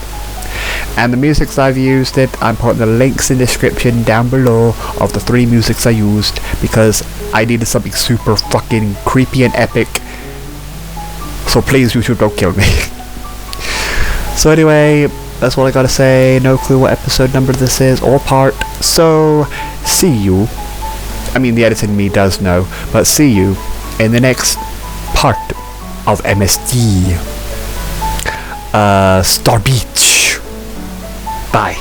And the musics I've used I'm putting the links in the description down below of the 3 musics I used because I needed something super fucking creepy and epic. So please, YouTube, don't kill me. So anyway, that's what I gotta say. No clue what episode number this is or part. So see you. I mean, the editing me does know, but see you in the next part of MSD. Star Beach. Bye.